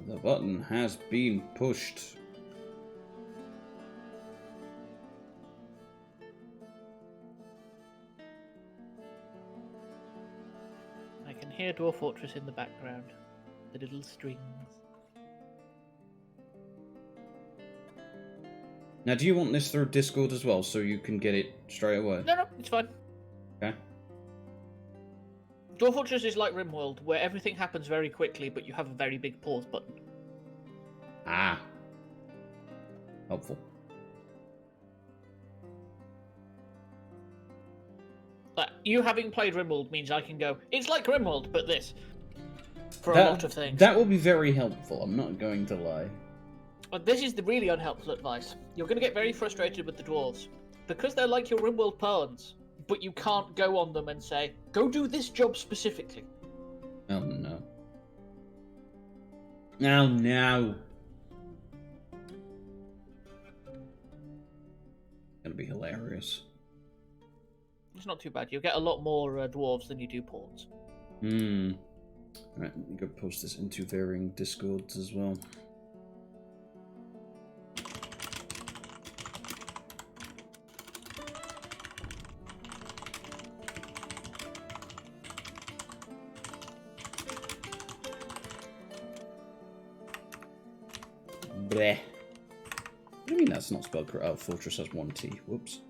The button has been pushed. I can hear Dwarf Fortress in the background. The little strings. Now, do you want this through Discord as well, so you can get it straight away? No, it's fine. Okay. Dwarf Fortress is like RimWorld, where everything happens very quickly, but you have a very big pause button. Ah. Helpful. Like, you having played RimWorld means I can go, it's like RimWorld, but this. For a lot of things. That will be very helpful, I'm not going to lie. But this is the really unhelpful advice. You're going to get very frustrated with the dwarves. Because they're like your RimWorld pawns, but you can't go on them and say, go do this job specifically. Oh no. Oh no. Gonna be hilarious. It's not too bad. You'll get a lot more dwarves than you do pawns. Alright, let me go post this into varying Discords as well. Bleh. What do you mean that's not spelled correct? Oh, Fortress has one T. Whoops.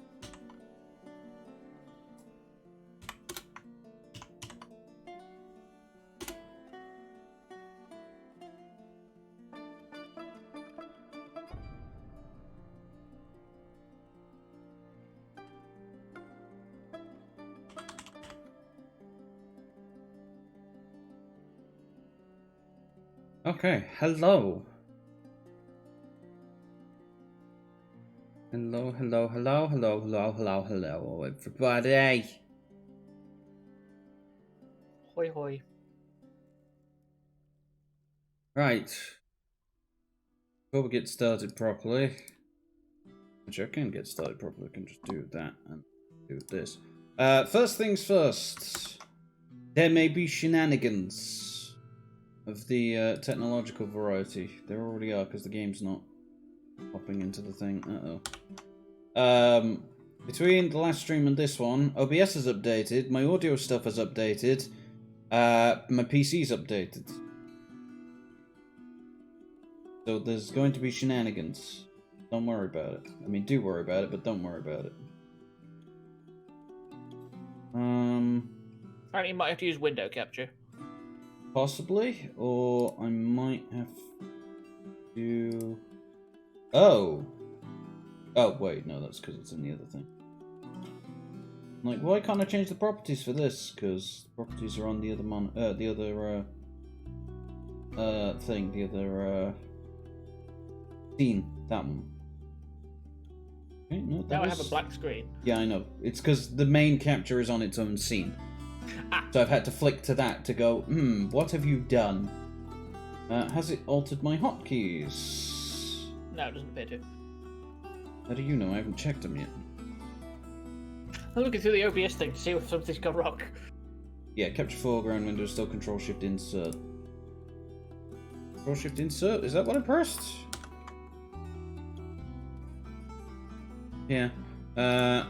Okay, hello. Hello, everybody. Hoi hoi. Right. Before we get started properly, which I can get started properly, I can just do that and do this. First things first, there may be shenanigans of the technological variety. There already are, because the game's not popping into the thing. Between the last stream and this one, OBS has updated, my audio stuff has updated, my PC's updated. So there's going to be shenanigans. Don't worry about it. I mean, do worry about it, but don't worry about it. Apparently you might have to use window capture. Possibly, or I might have to... Oh! Oh, wait, no, that's because it's in the other thing. Like, why can't I change the properties for this? Because the properties are on the other thing, the other, scene, that one. Okay, no, Now I have a black screen. Yeah, I know. It's because the main capture is on its own scene. So I've had to flick to that to go, what have you done? Has it altered my hotkeys? No, it doesn't appear to. How do you know? I haven't checked them yet. I'm looking through the OBS thing to see if something's gone wrong. Yeah, capture foreground window, still Control-Shift insert. Control-Shift insert? Is that what I pressed? Yeah. Okay.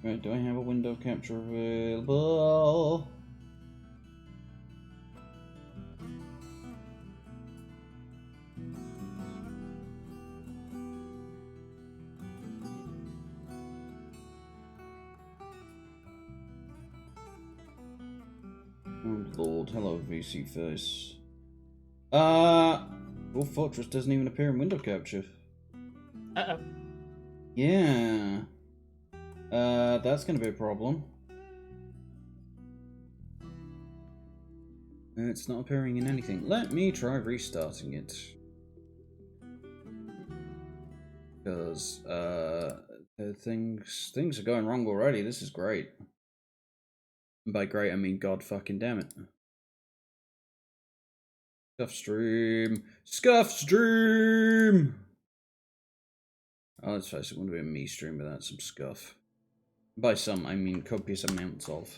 Right, do I have a window capture available? Oh Lord, hello VC face. Dwarf Fortress doesn't even appear in window capture. Uh-oh. Yeah. That's gonna be a problem. It's not appearing in anything. Let me try restarting it. Because, things are going wrong already. This is great. And by great, I mean God fucking damn it. Scuff stream. Scuff stream! Oh, let's face it, it wouldn't be a me stream without some scuff. By some, I mean copious amounts of.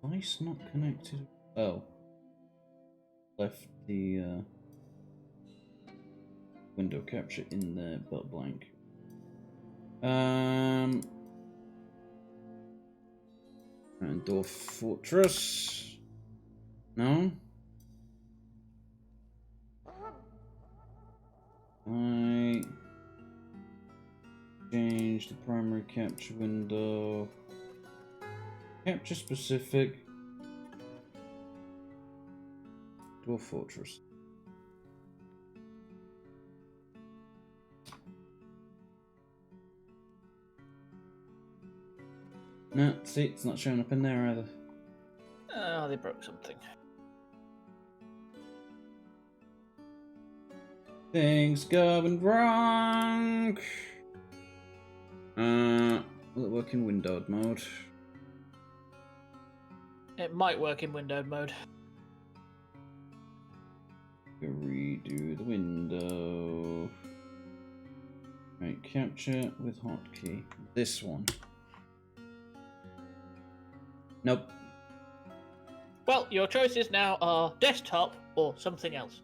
Device not connected. Oh. Left the window capture in there, but blank. And Dwarf Fortress. No. I change the primary capture window. Capture specific. Dwarf Fortress. No, see, it's not showing up in there either. Oh, they broke something. Things going wrong. Will it work in windowed mode? It might work in windowed mode. Redo the window. Right, capture with hotkey. This one. Nope. Well, your choices now are desktop or something else.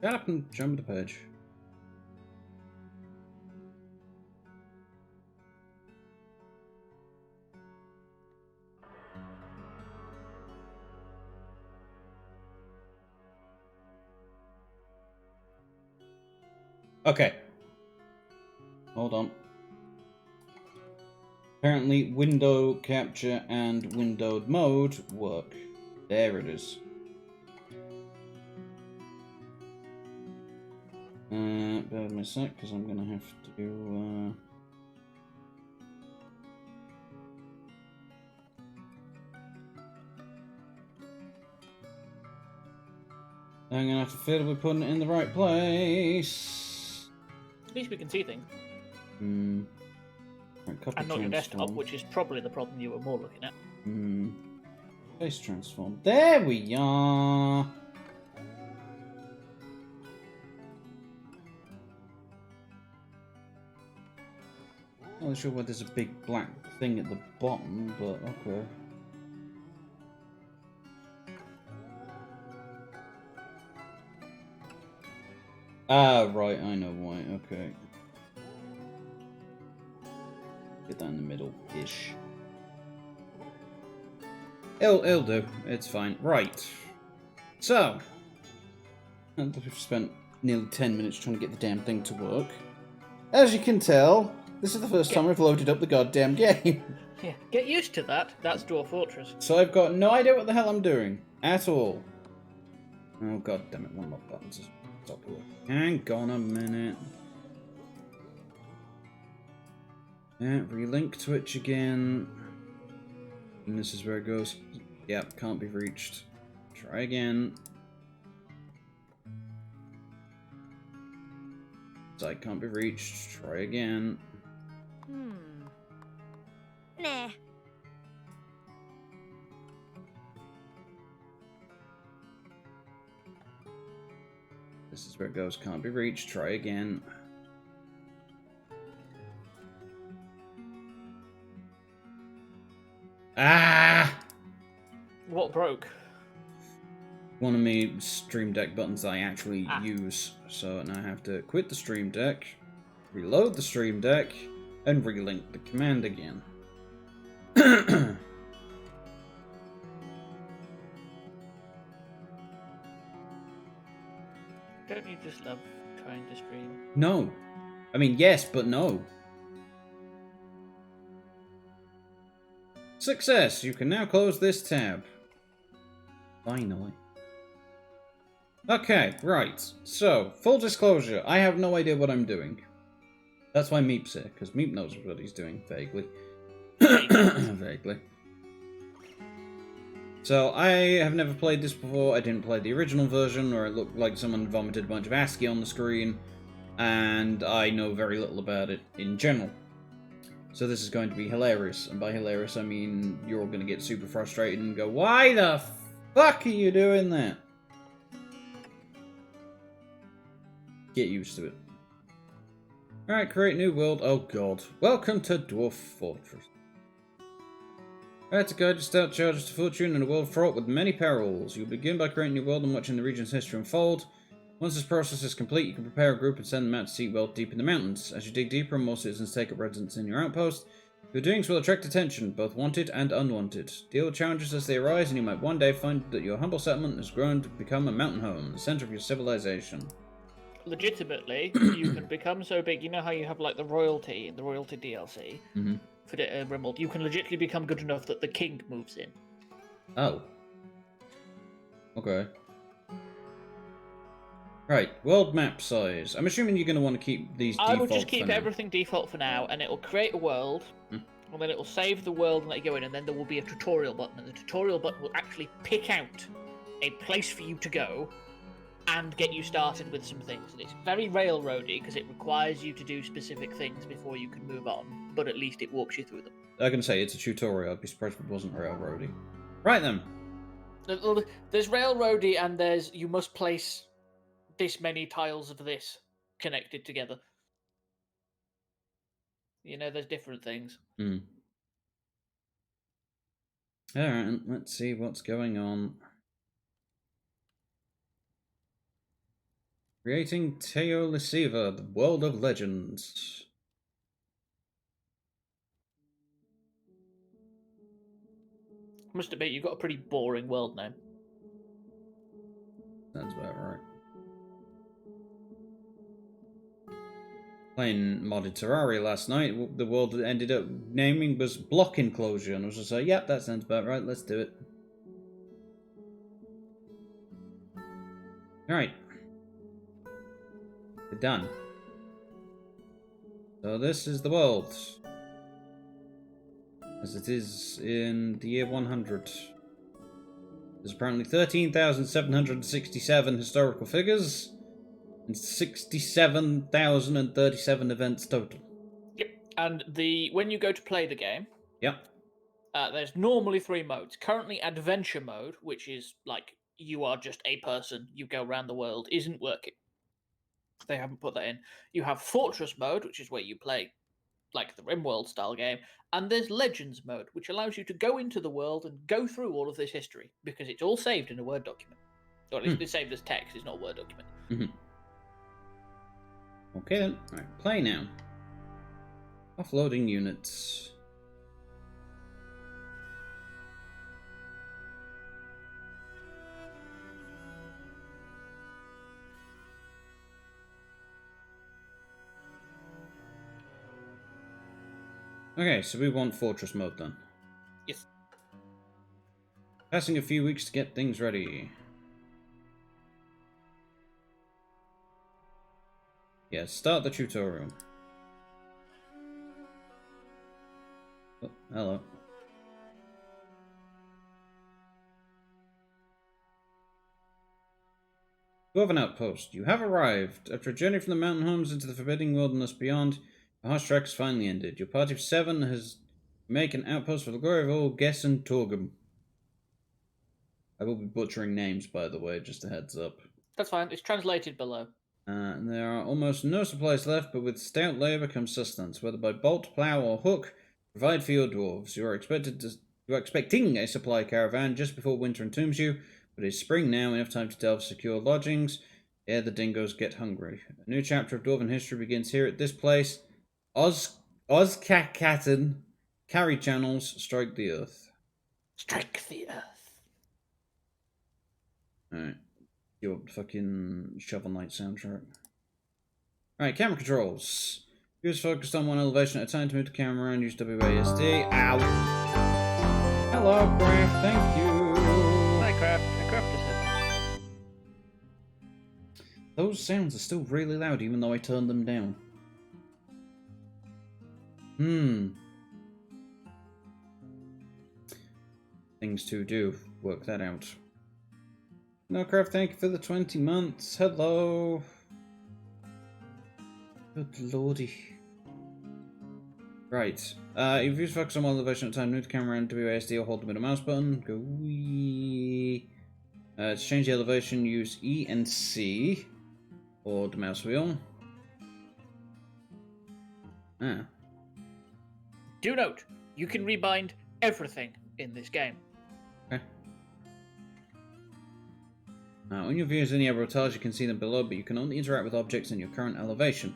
Shut up and jump the page. Okay. Hold on. Apparently, window capture and windowed mode work. There it is. Bear with me a sec, because I'm gonna have to, I'm gonna have to fiddle with putting it in the right place. At least we can see things. Right, copy And not your desktop, transform. which is probably the problem you were more looking at. Face transform. There we are. Not really sure why there's a big black thing at the bottom, but okay. Ah, right, I know why, okay. Get that in the middle-ish. It'll do, it's fine. Right. So, we've spent nearly 10 minutes trying to get the damn thing to work. As you can tell, this is the first time I've loaded up the goddamn game. Yeah, get used to that. That's Dwarf Fortress. So I've got no idea what the hell I'm doing. At all. Oh god damn it, one more button to stop working. Hang on a minute. Yeah, relink Twitch again. And this is where it goes. Yep, can't be reached. Try again. Site can't be reached. Try again. Nah. This is where it goes. Can't be reached. Try again. Ah! What broke? One of my Stream Deck buttons I actually use. So now I have to quit the Stream Deck, reload the Stream Deck, and relink the command again. Don't you just love trying to stream? No. I mean, yes, but no. Success! You can now close this tab. Finally. Okay, right. So, full disclosure, I have no idea what I'm doing. That's why Meep's here, because Meep knows what he's doing, vaguely. Vaguely. So, I have never played this before. I didn't play the original version, where it looked like someone vomited a bunch of ASCII on the screen, and I know very little about it in general. So this is going to be hilarious, and by hilarious I mean you're all going to get super frustrated and go, why the fuck are you doing that? Get used to it. Alright, create new world. Oh god. Welcome to Dwarf Fortress. Alright, to guide your stout charges to fortune in a world fraught with many perils. You'll begin by creating a new world and watching the region's history unfold. Once this process is complete, you can prepare a group and send them out to seek wealth deep in the mountains. As you dig deeper and more citizens take up residence in your outpost, your doings will attract attention, both wanted and unwanted. Deal with challenges as they arise, and you might one day find that your humble settlement has grown to become a mountain home, the center of your civilization. Legitimately, you can become so big. You know how you have like the royalty in the royalty DLC for the Rimworld. You can legitimately become good enough that the king moves in. Oh. Okay. Right, world map size. I'm assuming you're going to want to keep these default. I would just keep everything default for now, and it will create a world, and then it will save the world and let you go in, and then there will be a tutorial button, and the tutorial button will actually pick out a place for you to go and get you started with some things. And it's very railroady because it requires you to do specific things before you can move on, but at least it walks you through them. I'm going to say it's a tutorial. I'd be surprised if it wasn't railroady. Right then. There's railroady, and there's you must place this many tiles of this connected together. You know, there's different things. Alright, let's see what's going on. Creating Teolisiva, the world of legends. I must admit, you've got a pretty boring world name. Sounds about right. Playing modded Terraria last night, the world that ended up naming was Block Enclosure, and I was just like, yep, that sounds about right, let's do it. Alright. We're done. So this is the world. As it is in the year 100. There's apparently 13,767 historical figures, and 67,037 events total. Yep. And when you go to play the game, yep, there's normally 3 modes. Currently, adventure mode, which is like you are just a person, you go around the world, isn't working. They haven't put that in. You have fortress mode, which is where you play like the Rimworld style game, and there's legends mode, which allows you to go into the world and go through all of this history because it's all saved in a Word document. Or at least it's saved as text, it's not a Word document. Okay then. Alright, play now. Offloading units. Okay, so we want fortress mode then. Yes. Passing a few weeks to get things ready. Yeah, start the tutorial. Oh, hello. Dwarven Outpost, you have arrived. After a journey from the mountain homes into the forbidding wilderness beyond, the harsh trek has finally ended. Your party of 7 has made an outpost for the glory of all Gess and Torgum. I will be butchering names, by the way, just a heads up. That's fine, it's translated below. There are almost no supplies left, but with stout labour comes sustenance, whether by bolt, plough, or hook. Provide for your dwarves. You are expecting a supply caravan just before winter entombs you, but it's spring now, enough time to delve secure lodgings ere the dingoes get hungry. A new chapter of Dwarven history begins here at this place. Ozkakaten, carry channels, strike the earth. Strike the earth. Alright. Your fucking Shovel Knight soundtrack. Alright, camera controls. Use focused on one elevation at a time to move the camera around. Use WASD. Ow! Hello, Craft. Thank you. Hi, Craft. I crafted it. Those sounds are still really loud, even though I turned them down. Things to do. Work that out. No, Craft, thank you for the 20 months. Hello. Good lordy. Right. If you focus on one elevation at a time, move the camera and WASD or hold the middle mouse button. Go wee. To change the elevation, use E and C. Or the mouse wheel. Ah. Do note, you can rebind everything in this game. Okay. When you view any other tiles, you can see them below, but you can only interact with objects in your current elevation.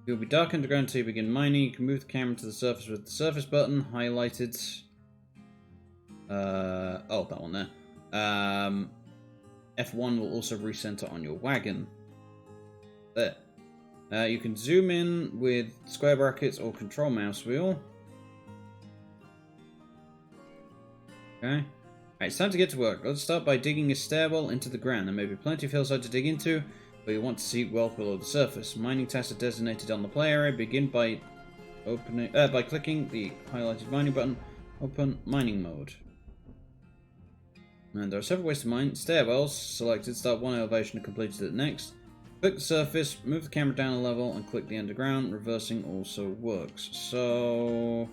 It will be dark underground until you begin mining. You can move the camera to the surface with the surface button highlighted. Oh, that one there. F1 will also recenter on your wagon. There. You can zoom in with square brackets or control mouse wheel. Okay. Alright, it's time to get to work. Let's start by digging a stairwell into the ground. There may be plenty of hillside to dig into, but you want to see well below the surface. Mining tasks are designated on the play area. Begin by clicking the highlighted mining button. Open mining mode. And there are several ways to mine. Stairwells selected. Start one elevation and complete it at the next. Click the surface, move the camera down a level, and click the underground. Reversing also works. So...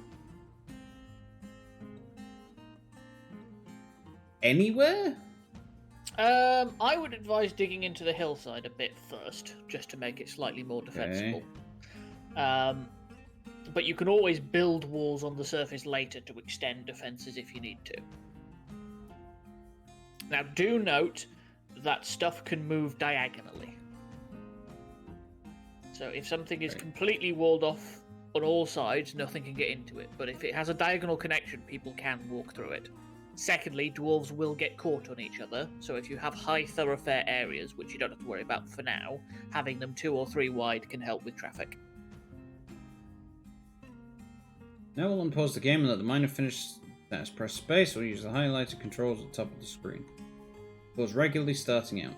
anywhere? I would advise digging into the hillside a bit first, just to make it slightly more defensible. Okay. But you can always build walls on the surface later to extend defenses if you need to. Now, do note that stuff can move diagonally. So if something is completely walled off on all sides, nothing can get into it. But if it has a diagonal connection, people can walk through it. Secondly, dwarves will get caught on each other, so if you have high thoroughfare areas, which you don't have to worry about for now, having them 2 or 3 wide can help with traffic. Now we'll unpause the game and let the miner finish. Press space or use the highlighted controls at the top of the screen. Pause regularly starting out.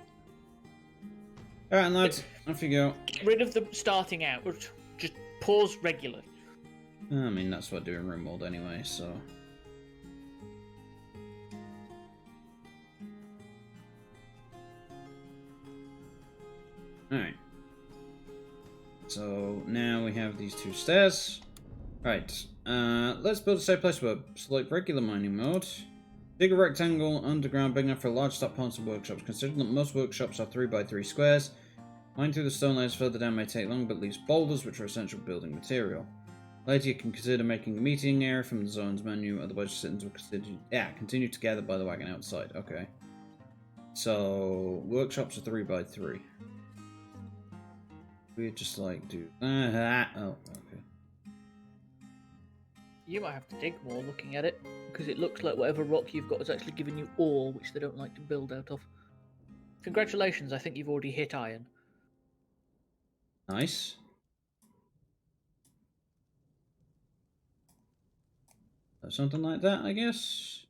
Alright lads, off you go. Get rid of the starting out, just pause regularly. I mean, that's what I do in room mode anyway, so... Alright. So, now we have these 2 stairs. Right. Let's build a safe place to work. Select regular mining mode. Dig a rectangle underground big enough for large stockpiles and workshops. Considering that most workshops are 3x3 squares, mine through the stone layers further down may take long, but leaves boulders, which are essential building material. Later, you can consider making a meeting area from the zones menu, otherwise citizens will continue to gather by the wagon outside. Okay. So, workshops are 3x3. We just like do that. Oh, okay. You might have to dig more looking at it, because it looks like whatever rock you've got is actually giving you ore, which they don't like to build out of. Congratulations, I think you've already hit iron. Nice. Something like that, I guess.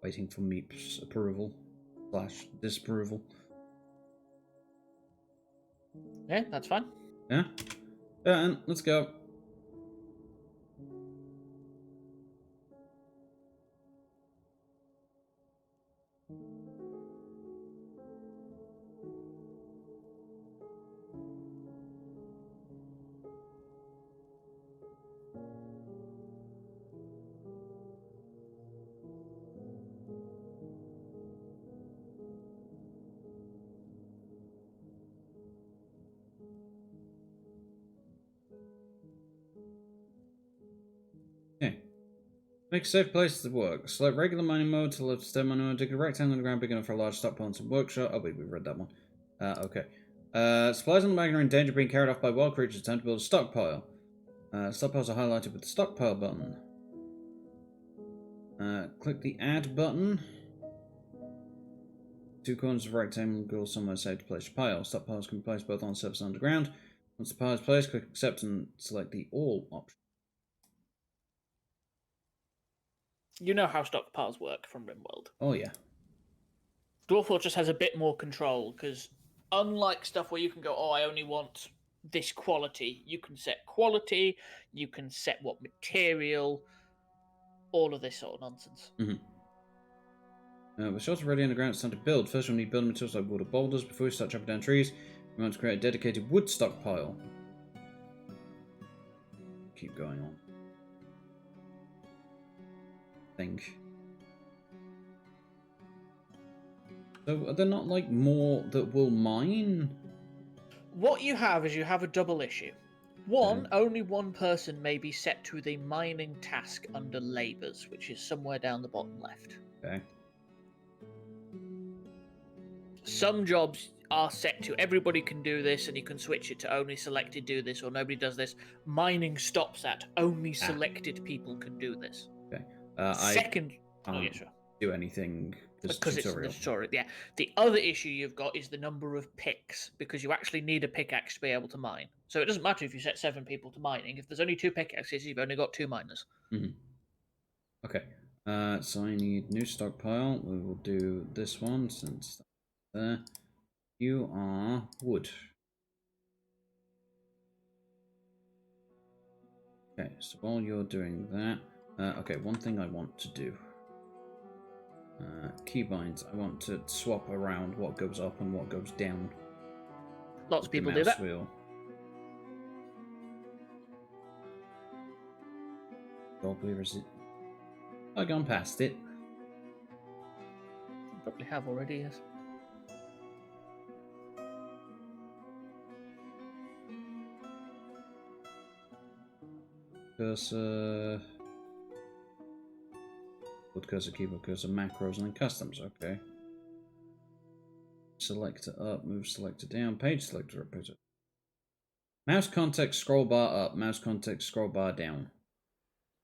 Waiting for Meep's approval / disapproval. Yeah, that's fine. Yeah? And let's go. Okay. Make a safe place to work. Select regular mining mode to left stem menu. Dig a rectangle on the ground big enough for a large stockpile and some workshop. Oh wait, we read that one. Okay. Supplies on the wagon are in danger of being carried off by wild creatures. Time to build a stockpile. Stockpiles are highlighted with the stockpile button. Click the add button. 2 corners of rectangle somewhere safe to place your pile. Stockpiles can be placed both on the surface and underground. Once the pile is placed, click accept and select the all option. You know how stockpiles work from RimWorld. Oh yeah. Dwarf Fortress has a bit more control because, unlike stuff where you can go, oh, I only want this quality, you can set quality, you can set what material, all of this sort of nonsense. With shelter ready underground, it's time to build. First, you'll need building materials like wood or boulders. Before you start chopping down trees, you want to create a dedicated wood stockpile. Keep going on. Think. So, are there not like more that will mine? What you have is you have a double issue. One, only one person may be set to the mining task under labours, which is somewhere down the bottom left. Okay. Some jobs are set to everybody can do this, and you can switch it to only selected do this or nobody does this. Mining stops at only selected people can do this. Okay. Second, I can't do anything because it's in the tutorial. Yeah. The other issue you've got is the number of picks, because you actually need a pickaxe to be able to mine. So it doesn't matter if you set 7 people to mining. If there's only 2 pickaxes, you've only got 2 miners. Okay. So I need new stockpile. We will do this one since that's there. You are wood. Okay, so while you're doing that, okay, one thing I want to do. Keybinds, I want to swap around what goes up and what goes down. Lots of people do that. Wheel. Where is it? I've gone past it. You probably have already, yes. Cursor. Wood cursor, keyboard cursor, macros, and then customs. Okay. Selector up, move selector down, page selector up, page up. Mouse context scroll bar up, mouse context scroll bar down.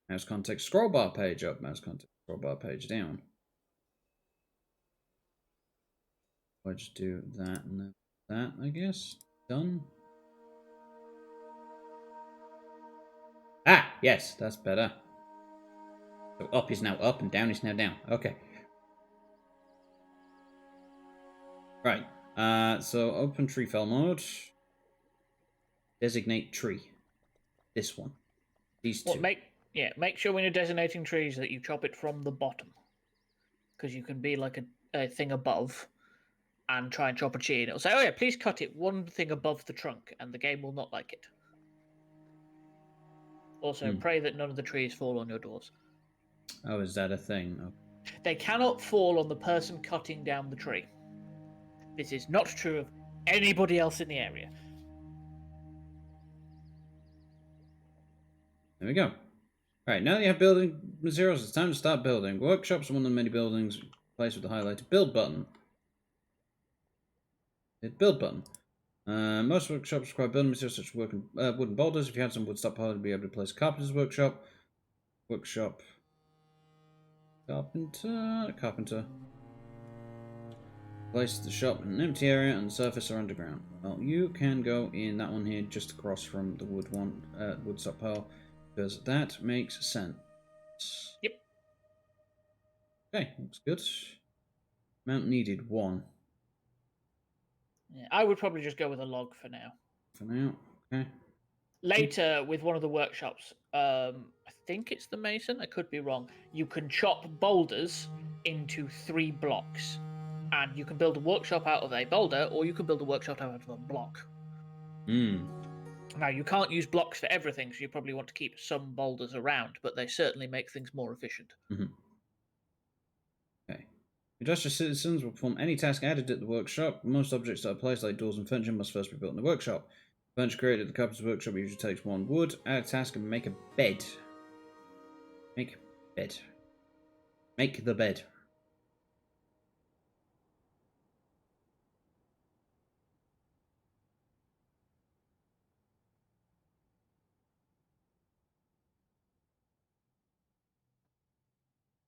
Mouse context scroll bar page up, mouse context scroll bar page down. I'll just do that and then that, I guess. Done. Ah, yes, that's better. So up is now up and down is now down. Okay. Right. So open tree fell mode. Designate tree. This one. These two. Make sure when you're designating trees that you chop it from the bottom. Because you can be like a thing above and try and chop a tree and it'll say, oh yeah, please cut it one thing above the trunk, and the game will not like it. Also, pray that none of the trees fall on your doors. Oh, is that a thing? Okay. They cannot fall on the person cutting down the tree. This is not true of anybody else in the area. There we go. Alright, now that you have building materials, it's time to start building. Workshops are one of the many buildings placed with the highlighted build button. Hit build button. Most workshops require building materials such as wooden boulders. If you had some wood stockpile, you'd be able to place a carpenter's workshop. Workshop. Carpenter. Place the shop in an empty area on the surface or underground. Well, you can go in that one here just across from the wood stockpile, because that makes sense. Yep. Okay, looks good. Amount needed 1. Yeah, I would probably just go with a log for now. For now, okay. Later, with one of the workshops, I think it's the mason, I could be wrong, you can chop boulders into 3 blocks. And you can build a workshop out of a boulder, or you can build a workshop out of a block. Now, you can't use blocks for everything, so you probably want to keep some boulders around, but they certainly make things more efficient. Okay. Industrial citizens will perform any task added at the workshop. Most objects that are placed, like doors and furniture, must first be built in the workshop. Furniture created at the carpenter's workshop usually takes 1 wood. Add a task and make a bed. Make bed. Make the bed.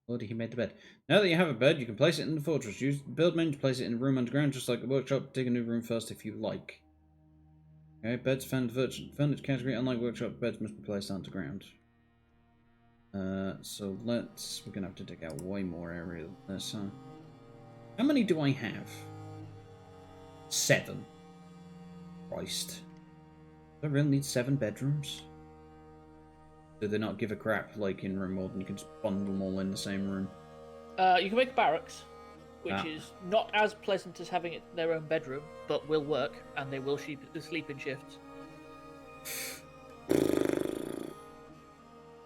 Already he made the bed. Now that you have a bed, you can place it in the fortress. Use the build menu to place it in a room underground, just like the workshop. Dig a new room first if you like. Okay, beds found furniture category. Unlike workshop, beds must be placed onto ground. So we're gonna have to dig out way more area than this, huh? How many do I have? 7. Christ. Do I really need 7 bedrooms? Do they not give a crap like in room more than you can just bundle them all in the same room? You can make barracks, which is not as pleasant as having their own bedroom, but will work, and they will sleep in shifts.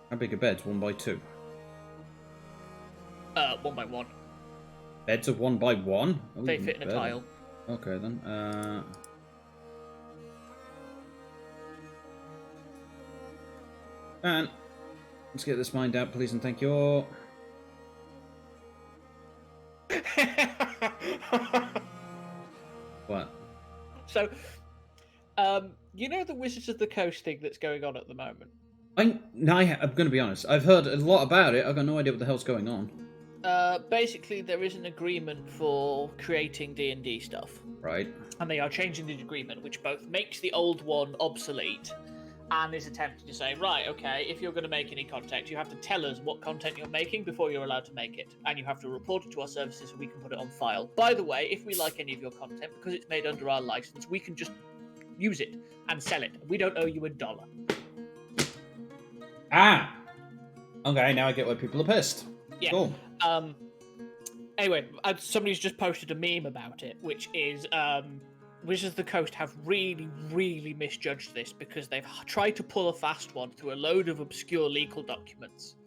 How big are beds? 1 by 2? 1 by 1. Beds are 1 by 1? Oh, They fit in a tile. Okay then. And let's get this mined out, please and thank you. What? So, you know the Wizards of the Coast thing that's going on at the moment? I'm going to be honest. I've heard a lot about it. I've got no idea what the hell's going on. Basically, there is an agreement for creating D&D stuff. Right. And they are changing the agreement, which both makes the old one obsolete and is attempting to say, right, okay, if you're going to make any content, you have to tell us what content you're making before you're allowed to make it. And you have to report it to our services so we can put it on file. By the way, if we like any of your content, because it's made under our license, we can just use it and sell it. We don't owe you $1. Ah! Okay, now I get why people are pissed. Yeah. Cool. Anyway, somebody's just posted a meme about it, which is Wizards of the Coast have really, really misjudged this because they've tried to pull a fast one through a load of obscure legal documents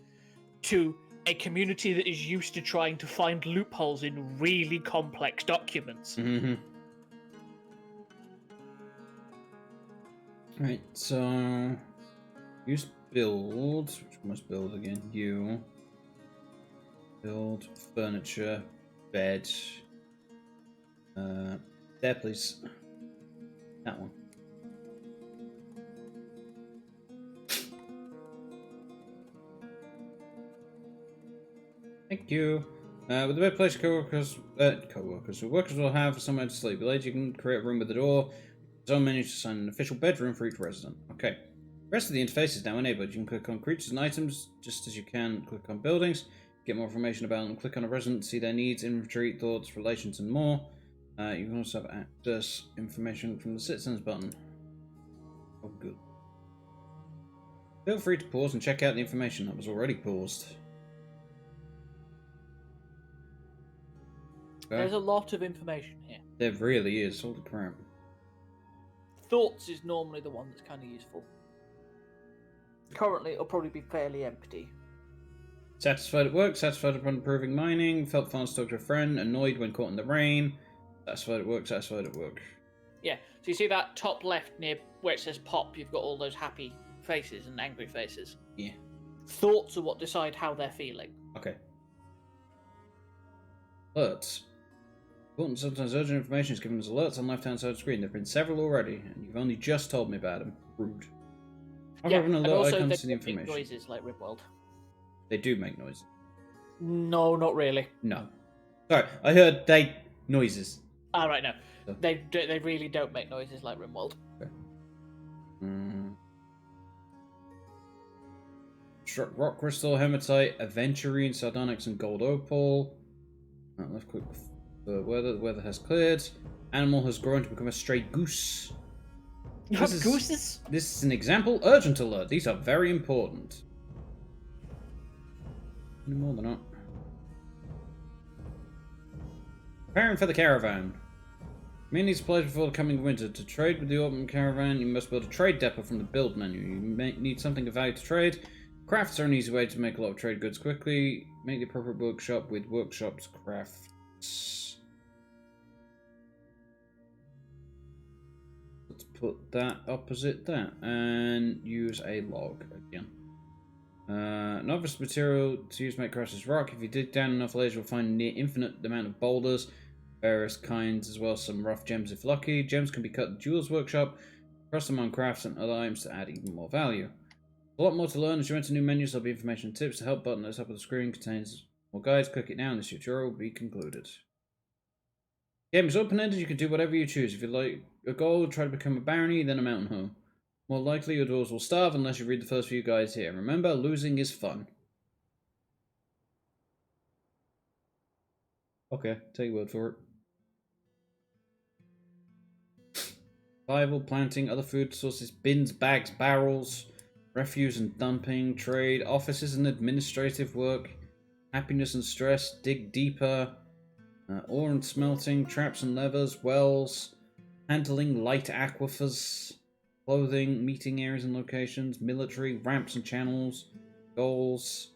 to a community that is used to trying to find loopholes in really complex documents. Mm-hmm. Right, so use build, which must build again. You build furniture, bed. There, please. That one. Thank you. With the bed place, workers will have somewhere to sleep. Later, you can create a room with a door. There's on menu to assign an official bedroom for each resident. Okay. The rest of the interface is now enabled. You can click on creatures and items, just as you can click on buildings. Get more information about them. Click on a resident, see their needs, inventory, thoughts, relations, and more. You can also have access information from the citizens button. Oh, good. Feel free to pause and check out the information that was already paused. Okay. There's a lot of information here. There really is. Holy crap. Thoughts is normally the one that's kind of useful. Currently, it'll probably be fairly empty. Satisfied at work, satisfied upon improving mining, felt fun to talk to a friend, annoyed when caught in the rain, satisfied at work, satisfied at work. Yeah, so you see that top left near where it says pop, you've got all those happy faces and angry faces. Yeah. Thoughts are what decide how they're feeling. Okay. Alerts. Important, sometimes urgent information is given as alerts on the left-hand side of the screen. There have been several already, and you've only just told me about them. Rude. I'll have an alert icon to the information. Make noises like Ripworld. They do make noise. No, not really. No. Sorry, I heard noises. Ah, right, no. So. They really don't make noises like Rimworld. Okay. Rock Crystal, Hematite, Aventurine, Sardonyx, and Gold Opal. Left click. The weather has cleared. Animal has grown to become a stray goose. You have gooses? This is an example. Urgent alert. These are very important. Any more than not. Preparing for the caravan. Many supplies before the coming winter. To trade with the autumn caravan, you must build a trade depot from the build menu. You may need something of value to trade. Crafts are an easy way to make a lot of trade goods quickly. Make the appropriate workshop with workshops crafts. Let's put that opposite that and use a log again. Novice material to use to make crafts is rock. If you dig down enough layers, you'll find a near infinite amount of boulders, various kinds, as well as some rough gems if lucky. Gems can be cut in Jewel's workshop, cross them on crafts and other items to add even more value. A lot more to learn. As you enter new menus, there'll be information and tips. The help button at the top of the screen contains more guides. Click it now and this tutorial will be concluded. Game is open-ended, you can do whatever you choose. If you like a goal, try to become a barony, then a mountain home. More likely, your dwarves will starve unless you read the first few guides here. Remember, losing is fun. Okay, take your word for it. Survival, planting, other food sources, bins, bags, barrels, refuse and dumping, trade, offices and administrative work, happiness and stress, dig deeper, ore and smelting, traps and levers, wells, handling light aquifers, clothing, meeting areas and locations, military, ramps and channels, goals,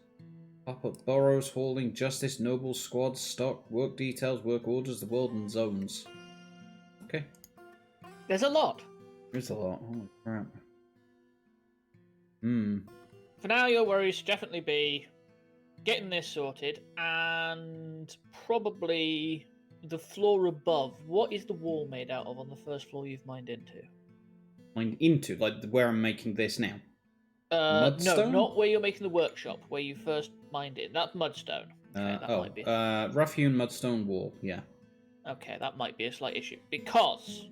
pop-up burrows, hauling, justice, nobles, squads, stock, work details, work orders, the world and zones. Okay. There's a lot. There's a lot. Holy crap. For now, your worries should definitely be getting this sorted and probably the floor above. What is the wall made out of on the first floor you've mined into? Mined into? Like where I'm making this now? No, Mudstone? not where you're making the workshop, where you first mined it. That's mudstone. Okay, that might be. Rough-hewn mudstone wall, yeah. Okay, that might be a slight issue. Because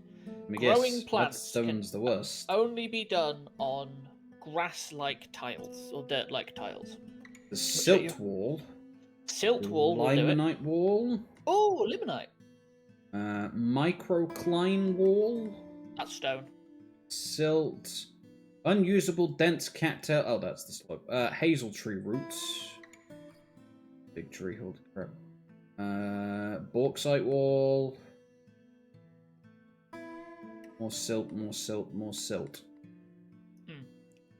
I growing guess plants can mudstone's the worst. only be done on grass-like tiles or dirt-like tiles. The silt wall. Silt wall will do it. Limonite wall. Oh, limonite. Microcline wall. That's stone. Silt. Unusable dense cattail. Oh, that's the slope. Hazel tree roots. Big tree, holy crap. Bauxite wall. More silt, more silt, more silt.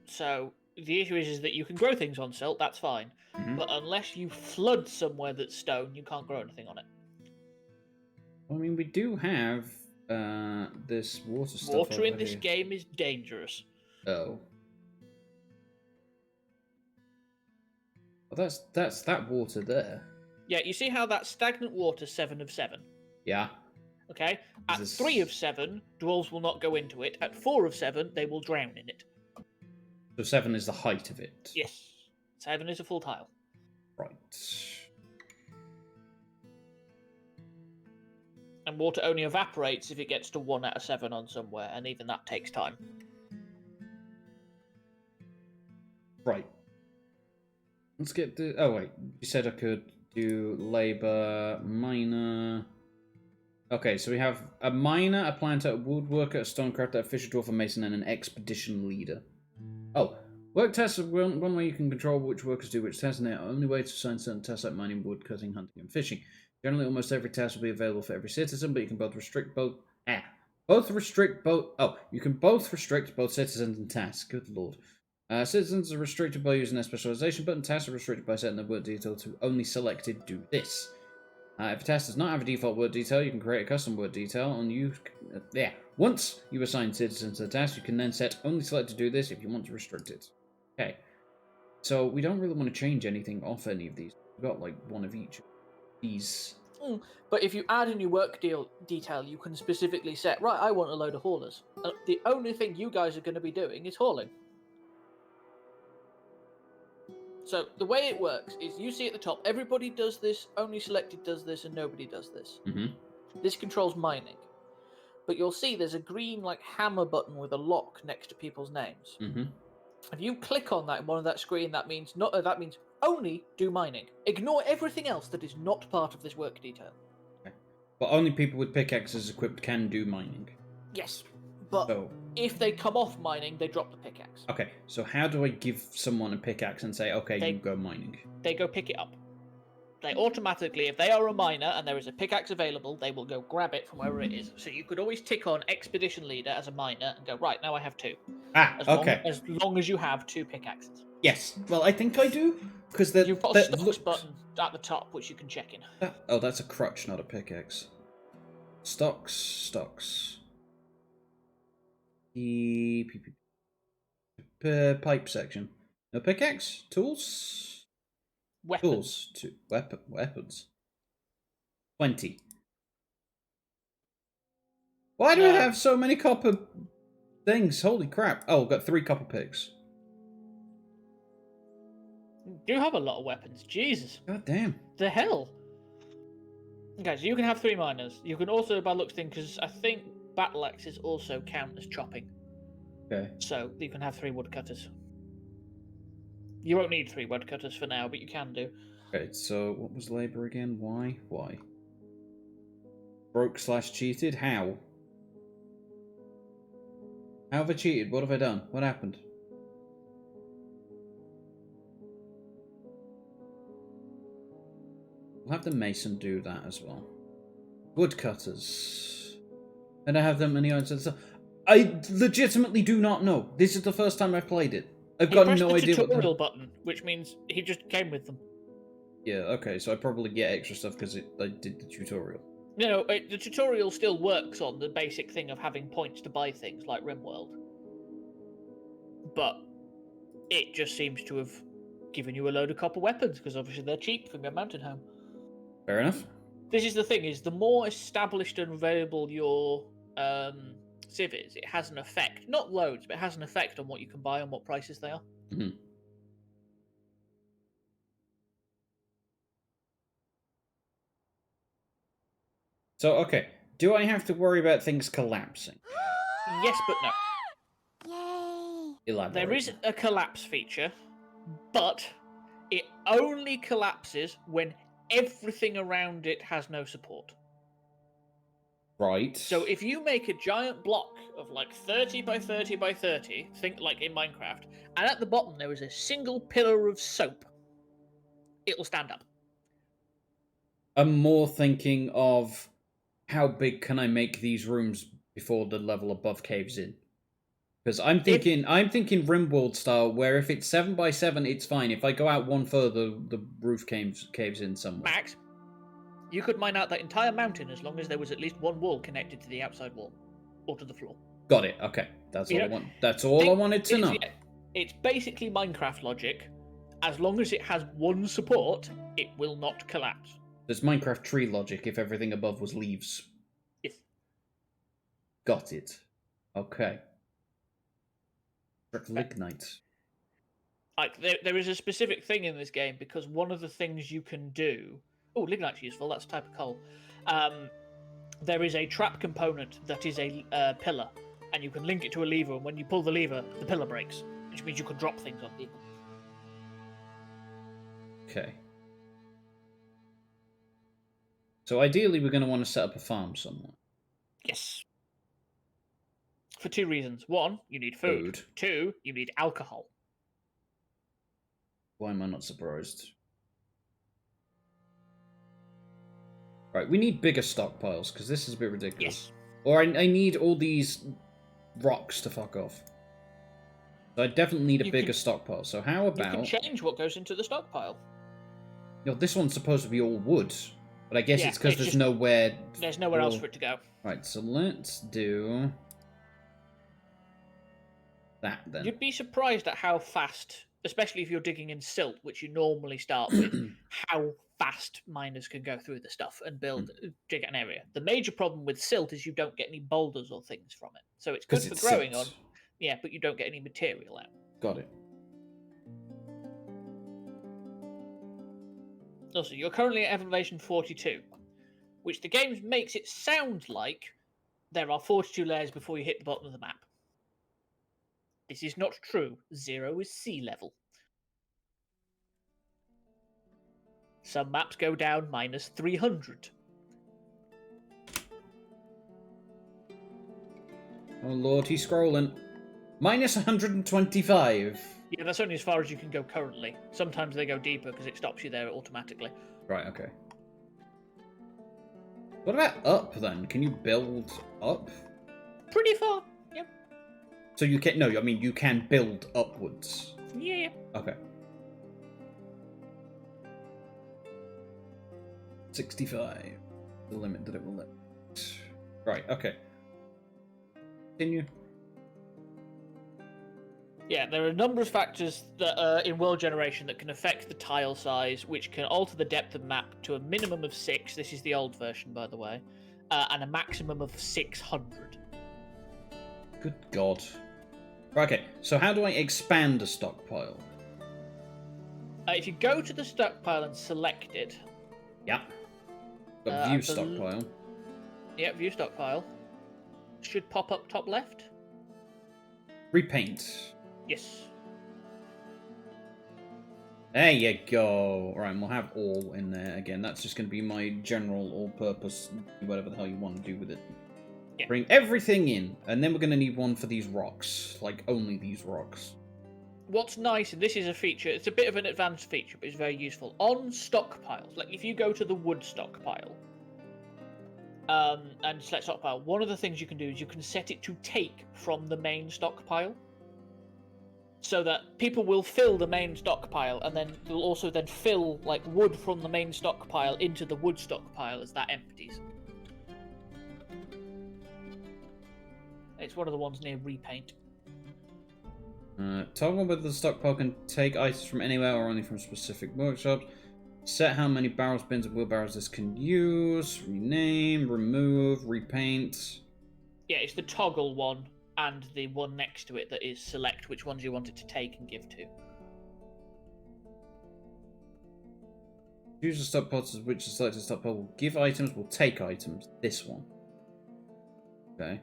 So the issue is that you can grow things on silt, that's fine. But unless you flood somewhere that's stone, you can't grow anything on it. I mean, we do have this water stuff. Water in this game is dangerous. Oh. Well, that's that water there. Yeah, you see how that stagnant water 7 of 7? Yeah. Okay? At 3 of 7, dwarves will not go into it. At 4 of 7, they will drown in it. So 7 is the height of it. Yes. 7 is a full tile. Right. And water only evaporates if it gets to 1 out of 7 on somewhere, and even that takes time. Right. Let's get the... Oh, wait. You said I could do labor, miner... Okay, so we have a miner, a planter, a woodworker, a stonecrafter, a fisher, dwarf, a mason, and an expedition leader. Oh, work tests are one way you can control which workers do which tests, and the only way to assign certain tests like mining, wood cutting, hunting, and fishing. Generally, almost every task will be available for every citizen, but you can both restrict both citizens and tasks. Good lord. Citizens are restricted by using their specialization button. Tasks are restricted by setting their word detail to only selected do this. If a task does not have a default word detail, you can create a custom word detail, and once you assign citizens to the task, you can then set only select to do this if you want to restrict it. Okay. So we don't really want to change anything off any of these. We've got like one of each of these. But if you add a new work detail, you can specifically set, right, I want a load of haulers. The only thing you guys are going to be doing is hauling. So the way it works is you see at the top, everybody does this, only selected does this, and nobody does this. This controls mining. But you'll see there's a green like hammer button with a lock next to people's names. If you click on that in one of that screen, that means only do mining. Ignore everything else that is not part of this work detail. Okay. But only people with pickaxes equipped can do mining. Yes, but if they come off mining, they drop the pickaxe. Okay, so how do I give someone a pickaxe and say, okay, you go mining? They go pick it up. They automatically, if they are a miner and there is a pickaxe available, they will go grab it from wherever it is. So you could always tick on Expedition Leader as a miner and go, right, now I have 2. Okay. As long as you have 2 pickaxes. Yes, well, I think I do, because you've got a stocks button at the top, which you can check in. Oh, that's a crutch, not a pickaxe. Stocks. Pipe section. No pickaxe? Tools? Weapons. Tools. Weapons. 20. Why do I have so many copper things? Holy crap. Oh, I've got 3 copper picks. You have a lot of weapons. Jesus. God damn. The hell? Okay, so you can have 3 miners. You can also, by looks thing, because I think battle axes also count as chopping. Okay. So you can have 3 woodcutters. You won't need 3 woodcutters for now, but you can do. Okay, so what was labor again? Why? Why? Broke/cheated? How? How have I cheated? What have I done? What happened? We'll have the mason do that as well. Woodcutters. And I have that many items. I legitimately do not know. This is the first time I've played it. I've got no idea what the tutorial button, which means he just came with them. Yeah, okay, so I probably get extra stuff because I did the tutorial. No, the tutorial still works on the basic thing of having points to buy things like RimWorld. But it just seems to have given you a load of copper weapons, because obviously they're cheap from your mountain home. Fair enough. This is the thing, is the more established and available your civ is, it has an effect. Not loads, but it has an effect on what you can buy and what prices they are. Mm-hmm. So, okay, do I have to worry about things collapsing? Yes, but no. Yay! Elaborate. There is a collapse feature, but it only collapses when everything around it has no support. Right. So if you make a giant block of like 30 by 30 by 30, think like in Minecraft, and at the bottom there is a single pillar of soap, it'll stand up. I'm more thinking of how big can I make these rooms before the level above caves in. Because I'm thinking RimWorld style, where if it's 7 by 7, it's fine. If I go out one further, the roof caves in somewhere. Max, you could mine out that entire mountain as long as there was at least one wall connected to the outside wall, or to the floor. Got it. Okay, that's all I want. That's all I wanted to know. It's basically Minecraft logic. As long as it has one support, it will not collapse. There's Minecraft tree logic if everything above was leaves. Yes. Got it. Okay. Lignite. Like there is a specific thing in this game, because one of the things you can do. Oh, lignite's useful. That's a type of coal. There is a trap component that is a pillar, and you can link it to a lever. And when you pull the lever, the pillar breaks, which means you can drop things on people. Okay. So ideally, we're going to want to set up a farm somewhere. Yes. For 2 reasons. 1, you need food. 2, you need alcohol. Why am I not surprised? Right, we need bigger stockpiles, because this is a bit ridiculous. Yes. Or I need all these rocks to fuck off. So I definitely need a bigger stockpile. So how about... You can change what goes into the stockpile. You know, this one's supposed to be all wood. But I guess it's because there's nowhere... There's nowhere else for it to go. Right, so let's do... that, then. You'd be surprised at how fast, especially if you're digging in silt, which you normally start with, how fast miners can go through the stuff and dig an area. The major problem with silt is you don't get any boulders or things from it. So it's good for growing on. Yeah, but you don't get any material out. Got it. Also, you're currently at elevation 42, which the game makes it sound like there are 42 layers before you hit the bottom of the map. This is not true. 0 is sea level. Some maps go down minus 300. Oh lord, he's scrolling. Minus 125. Yeah, that's only as far as you can go currently. Sometimes they go deeper because it stops you there automatically. Right, okay. What about up, then? Can you build up? Pretty far, yeah. So you can... No, I mean, you can build upwards. Yeah. Okay. 65. The limit that it will let. Right, okay. Continue. Yeah, there are a number of factors that in world generation that can affect the tile size, which can alter the depth of map to a minimum of 6. This is the old version, by the way, and a maximum of 600. Good God. Okay, so how do I expand a stockpile? If you go to the stockpile and select it, Yeah. Got view stockpile. Yeah, view stockpile. Should pop up top left. Repaint. Yes. There you go. Alright, we'll have all in there again. That's just going to be my general all-purpose, whatever the hell you want to do with it. Yeah. Bring everything in, and then we're going to need one for these rocks. Like, only these rocks. What's nice, and this is a feature, it's a bit of an advanced feature, but it's very useful. On stockpiles, like if you go to the wood stockpile, and select stockpile, one of the things you can do is you can set it to take from the main stockpile. So that people will fill the main stockpile, and then they'll also then fill like wood from the main stockpile into the wood stockpile as that empties. It's one of the ones near repaint. Toggle whether the stockpile can take items from anywhere or only from specific workshops. Set how many barrels, bins, and wheelbarrows this can use. Rename, remove, repaint. Yeah, it's the toggle one and the one next to it that is select which ones you want it to take and give to. Choose the stockpile to which the selected stockpile will give items, will take items. This one. Okay.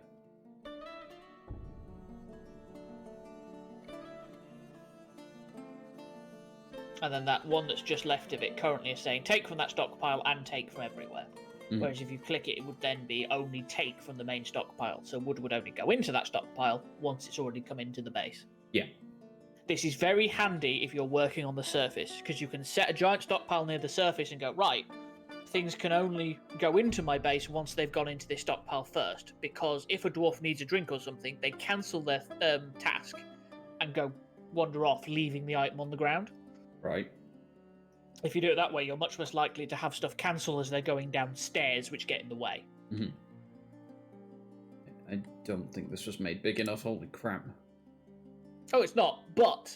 And then that one that's just left of it currently is saying take from that stockpile and take from everywhere. Mm-hmm. Whereas if you click it, it would then be only take from the main stockpile. So wood would only go into that stockpile once it's already come into the base. Yeah. This is very handy if you're working on the surface, because you can set a giant stockpile near the surface and go, right, things can only go into my base once they've gone into this stockpile first, because if a dwarf needs a drink or something, they cancel their task and go wander off, leaving the item on the ground. Right. If you do it that way, you're much less likely to have stuff cancel as they're going downstairs, which get in the way. Mm-hmm. I don't think this was made big enough. Holy crap. Oh, it's not. But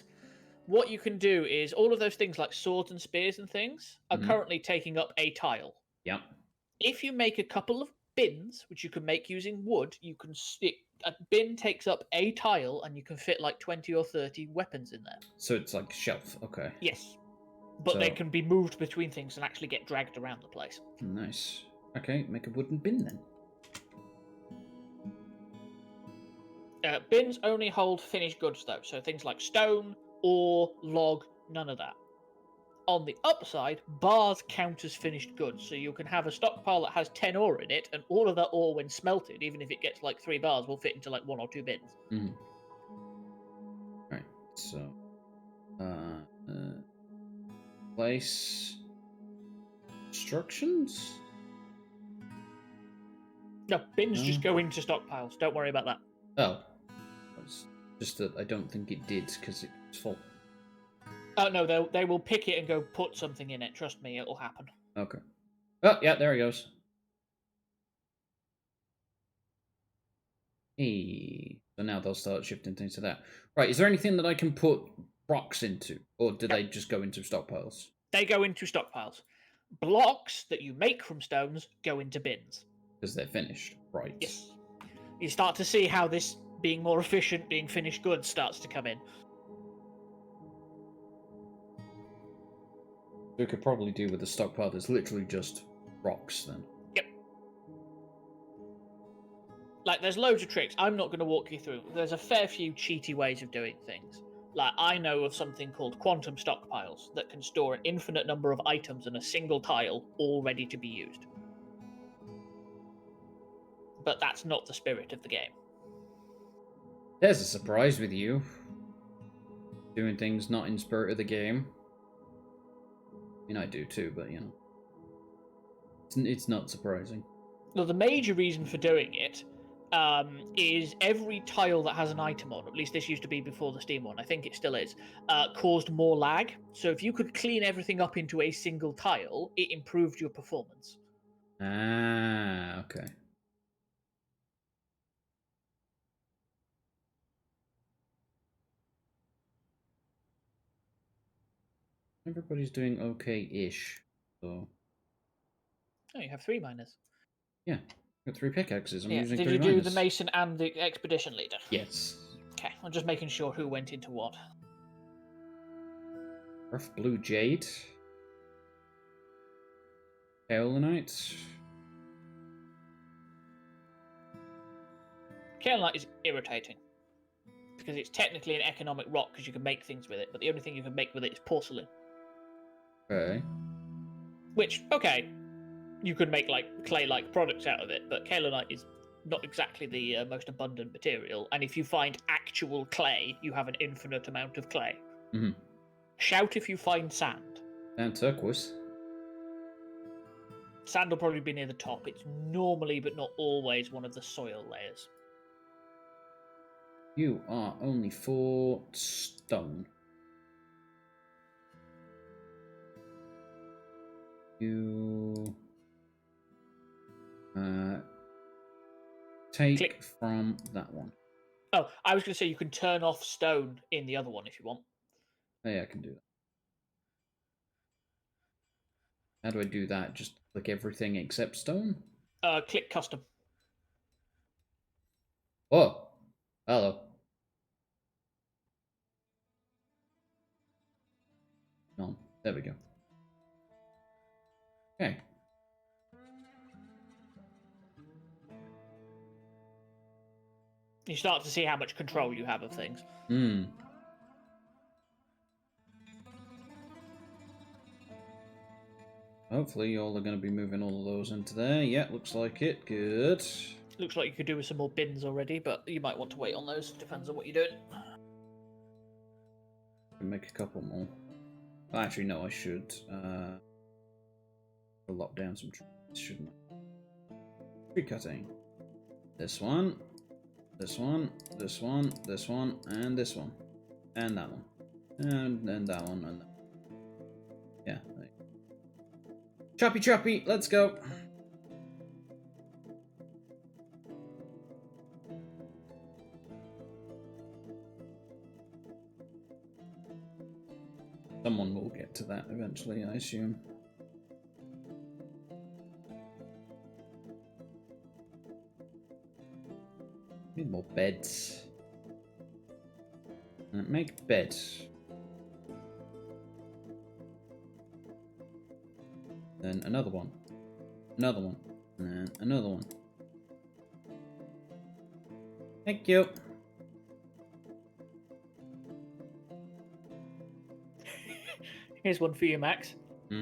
what you can do is all of those things like swords and spears and things are currently taking up a tile. Yeah. If you make a couple of bins, which you can make using wood, you can a bin takes up a tile and you can fit like 20 or 30 weapons in there. So it's like a shelf. Okay. Yes. But they can be moved between things and actually get dragged around the place. Nice. Okay, make a wooden bin then. Bins only hold finished goods though, so things like stone, ore, log, none of that. On the upside, bars count as finished goods, so you can have a stockpile that has 10 ore in it, and all of that ore, when smelted, even if it gets like 3 bars, will fit into like 1 or 2 bins. Mm-hmm. Right, so... place... instructions? No, bins just go into stockpiles, don't worry about that. Oh. It's just that I don't think it did, because it's full. Oh, no, they will pick it and go put something in it. Trust me, it'll happen. Okay. Oh, yeah, there he goes. Hey. So now they'll start shifting things to that. Right, is there anything that I can put rocks into? Or do they just go into stockpiles? They go into stockpiles. Blocks that you make from stones go into bins. Because they're finished, right? Yes. You start to see how this being more efficient, being finished goods starts to come in. We could probably do with a stockpile that's literally just rocks then. Yep. Like, there's loads of tricks. I'm not going to walk you through. There's a fair few cheaty ways of doing things. Like, I know of something called quantum stockpiles that can store an infinite number of items in a single tile, all ready to be used. But that's not the spirit of the game. There's a surprise with you. Doing things not in spirit of the game. I mean, I do too, but, you know. It's not surprising. Well, the major reason for doing it is every tile that has an item on, at least this used to be before the Steam one, I think it still is, caused more lag. So if you could clean everything up into a single tile, it improved your performance. Ah, okay. Everybody's doing okay-ish, so... Oh, you have 3 miners. Yeah, got 3 pickaxes. I'm using 3 miners. Did you do the miners. Mason and the Expedition Leader? Yes. Okay, I'm just making sure who went into what. Rough Blue Jade. Kaolinite. Kaolite is irritating because it's technically an economic rock because you can make things with it, but the only thing you can make with it is porcelain. Okay. Which, okay, you could make like clay-like products out of it, but kaolite is not exactly the most abundant material. And if you find actual clay, you have an infinite amount of clay. Mm-hmm. Shout if you find sand. And turquoise. Sand will probably be near the top. It's normally, but not always, one of the soil layers. You are only 4 stone. You take Click. from that one. Oh, I was going to say you can turn off stone in the other one if you want. Oh, yeah, I can do that. How do I do that? Just click everything except stone? Click custom. Oh, hello. No, there we go. Okay. You start to see how much control you have of things. Hmm. Hopefully y'all are going to be moving all of those into there. Yeah, looks like it. Good. Looks like you could do with some more bins already, but you might want to wait on those. Depends on what you're doing. Can make a couple more. Well, actually, no, I should. Lock down some trees, shouldn't I? Tree cutting. This one. This one. This one. This one. And this one. And that one. And then that one. And that. Yeah. Choppy choppy, let's go. Someone will get to that eventually, I assume. Need more beds. Make beds. Then another one. Another one. And then another one. Thank you. Here's one for you, Max. Hmm.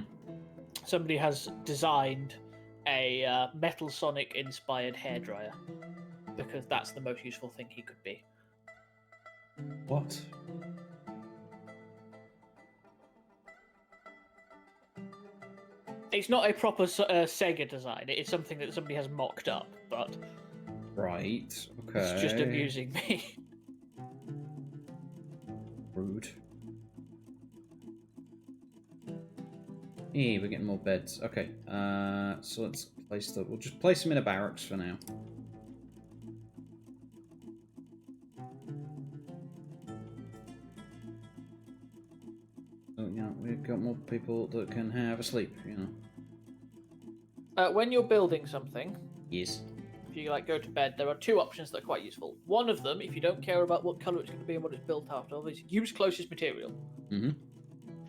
Somebody has designed a Metal Sonic inspired hairdryer because that's the most useful thing he could be. What? It's not a proper Sega design. It is something that somebody has mocked up, but Right. Okay. it's just amusing me. Rude. We're getting more beds. Okay. So let's place them. We'll just place them in a barracks for now. So, you know, we've got more people that can have a sleep, you know. When you're building something, Yes. if you like go to bed, there are two options that are quite useful. One of them, if you don't care about what color it's going to be and what it's built out of, is use closest material. Mm-hmm.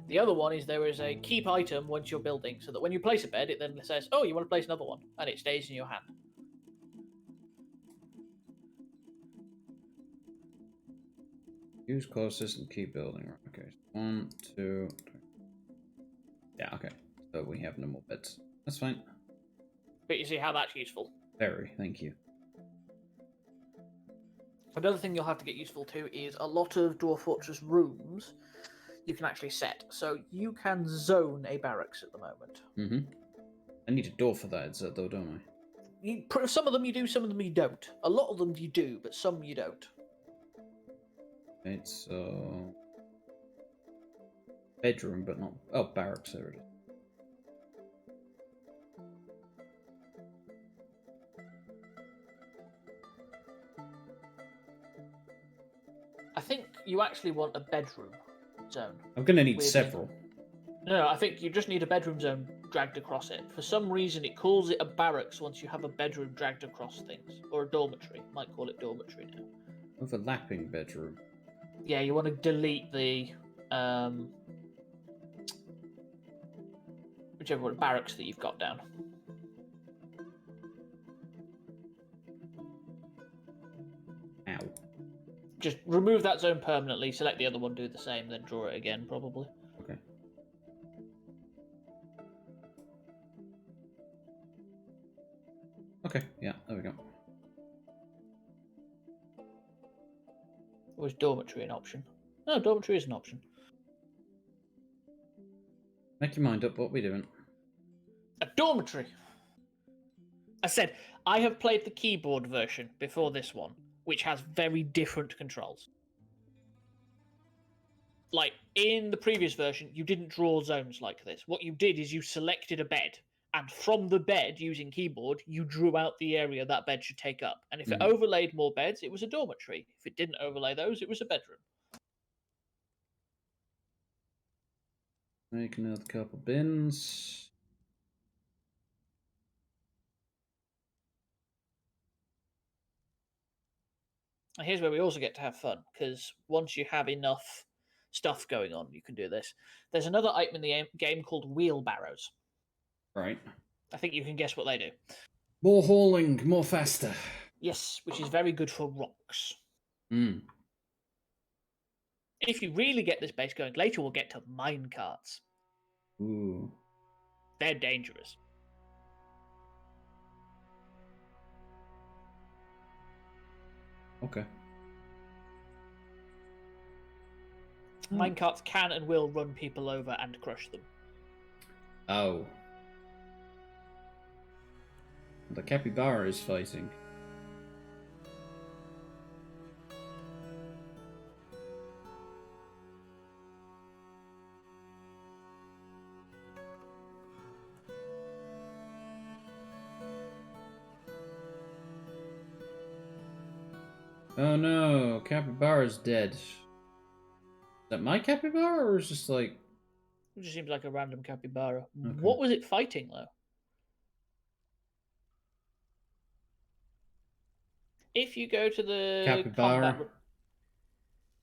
The other one is there is a keep item once you're building, so that when you place a bed, it then says, "Oh, you want to place another one," and it stays in your hand. Use closest and keep building. Right, okay. 1, 2, 3. Yeah, okay. So we have no more beds. That's fine. But you see how that's useful. Very, thank you. Another thing you'll have to get useful to is a lot of Dwarf Fortress rooms you can actually set. So you can zone a barracks at the moment. Mm-hmm. I need a door for that, though, don't I? Some of them you do, some of them you don't. A lot of them you do, but some you don't. Okay, so... bedroom, but not... oh, barracks, there it is. I think you actually want a bedroom zone. I'm going to need several. No, I think you just need a bedroom zone dragged across it. For some reason, it calls it a barracks once you have a bedroom dragged across things. Or a dormitory. Might call it dormitory now. Overlapping bedroom. Yeah, you want to delete the... whichever one, barracks that you've got down. Just remove that zone permanently, select the other one, do the same, then draw it again, probably. Okay. Okay, yeah, there we go. Or is dormitory an option? No, dormitory is an option. Make your mind up, what are we doing? A dormitory! I said, I have played the keyboard version before this one, which has very different controls. Like, in the previous version, you didn't draw zones like this. What you did is you selected a bed, and from the bed, using keyboard, you drew out the area that bed should take up. And if it overlaid more beds, it was a dormitory. If it didn't overlay those, it was a bedroom. Make another couple bins. And here's where we also get to have fun, because once you have enough stuff going on, you can do this. There's another item in the game called wheelbarrows. Right. I think you can guess what they do. More hauling, more faster. Yes, which is very good for rocks. Hmm. If you really get this base going, later we'll get to mine carts. Ooh. They're dangerous. Okay. Minecarts can and will run people over and crush them. Oh. The capybara is fighting. Oh no, capybara's dead. Is that my capybara, or is it just like... It just seems like a random capybara. Okay. What was it fighting, though? If you go to the Capybara. combat...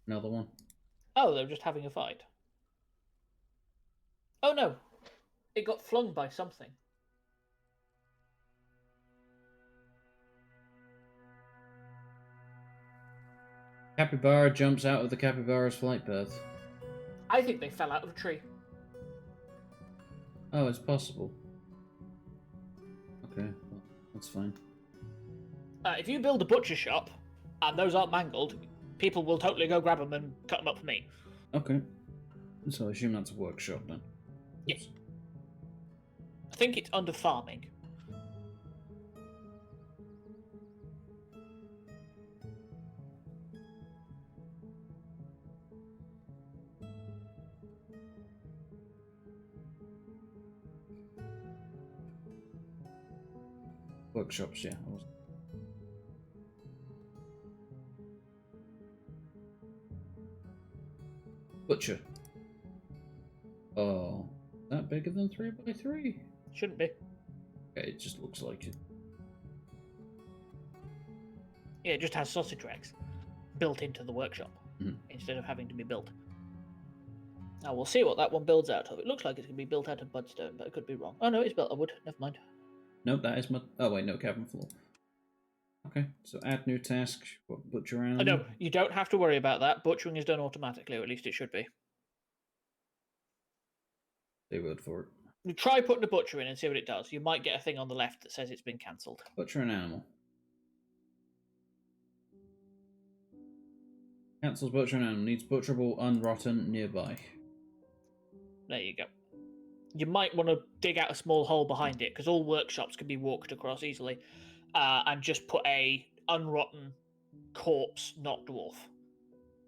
Another one. Oh, they're just having a fight. Oh no, it got flung by something. Capybara jumps out of the capybara's flight path. I think they fell out of a tree. Oh, it's possible. Okay, well, that's fine. If you build a butcher shop, and those aren't mangled, people will totally go grab them and cut them up for me. Okay. So I assume that's a workshop then. Yes. I think it's under farming. Workshops, yeah. Butcher. Oh, is that bigger than 3x3? Shouldn't be. Okay, it just looks like it. Yeah, it just has sausage racks built into the workshop instead of having to be built. Now we'll see what that one builds out of. It looks like it's going to be built out of mudstone, but I could be wrong. Oh no, it's built of wood. Never mind. Nope, that is my... Oh wait, no, cabin floor. Okay, so add new task. What, butcher animal? Oh no, you don't have to worry about that. Butchering is done automatically, or at least it should be. Say word for it. You try putting a butcher in and see what it does. You might get a thing on the left that says it's been cancelled. Butcher an animal. Cancels butcher an animal. Needs butcherable unrotten nearby. There you go. You might want to dig out a small hole behind it, because all workshops can be walked across easily, and just put a unrotten corpse, not dwarf,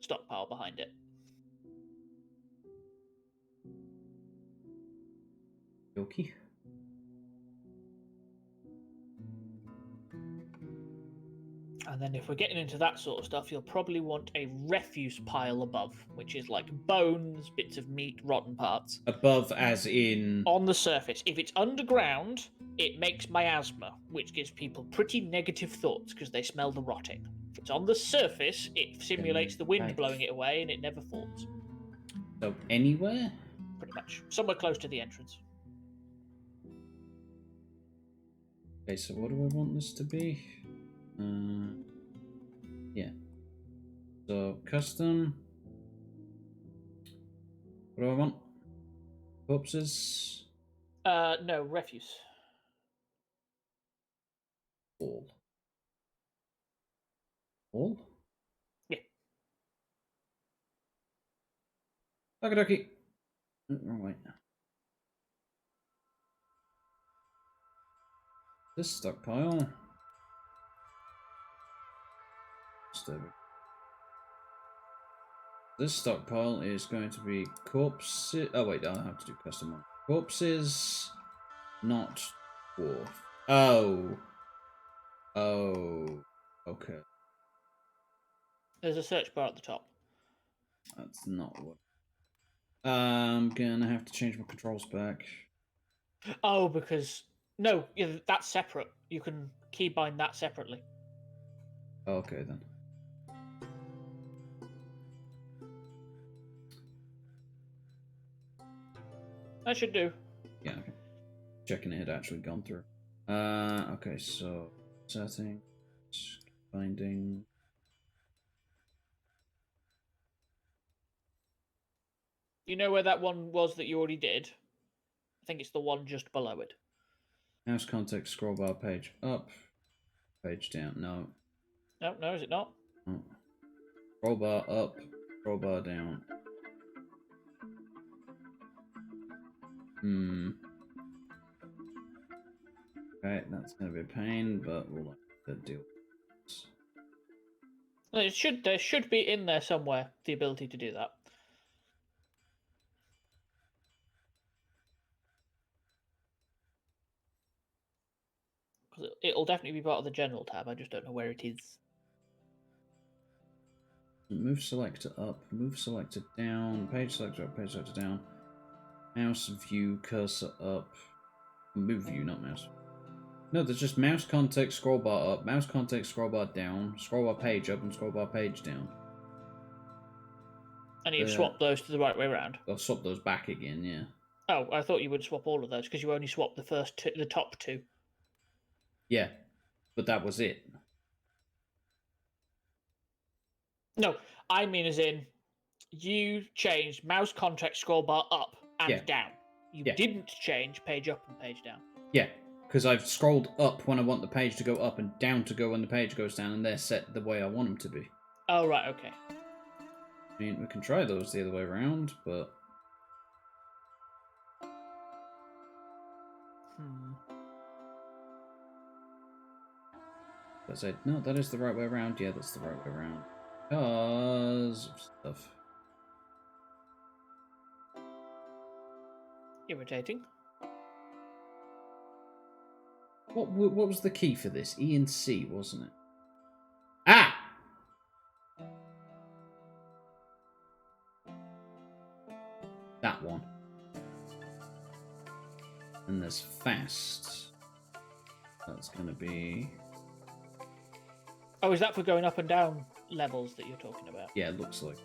stockpile behind it. Okay. And then if we're getting into that sort of stuff, you'll probably want a refuse pile above, which is like bones, bits of meat, rotten parts. Above as in... On the surface. If it's underground, it makes miasma, which gives people pretty negative thoughts because they smell the rotting. If it's on the surface, it simulates the wind blowing it away and it never falls. So anywhere? Pretty much. Somewhere close to the entrance. Okay, so what do I want this to be? Yeah. So custom. What do I want? Corpses. No, refuse. All. All? Yeah. Okie dokie. Wrong way. This stockpile. This stockpile is going to be corpses. Oh wait, I'll have to do custom one. Corpses, not dwarf. Oh. Oh. Okay. There's a search bar at the top. That's not what. I'm gonna have to change my controls back. Oh, because no, yeah, that's separate. You can keybind that separately. Okay then. That should do. Yeah, okay. Checking it had actually gone through. Okay, so settings, binding. You know where that one was that you already did? I think it's the one just below it. Mouse context, scroll bar, page up, page down. No. No, no, is it not? Oh. Scroll bar up, scroll bar down. Okay, that's gonna be a pain, but we'll have to deal with this. There should be in there somewhere the ability to do that. Because it'll definitely be part of the general tab. I just don't know where it is. Move selector up, move selector down, page selector up, page selector down. Mouse view cursor up. Move view, not mouse. No, there's just mouse context scroll bar up, mouse context scroll bar down, scroll bar page up, and scroll bar page down. And you've swapped those to the right way around. I'll swap those back again, yeah. Oh, I thought you would swap all of those because you only swapped the first two, the top two. Yeah, but that was it. No, I mean as in you changed mouse context scroll bar up and down. You didn't change page up and page down. Yeah, because I've scrolled up when I want the page to go up and down to go when the page goes down, and they're set the way I want them to be. Oh, right, okay. I mean, we can try those the other way around, but... I said, no, that is the right way around. Yeah, that's the right way around. Because of stuff. Irritating. What was the key for this? E and C, wasn't it? Ah! That one. And there's fast. That's going to be... Oh, is that for going up and down levels that you're talking about? Yeah, it looks like.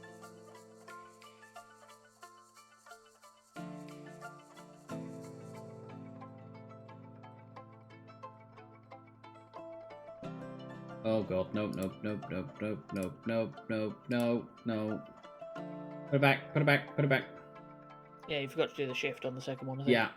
Oh god, nope, nope, nope, nope, nope, nope, nope, nope, no, no. Put it back, put it back, put it back. Yeah, you forgot to do the shift on the second one, I think. Yeah.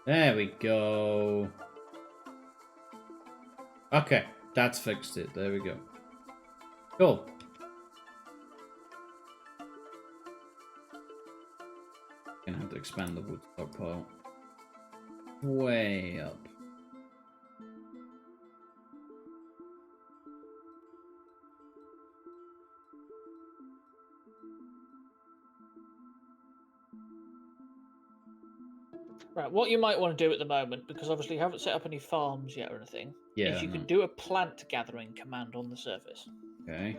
There we go. Okay, that's fixed it. There we go. Cool. Gonna have to expand the wood stockpile. Way up. Right, what you might want to do at the moment, because obviously you haven't set up any farms yet or anything, is you could do a plant gathering command on the surface. Okay.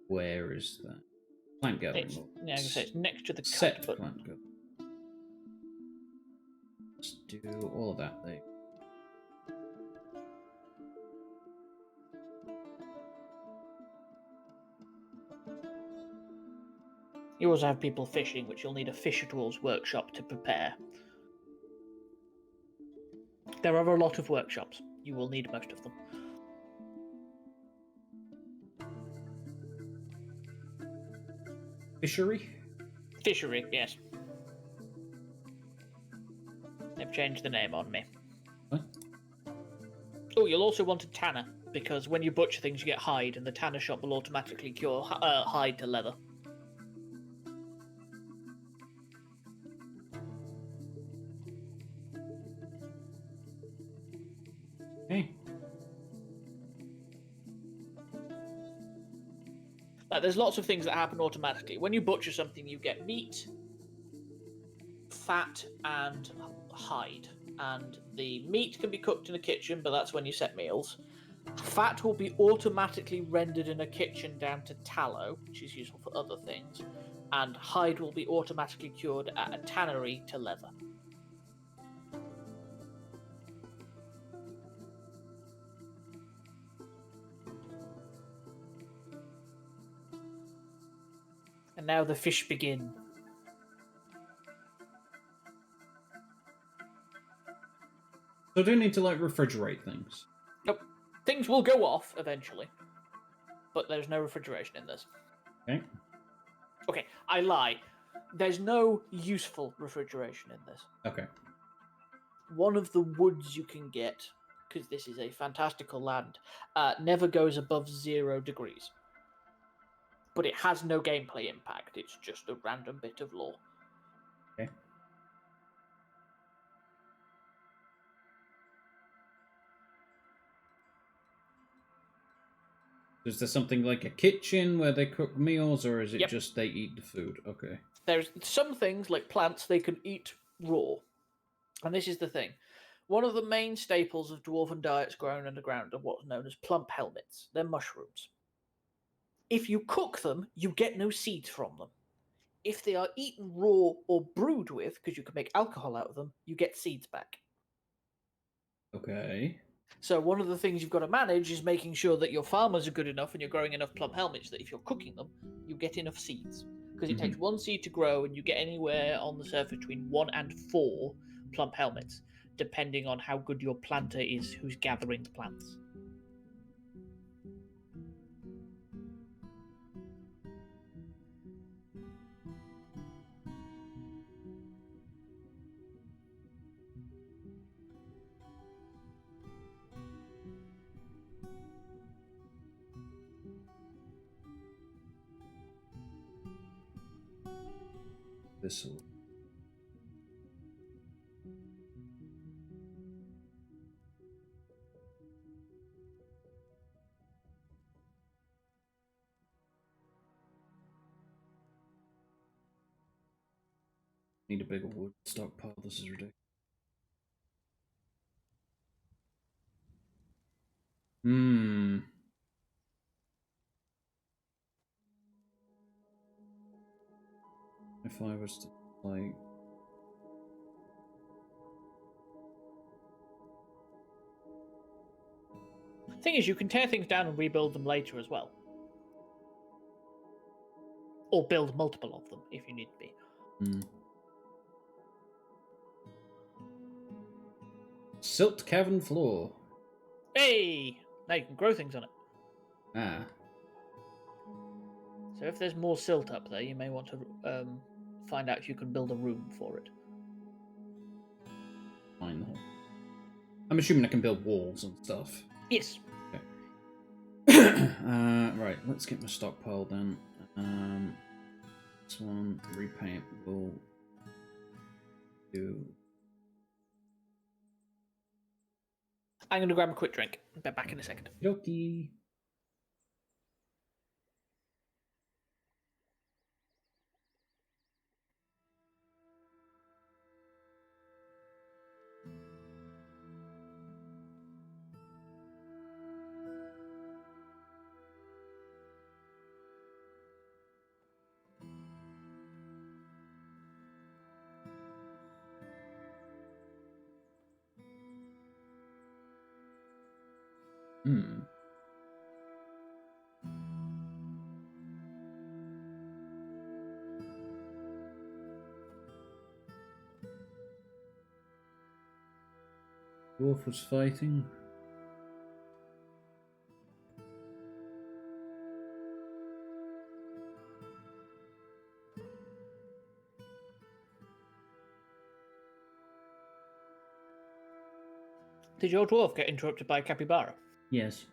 Where is that? Plant gathering. Yeah, I was gonna say it's next to the set cut button. plant gathering. Let's do all of that. There. You also have people fishing, which you'll need a fisher tools workshop to prepare. There are a lot of workshops. You will need most of them. Fishery? Fishery, yes. They've changed the name on me. What? Oh, you'll also want a tanner, because when you butcher things, you get hide, and the tanner shop will automatically cure hide to leather. Hey. Like, there's lots of things that happen automatically. When you butcher something, you get meat, fat, and hide. And the meat can be cooked in a kitchen, but that's when you set meals. Fat will be automatically rendered in a kitchen down to tallow, which is useful for other things. And hide will be automatically cured at a tannery to leather. And now the fish begin. So I do need to, like, refrigerate things. Nope. Things will go off eventually, but there's no refrigeration in this. Okay. Okay, I lie. There's no useful refrigeration in this. Okay. One of the woods you can get, because this is a fantastical land, never goes above 0 degrees. But it has no gameplay impact. It's just a random bit of lore. Okay. Is there something like a kitchen where they cook meals, or is it just they eat the food? Okay. There's some things, like plants, they can eat raw. And this is the thing. One of the main staples of dwarven diets grown underground are what's known as plump helmets. They're mushrooms. If you cook them, you get no seeds from them. If they are eaten raw or brewed with, because you can make alcohol out of them, you get seeds back. Okay. So one of the things you've got to manage is making sure that your farmers are good enough and you're growing enough plump helmets that if you're cooking them, you get enough seeds. Because it takes 1 seed to grow, and you get anywhere on the surface between 1 and 4 plump helmets, depending on how good your planter is who's gathering the plants. This'll. Need a bigger wood stockpile. This is ridiculous. If I was to, like... The thing is, you can tear things down and rebuild them later as well. Or build multiple of them, if you need to be. Silt cavern floor. Hey! Now you can grow things on it. Ah. So if there's more silt up there, you may want to find out if you can build a room for it. Fine. I'm assuming I can build walls and stuff. Yes. Okay. Right, let's get my stockpile then. This one, repaint will do. I'm going to grab a quick drink. I'll be back in a second. Okie. Dwarf was fighting. Did your dwarf get interrupted by a capybara? Yes.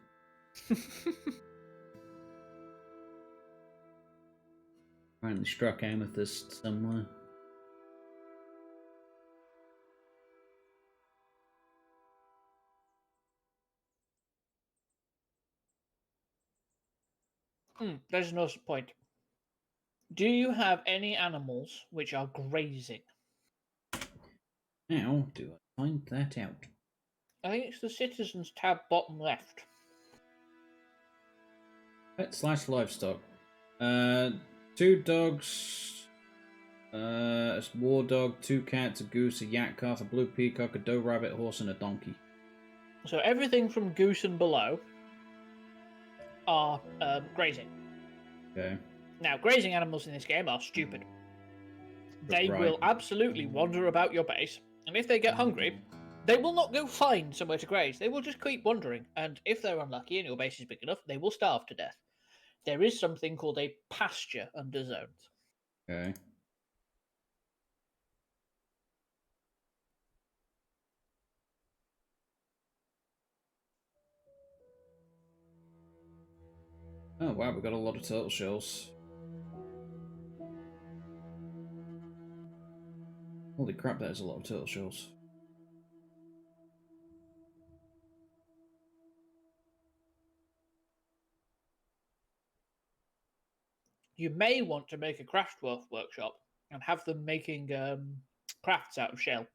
Apparently struck amethyst somewhere. There's no point. Do you have any animals which are grazing? How do I find that out? I think it's the citizens tab bottom left. Pet / livestock. 2 dogs. A war dog, 2 cats, a goose, a yak calf, a blue peacock, a doe rabbit, horse, and a donkey. So everything from goose and below are grazing. Okay. Now, grazing animals in this game are stupid. They Right. will absolutely wander about your base, and if they get hungry, they will not go find somewhere to graze. They will just keep wandering, and if they're unlucky and your base is big enough, they will starve to death. There is something called a pasture under zones. Okay. Oh wow, we got a lot of turtle shells. Holy crap, that is a lot of turtle shells. You may want to make a craft workshop and have them making crafts out of shell.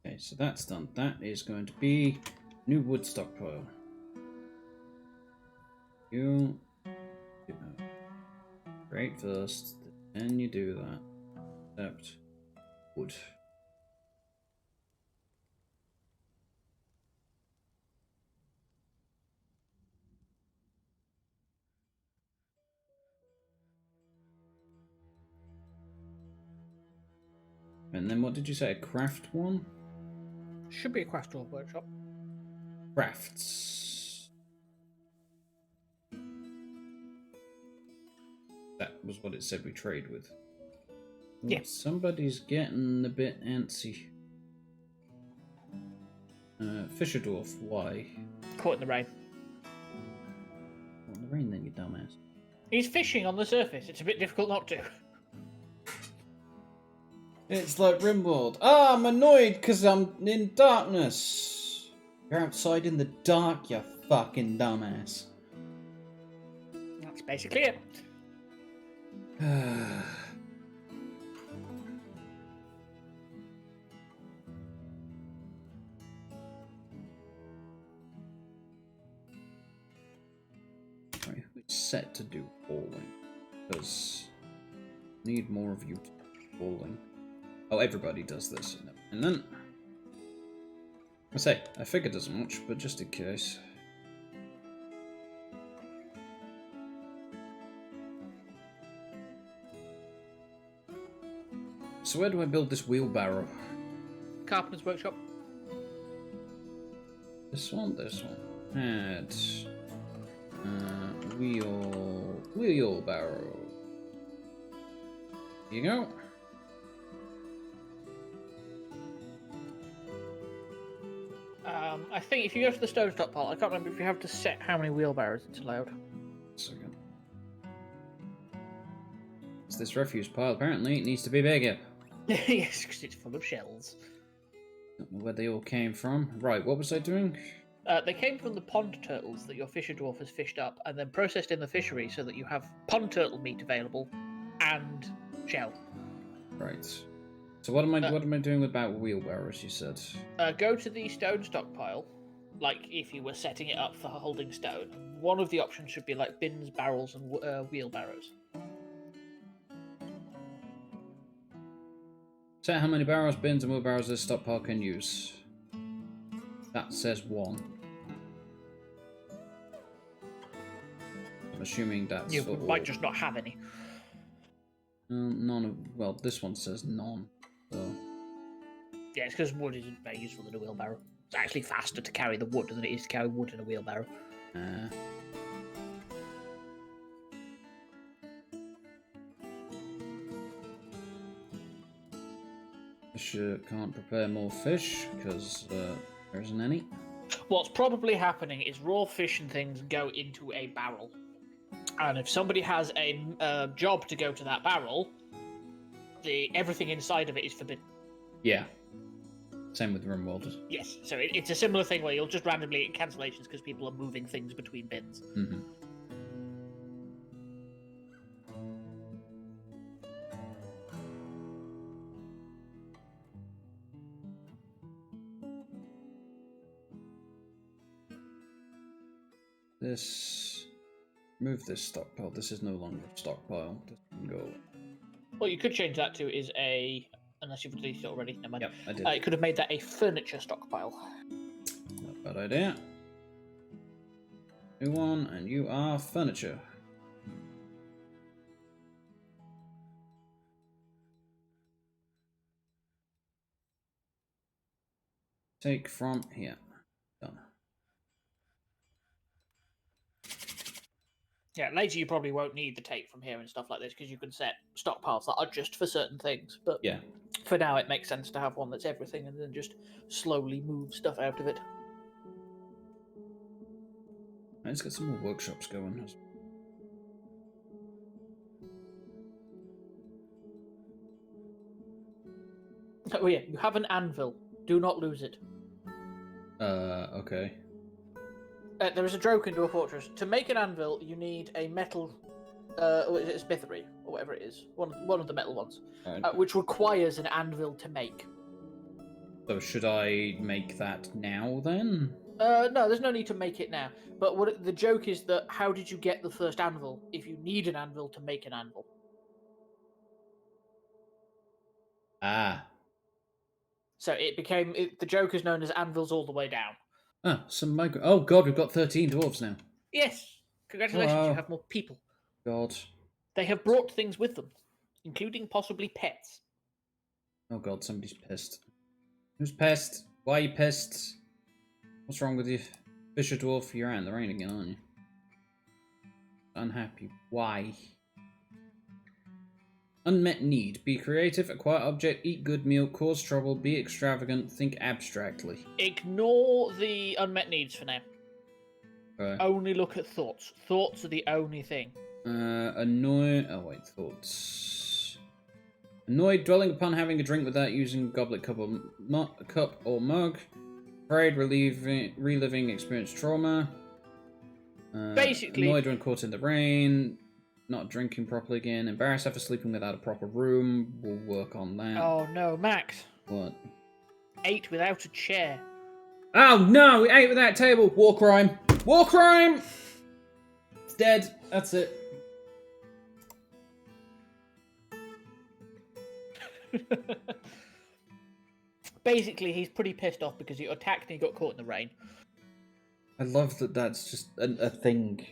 Okay, so that's done. That is going to be new wood stockpile. You do that. Great first, then you do that. Except wood. And then what did you say? A craft one? Should be a craft workshop. Crafts. That was what it said we trade with. Ooh, Yeah. Somebody's getting a bit antsy. Fisher Dwarf, why? Caught in the rain. Well, the rain then, you dumbass. He's fishing on the surface. It's a bit difficult not to. It's like Rimworld. Ah, I'm annoyed because I'm in darkness. You're outside in the dark, you fucking dumbass. That's basically it. Right, who's set to do bowling? Because I need more of you to do bowling. Oh, everybody does this. And then I figured as much, but just in case. So where do I build this wheelbarrow? Carpenter's workshop. This one. Add wheelbarrow. Here you go. I think if you go to the stone stockpile, I can't remember if you have to set how many wheelbarrows it's allowed. Second. It's this refuse pile. Apparently, it needs to be bigger. Yes, because it's full of shells. Don't know where they all came from. Right, what was I doing? They came from the pond turtles that your fisher dwarf has fished up and then processed in the fishery so that you have pond turtle meat available and shell. Right. So what am I doing about wheelbarrows? You said. Go to the stone stockpile, like if you were setting it up for holding stone. One of the options should be like bins, barrels, and wheelbarrows. Set how many barrels, bins, and wheelbarrows this stockpile can use. That says 1. I'm assuming that's... You might just not have any. None of... Well, this one says none. So... Yeah, it's because wood isn't very useful in a wheelbarrow. It's actually faster to carry the wood than it is to carry wood in a wheelbarrow. Fish can't prepare more fish because there isn't any. What's probably happening is raw fish and things go into a barrel. And if somebody has a job to go to that barrel, everything inside of it is forbidden. Yeah. Same with RimWorld. Yes, so it's a similar thing where you'll just randomly get cancellations because people are moving things between bins. Mm-hmm. Move this stockpile. This is no longer a stockpile. This can go. What you could change that to is unless you've released it already, never mind. Yep, I did. You could have made that a furniture stockpile. Not a bad idea. New one, and you are furniture. Take from here. Done. Yeah, later you probably won't need the take from here and stuff like this because you can set stockpiles that are just for certain things. But yeah, for now it makes sense to have one that's everything and then just slowly move stuff out of it. Let's get some more workshops going. Oh yeah, you have an anvil. Do not lose it. Okay. There is a joke in Dwarf Fortress. To make an anvil, you need a metal, or is it a smithery, or whatever it is. One of the metal ones, Right. which requires an anvil to make. So should I make that now then? No, there's no need to make it now. But the joke is that how did you get the first anvil if you need an anvil to make an anvil? Ah. So the joke is known as anvils all the way down. Ah, some micro. Oh god, we've got 13 dwarves now. Yes, congratulations, Wow. you have more people. God. They have brought things with them, including possibly pets. Oh god, somebody's pissed. Who's pissed? Why are you pissed? What's wrong with you? Fisher dwarf, you're out in the rain again, aren't you? Unhappy. Why? Unmet need. Be creative, acquire object, eat good meal, cause trouble, be extravagant, think abstractly. Ignore the unmet needs for now. Right. Only look at thoughts. Thoughts are the only thing. Annoyed. Oh wait, thoughts. Annoyed, dwelling upon having a drink without using goblet, cup, or mug. Afraid, reliving experienced trauma. Basically, annoyed when caught in the rain. Not drinking properly again. Embarrassed after sleeping without a proper room. We'll work on that. Oh no, Max. What? Ate without a chair. Oh no, we ate without a table. War crime. War crime! It's dead. That's it. Basically, he's pretty pissed off because he attacked and he got caught in the rain. I love that that's just a thing.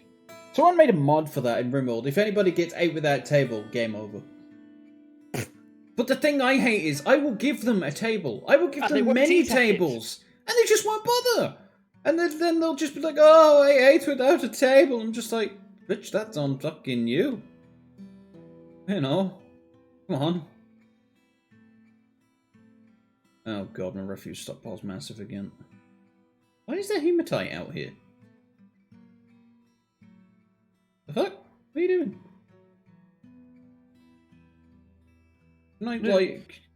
Someone made a mod for that in RimWorld. If anybody gets ate without table, game over. But the thing I hate is, I will give them a table. I will give them many tables. And they just won't bother. And then they'll just be like, oh, I ate without a table. I'm just like, bitch, that's on fucking you. You know. Come on. Oh god, my refuse stockpile's massive again. Why is there hematite out here? The fuck? What are you doing?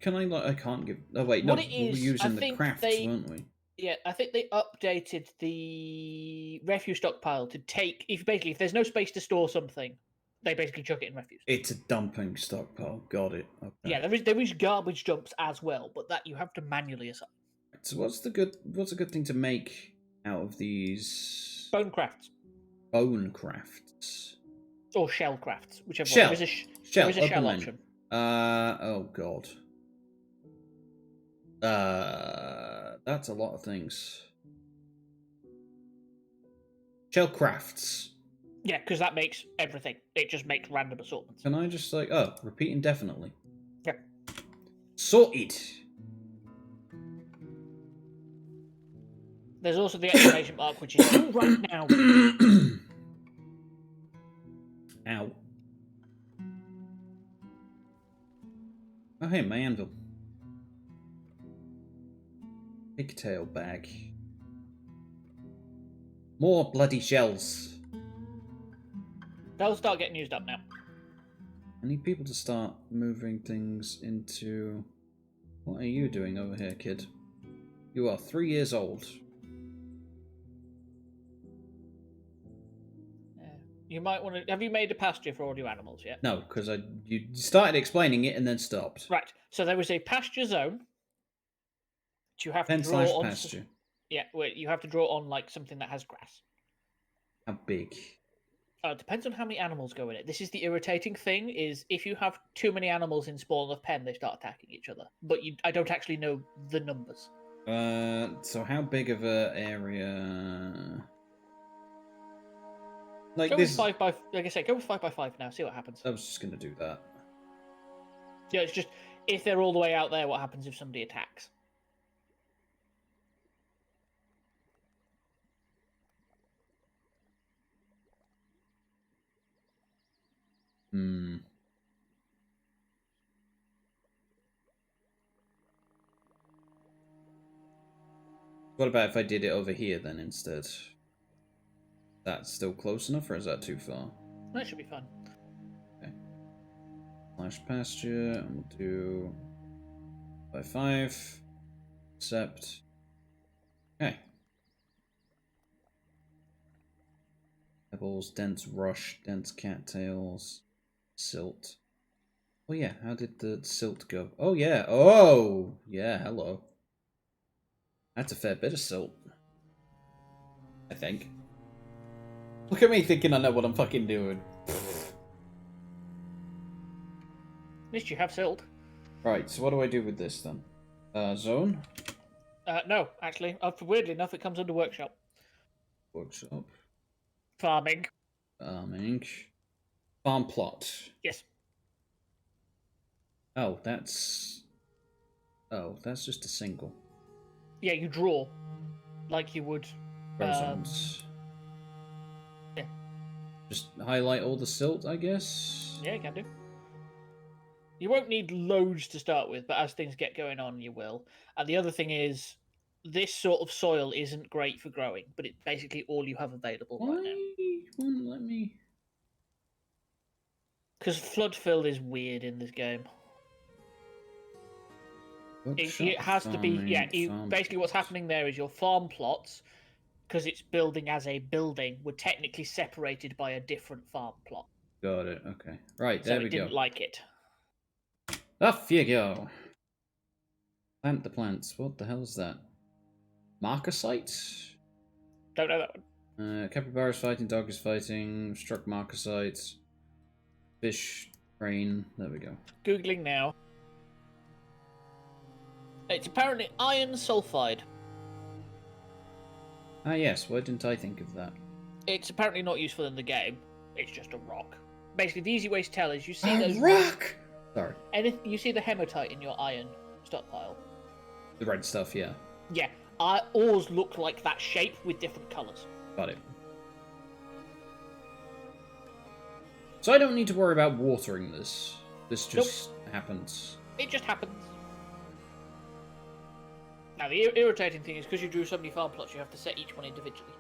Can I I can't give... Oh wait, no, What it we were is, using the crafts, weren't we? Yeah, I think they updated the refuse stockpile to take... If there's no space to store something, they basically chuck it in refuse. It's a dumping stockpile, got it. Okay. Yeah, there is garbage dumps as well, but that you have to manually assign. So what's a good thing to make out of these... Bone crafts. Bone crafts? Or shell crafts, whichever Shell. one. There is a shell option. Oh god. That's a lot of things. Shell crafts. Yeah, because that makes everything. It just makes random assortments. Can I just like, oh, repeat indefinitely? Yeah. Sorted. There's also the exclamation mark, which is you right now. Ow. Oh hey, my anvil. Pigtail bag. More bloody shells. They'll start getting used up now. I need people to start moving things into... What are you doing over here, kid? You are 3 years old. You might want to... Have you made a pasture for all your animals yet? No, because you started explaining it and then stopped. Right. So there is a pasture zone. Which you have to draw on... pasture. Yeah, wait, you have to draw on like something that has grass. How big? It depends on how many animals go in it. This is the irritating thing, is if you have too many animals in small enough pen, they start attacking each other. But I don't actually know the numbers. So how big of a area... Like go this... with 5 by... Like I say, go with 5 by 5 now, see what happens. I was just going to do that. Yeah, it's just, if they're all the way out there, what happens if somebody attacks? What about if I did it over here then instead? That's still close enough, or is that too far? That should be fun. Okay. Slash pasture, and we'll do by 5. Accept. Okay. Pebbles, dense rush, dense cattails, silt. Oh yeah, how did the silt go? Oh yeah, oh yeah, hello. That's a fair bit of silt. I think. Look at me thinking I know what I'm fucking doing. At least you have silt. Right, so what do I do with this then? Zone? No, actually. Weirdly enough, it comes under workshop. Workshop. Farming. Farming. Farm plot. Yes. Oh, that's just a single. Yeah, you draw. Like you would... Zones. Yeah. Just highlight all the silt, I guess? Yeah, you can do. You won't need loads to start with, but as things get going on, you will. And the other thing is, this sort of soil isn't great for growing, but it's basically all you have available right now. Why won't let me? Because flood fill is weird in this game. It has to be, yeah, basically what's happening there is your farm plots, because it's building as a building, were technically separated by a different farm plot. Got it, okay. Right, So there we it go. didn't like it. Off you go. Plant the plants. What the hell is that? Marker sites? Don't know that one. Capybara is fighting, dog is fighting, struck marker sites. Fish, train, there we go. Googling now. It's apparently iron sulfide. Ah yes, why didn't I think of that? It's apparently not useful in the game. It's just a rock. Basically, the easy way to tell is you see those... rock! Sorry. And you see the hematite in your iron stockpile. The red stuff, yeah. Yeah, ores look like that shape with different colours. Got it. So I don't need to worry about watering this. This just happens. It just happens. Now, the irritating thing is because you drew so many farm plots, you have to set each one individually.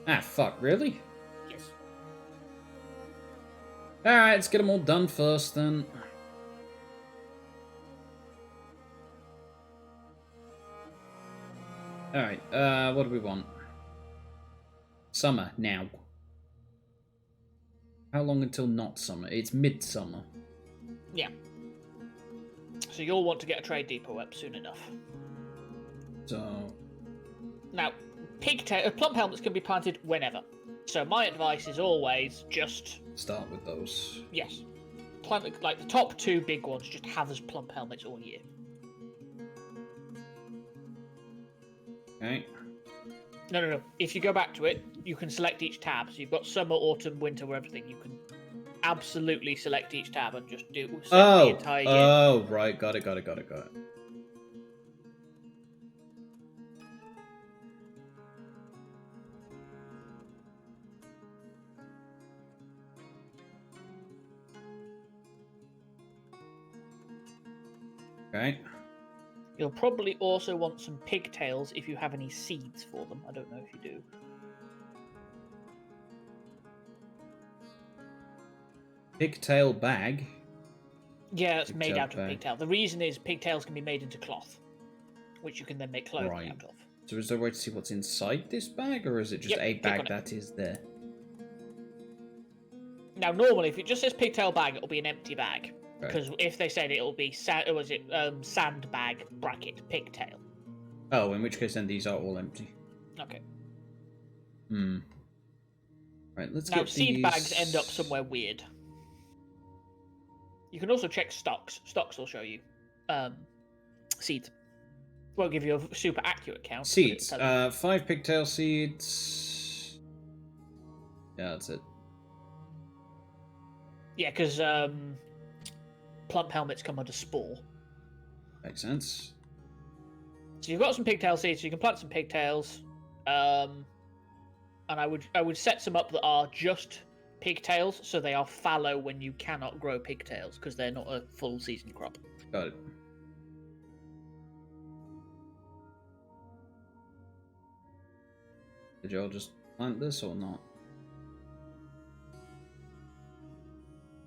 Ah, fuck, really? Yes. Alright, let's get them all done first, then. Alright, what do we want? Summer, now. How long until not summer? It's midsummer. Yeah. So you'll want to get a trade depot up soon enough. So... Now, plump helmets can be planted whenever. So my advice is always just... Start with those. Yes. Plant, like, the top 2 big ones, just have as plump helmets all year. Okay. No. If you go back to it, you can select each tab. So you've got summer, autumn, winter, everything. You can absolutely select each tab and just do the entire year. Oh, right. Got it. Okay. You'll probably also want some pigtails if you have any seeds for them. I don't know if you do. Pigtail bag? Yeah, it's made out of bag. pigtail. The reason is pigtails can be made into cloth, which you can then make clothing out of. So is there a way to see what's inside this bag, or is it just a bag that is there? Now, normally, if it just says pigtail bag, it'll be an empty bag. Right. Because if they said it'll be sandbag bracket pigtail. Oh, in which case then these are all empty. Okay. Right, let's now, get seed these... bags end up somewhere weird. You can also check stocks. Stocks will show you seeds. Won't give you a super accurate count. Seeds. 5 pigtail seeds. Yeah, that's it. Yeah, because plump helmets come under spore. Makes sense. So you've got some pigtail seeds, so you can plant some pigtails. And I would set some up that are just pigtails, so they are fallow when you cannot grow pigtails, because they're not a full season crop. Got it. Did y'all just plant this or not?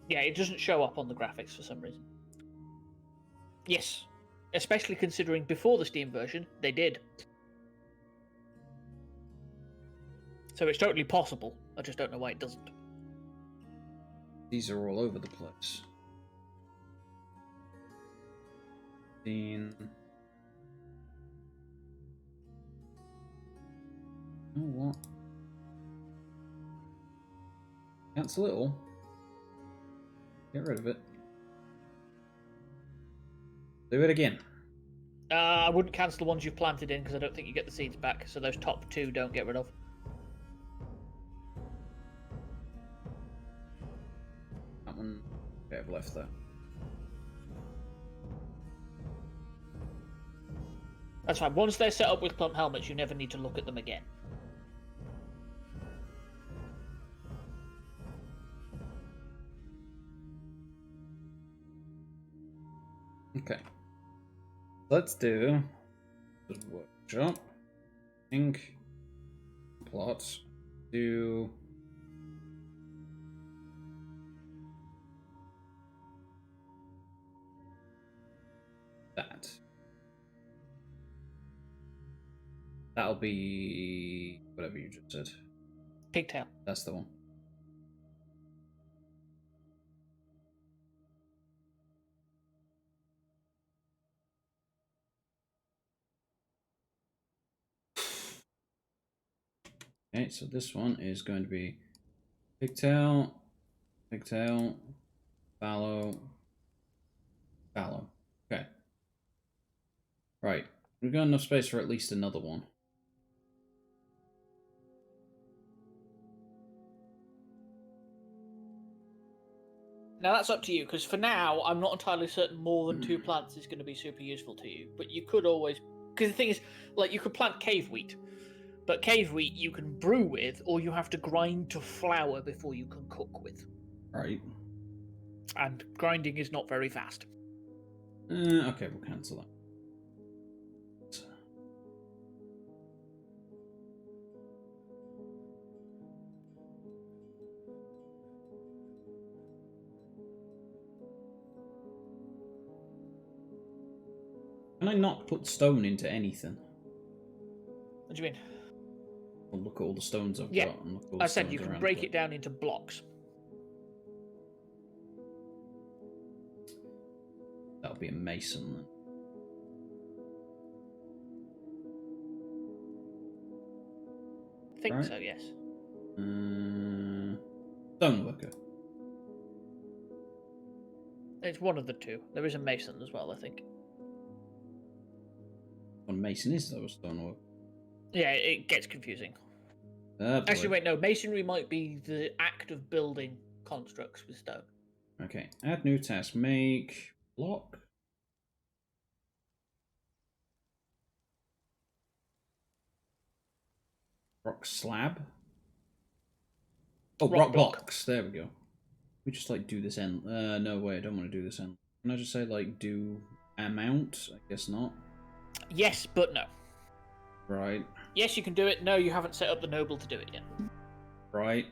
Yeah, it doesn't show up on the graphics for some reason. Yes. Especially considering before the Steam version, they did. So it's totally possible. I just don't know why it doesn't. These are all over the place. Oh, what? Cancel it all. Get rid of it. Do it again. I wouldn't cancel the ones you've planted in because I don't think you get the seeds back. So those top 2 don't get rid of. That one. Okay, I've left that. That's fine. Once they're set up with plump helmets, you never need to look at them again. Okay. Let's do the workshop. Ink. Plots. Do. That. That'll be whatever you just said. Pigtail. That's the one. Okay, so this one is going to be pigtail, pigtail, fallow, fallow. Okay. Right. We've got enough space for at least another one. Now that's up to you, because for now, I'm not entirely certain more than 2 plants is going to be super useful to you. But you could always... Because the thing is, like, you could plant cave wheat. But cave wheat you can brew with, or you have to grind to flour before you can cook with. Right. And grinding is not very fast. Okay, we'll cancel that. I not put stone into anything? What do you mean? Well, look at all the stones I've Yeah, got. And look at all I the said stones you can around break the it down into blocks. That'll be a mason then. I think Right. so, yes. Stoneworker. It's one of the two. There is a mason as well, I think. What a mason is though, a stoneworker. Yeah, it gets confusing. Boy. Actually, wait, no. Masonry might be the act of building constructs with stone. Okay, add new task. Make block. Rock slab. Oh, rock blocks. There we go. We just like do this end. No way, I don't want to do this end. Can I just say like do amount? I guess not. Yes, but no. Right. Yes, you can do it. No, you haven't set up the noble to do it yet. Right.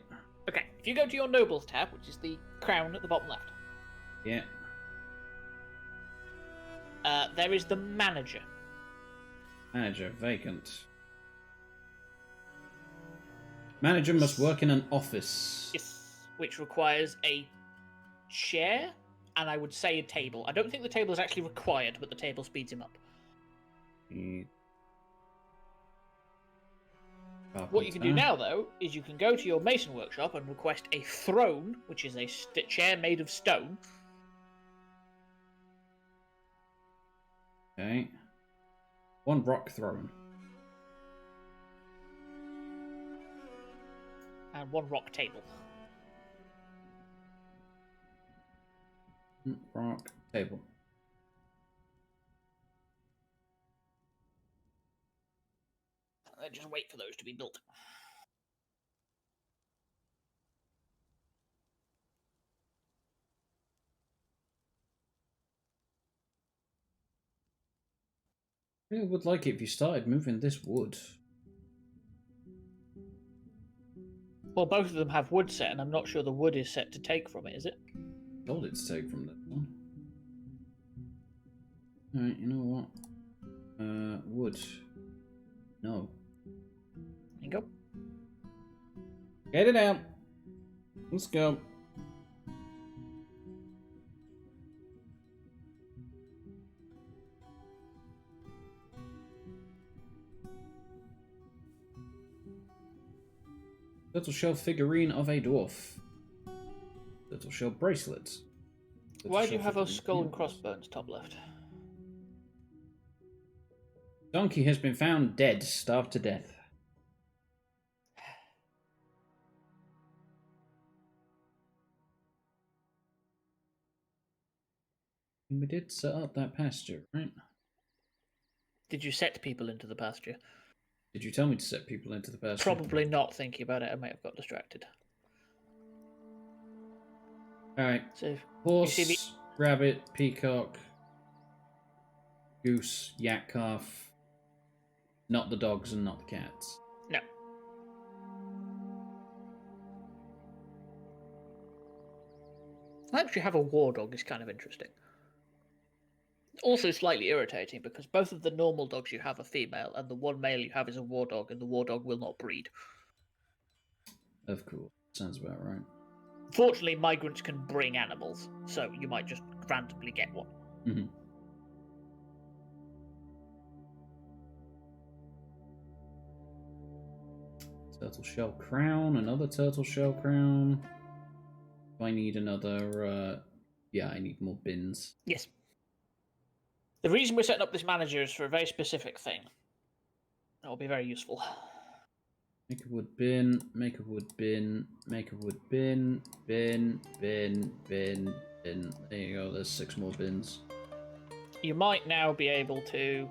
Okay, if you go to your nobles tab, which is the crown at the bottom left. Yeah. There is the manager. Manager vacant. Manager must work in an office. Yes, which requires a chair, and I would say a table. I don't think the table is actually required, but the table speeds him up. What you can do now, though, is you can go to your mason workshop and request a throne, which is a chair made of stone. Okay. One rock throne. And one rock table. Rock table. Just wait for those to be built. I really would like it if you started moving this wood. Well, both of them have wood set, and I'm not sure the wood is set to take from it, is it? Told it to take from this one. Alright, you know what? Wood. No. There you go. Get it out. Let's go. Turtle shell figurine of a dwarf. Turtle shell bracelet. Turtle Why do you shell have a figurine. skull and crossbones top left? Donkey has been found dead, starved to death. We did set up that pasture, right? Did you set people into the pasture? Did you tell me to set people into the pasture? Probably not. Thinking about it, I may have got distracted. Alright. So, Horse, rabbit, peacock, goose, yak calf. Not the dogs and not the cats. No. I actually have a war dog. It's kind of interesting. Also slightly irritating because both of the normal dogs you have are female, and the one male you have is a war dog, and the war dog will not breed. Of course. Sounds about right. Fortunately, migrants can bring animals, so you might just randomly get one. Mm-hmm. Turtle shell crown, another turtle shell crown. Do I need another, yeah, I need more bins. Yes. The reason we're setting up this manager is for a very specific thing. That'll be very useful. Make a wood bin, make a wood bin, make a wood bin, bin. There you go, there's 6 more bins. You might now be able to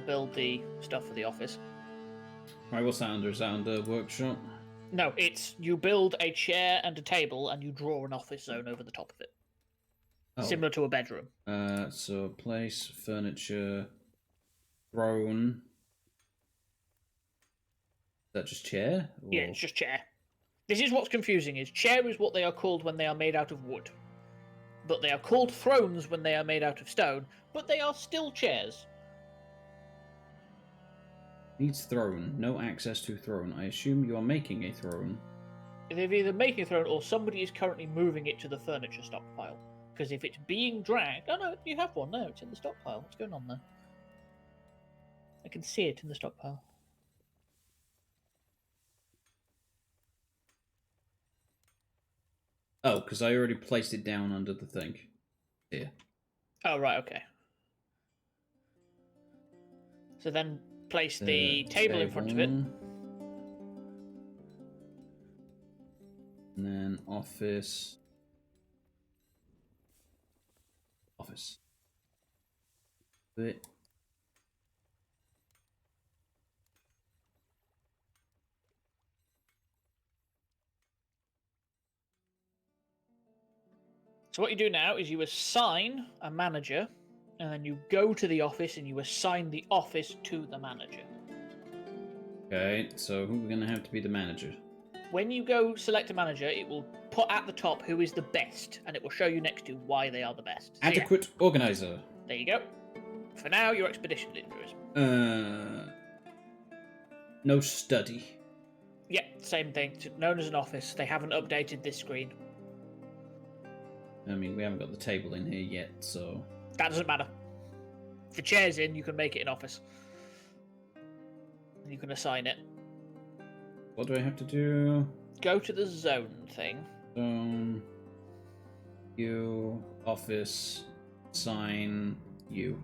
build the stuff for the office. Right, what's that under? Is that under workshop? No, it's you build a chair and a table and you draw an office zone over the top of it. Oh. Similar to a bedroom. So place, furniture, throne. Is that just chair? Or... Yeah, it's just chair. This is what's confusing, is chair is what they are called when they are made out of wood. But they are called thrones when they are made out of stone, but they are still chairs. Needs throne. No access to throne. I assume you are making a throne. They're either making a throne or somebody is currently moving it to the furniture stockpile. Because if it's being dragged... Oh no, you have one. No, it's in the stockpile. What's going on there? I can see it in the stockpile. Oh, because I already placed it down under the thing. Here. Oh, right, okay. So then place the table in front of it. And then office. Office. Bit. So what you do now is you assign a manager, and then you go to the office and you assign the office to the manager. Okay, so who are going to have to be the manager? When you go select a manager, it will put at the top who is the best, and it will show you next to why they are the best. So Adequate organizer. there you go. For now, your expedition leader is. No study. Yeah, same thing. It's known as an office. They haven't updated this screen. I mean, we haven't got the table in here yet, so... That doesn't matter. If the chair's in, you can make it an office. And you can assign it. What do I have to do? Go to the zone thing. Zone... You... Office... Sign... You.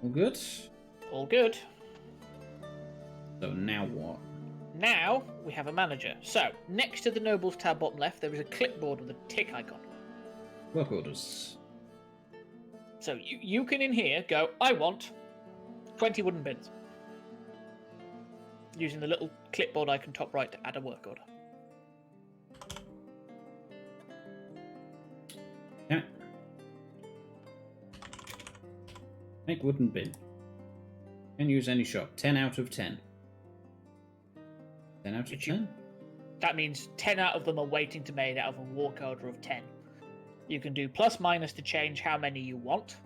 All good? All good. So now what? Now we have a manager. So next to the nobles tab bottom left, there is a clipboard with a tick icon. Work orders. So you can in here go, I want 20 wooden bins. Using the little clipboard icon top right to add a work order. Yeah. Make wooden bin. Can use any shop. 10 out of 10. 10 out of 10? That means 10 out of them are waiting to be made out of a work order of 10. You can do plus minus to change how many you want.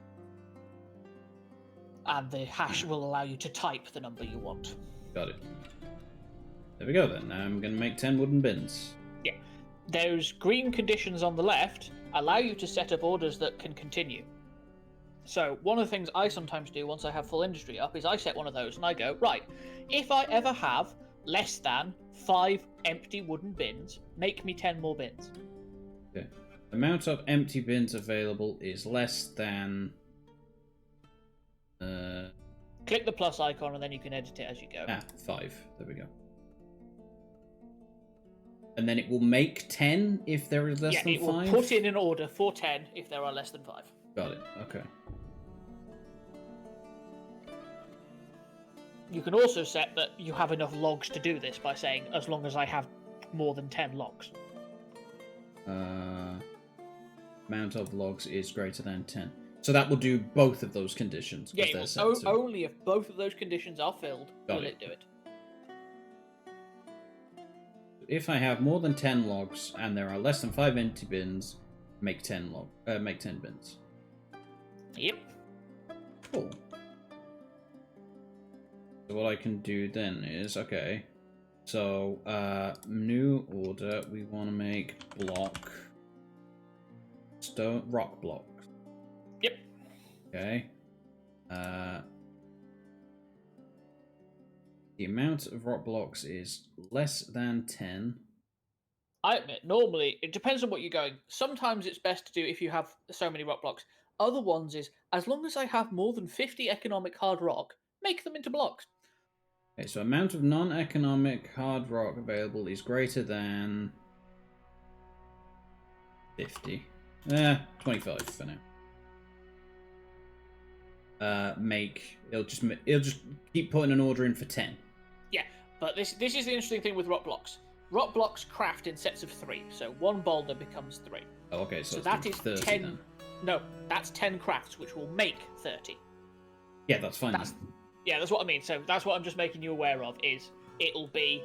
And the hash will allow you to type the number you want. Got it. There we go then. Now I'm going to make 10 wooden bins. Yeah. Those green conditions on the left allow you to set up orders that can continue. So one of the things I sometimes do once I have full industry up is I set one of those and I go, right, if I ever have less than 5 empty wooden bins, make me 10 more bins. Okay. Amount of empty bins available is less than... Click the plus icon and then you can edit it as you go. 5. There we go. And then it will make 10 if there is less than 5? Yeah, it will put in an order for 10 if there are less than 5. Got it, okay. You can also set that you have enough logs to do this by saying, as long as I have more than 10 logs. Amount of logs is greater than 10. So that will do both of those conditions. Yeah, it will only if both of those conditions are filled will it do it. If I have more than 10 logs and there are less than 5 empty bins, make 10 bins. Yep. Cool. So what I can do then is, okay, so new order, we want to make block rock block. Yep. Okay. The amount of rock blocks is less than 10. I admit, normally, it depends on what you're going. Sometimes it's best to do if you have so many rock blocks. Other ones is, as long as I have more than 50 economic hard rock, make them into blocks. Okay, so amount of non-economic hard rock available is greater than 50. 25 for now. It'll just keep putting an order in for 10. Yeah, but this is the interesting thing with rock blocks. Rock blocks craft in sets of 3, so 1 boulder becomes 3. Oh, okay, so that is 30 10. then. No, that's 10 crafts, which will make 30. Yeah, that's fine. Yeah, that's what I mean. So that's what I'm just making you aware of. Is it'll be,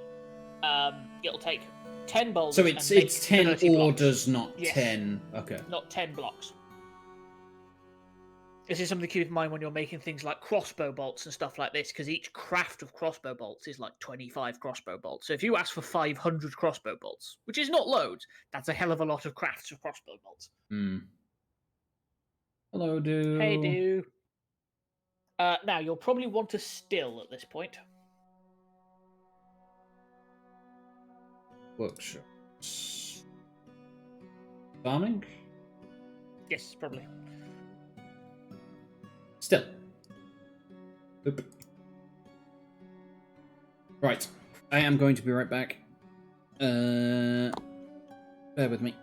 it'll take 10 boulders. So it's 10 orders, blocks. not Yes. 10. Okay. Not 10 blocks. This is something to keep in mind when you're making things like crossbow bolts and stuff like this, because each craft of crossbow bolts is like 25 crossbow bolts. So if you ask for 500 crossbow bolts, which is not loads, that's a hell of a lot of crafts of crossbow bolts. Hmm. Hello, dude. Hey, do. Now, you'll probably want to still at this point. Workshops. Farming? Yes, probably. Still. Oop. Right. I am going to be right back. Bear with me.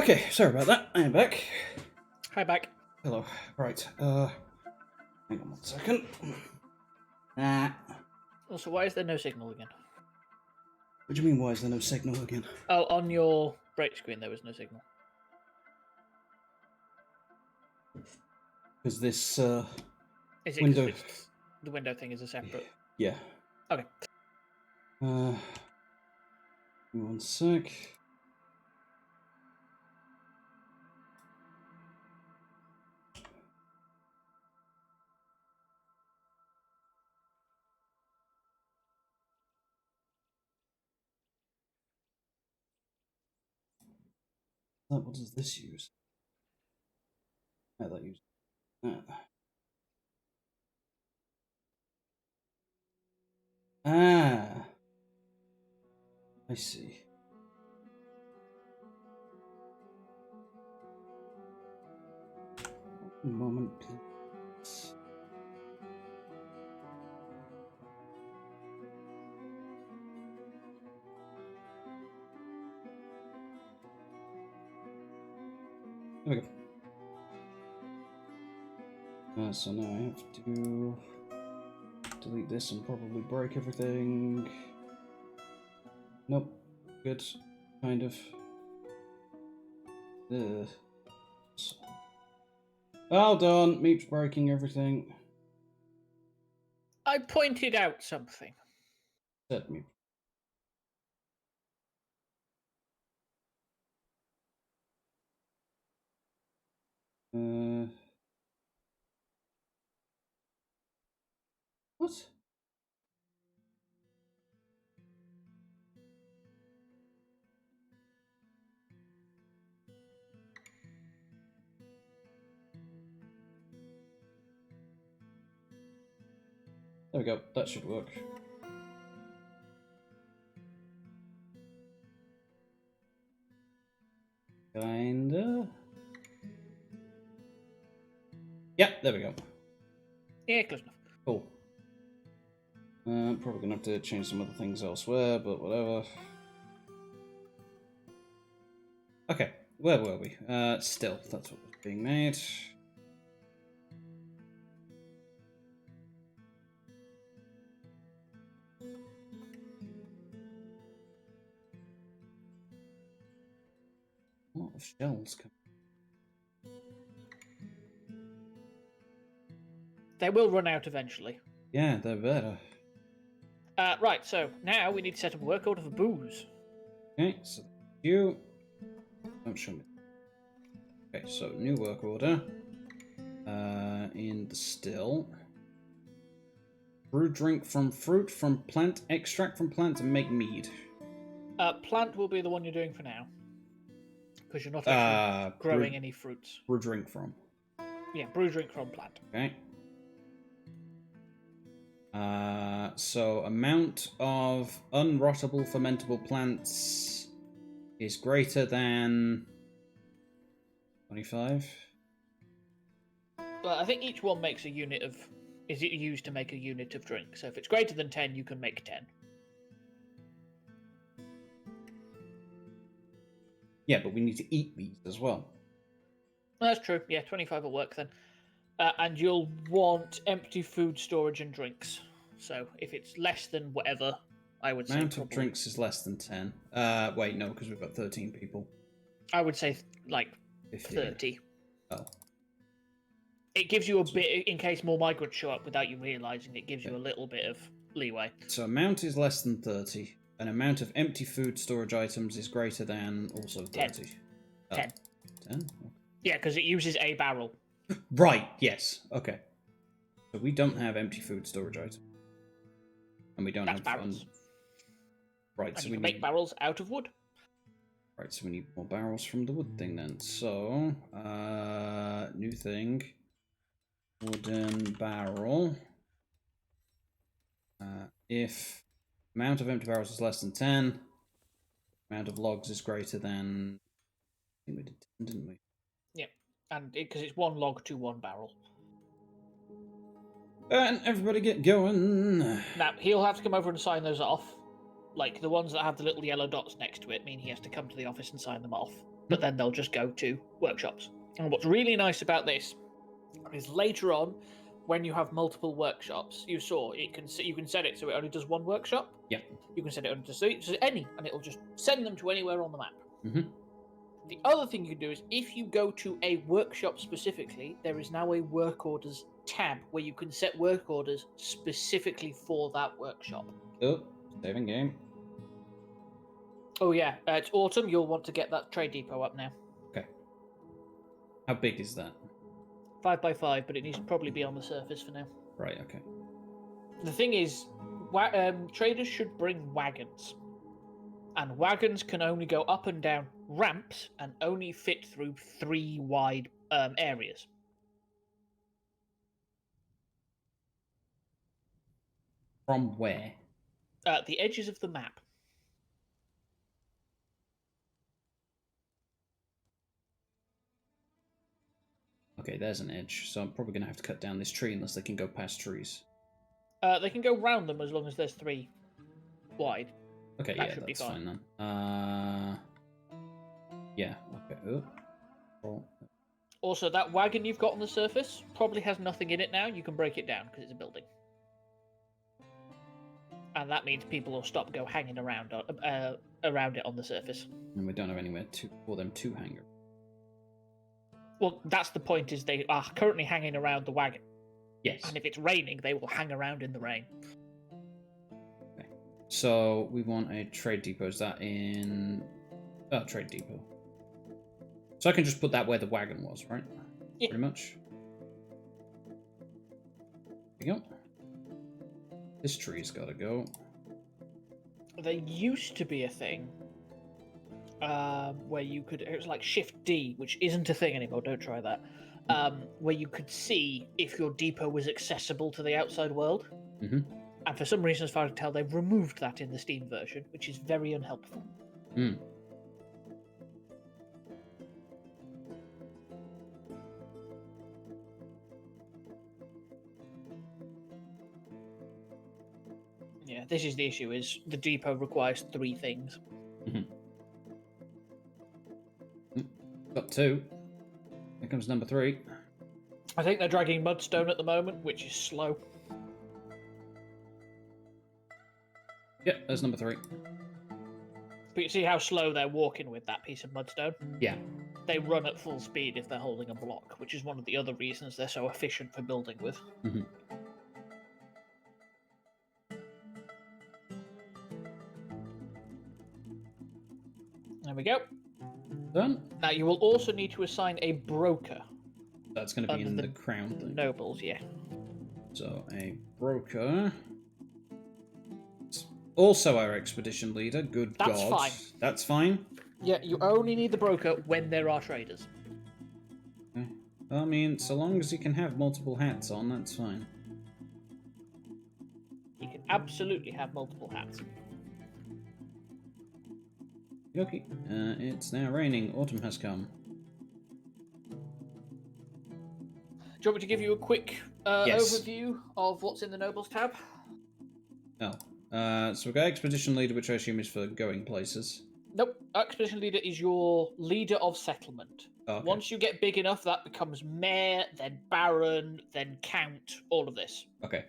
Okay, sorry about that. I am back. Hi, back. Hello. Right. Hang on 1 second. What Also, why is there no signal again? do you mean? Why is there no signal again? Oh, on your break screen there was no signal. Because this Is it window. the window thing is a separate? Yeah. Okay. 1 sec. What does this use? Oh, that uses that. Ah, I see. One moment, please. There we go. So now I have to delete this and probably break everything. Nope. Good. Kind of. Ugh. Well done. Meep's breaking everything. I pointed out something. Set Meep. What? There we go. That should work. Kinda. Yep, there we go. Yeah, close enough. Cool. Probably gonna have to change some other things elsewhere, but whatever. Okay, where were we? Still, that's what was being made. A lot of shells coming. They will run out eventually. Yeah, they're better. Right, so now we need to set up a work order for booze. Okay, so you don't show me. Okay, so new work order. In the still. Brew drink from fruit, from plant, extract from plant, and make mead. Plant will be the one you're doing for now. Because you're not actually growing any fruits. Brew drink from. Yeah, brew drink from plant. Okay. So amount of unrottable fermentable plants is greater than 25. Well, I think each one makes a unit of... Is it used to make a unit of drink? So if it's greater than 10, you can make 10. Yeah, but we need to eat these as well. That's true. Yeah, 25 will work then. And you'll want empty food storage and drinks. So if it's less than whatever, I would say... Amount of drinks is less than 10. Wait, no, because we've got 13 people. I would say, like, 15. 30. Oh. It gives you a bit, in case more migrants show up without you realising, it gives you a little bit of leeway. So amount is less than 30. An amount of empty food storage items is greater than also 30. 10. 10? Yeah, because it uses a barrel. Right, yes. Okay. So we don't have empty food storage items. And we don't That's have... barrels. Right, And so you we can need... make barrels out of wood. Right, so we need more barrels from the wood thing then. So, new thing. Wooden barrel. If amount of empty barrels is less than 10, amount of logs is greater than... I think we did 10, didn't we? Yeah, and because it's one log to one barrel. And everybody get going. Now, he'll have to come over and sign those off. Like, the ones that have the little yellow dots next to it mean he has to come to the office and sign them off. but then they'll just go to workshops. And what's really nice about this is later on, when you have multiple workshops, you can set it so it only does one workshop. Yeah. You can set it only to any, and it'll just send them to anywhere on the map. Mm-hmm. The other thing you can do is if you go to a workshop specifically, there is now a work orders tab where you can set work orders specifically for that workshop. Oh, saving game. Oh yeah, it's autumn. You'll want to get that trade depot up now. Okay. How big is that? 5x5, but it needs to probably be on the surface for now. Right, okay. The thing is, traders should bring wagons. And wagons can only go up and down ramps and only fit through 3 wide areas. From where? The edges of the map. Okay, there's an edge, so I'm probably going to have to cut down this tree unless they can go past trees. They can go round them as long as there's 3 wide. Okay, That yeah, should be that's fine. fine then. Yeah, okay. Oh. Also, that wagon you've got on the surface probably has nothing in it now. You can break it down because it's a building. And that means people will stop hanging around it on the surface. And we don't have anywhere for them to hang. Well, that's the point, is they are currently hanging around the wagon. Yes. And if it's raining, they will hang around in the rain. Okay. So we want a trade depot. Is that in... Oh, trade depot. So I can just put that where the wagon was, right? Yeah. Pretty much. There you go. This tree's got to go. There used to be a thing where you could... It was like Shift D, which isn't a thing anymore. Don't try that. Where you could see if your depot was accessible to the outside world. Mm-hmm. And for some reason, as far as I can tell, they've removed that in the Steam version, which is very unhelpful. Mm. Yeah, this is the issue, is the depot requires 3 things. Mm-hmm. Got 2. Here comes number 3. I think they're dragging mudstone at the moment, which is slow. Yep, there's number 3. But you see how slow they're walking with that piece of mudstone? Yeah. They run at full speed if they're holding a block, which is one of the other reasons they're so efficient for building with. Mm-hmm. There we go. Done. Now you will also need to assign a broker. That's going to be in Under the crown thing. Nobles, yeah. So a broker. Also our expedition leader. Good God. That's fine. That's fine. Yeah, you only need the broker when there are traders. Okay. I mean, so long as you can have multiple hats on, that's fine. You can absolutely have multiple hats. Okay. It's now raining. Autumn has come. Do you want me to give you a quick Yes. overview of what's in the Nobles tab? Oh. So we've got expedition leader, which I assume is for going places. Nope. Expedition leader is your leader of settlement. Okay. Once you get big enough, that becomes mayor, then baron, then count, all of this. Okay.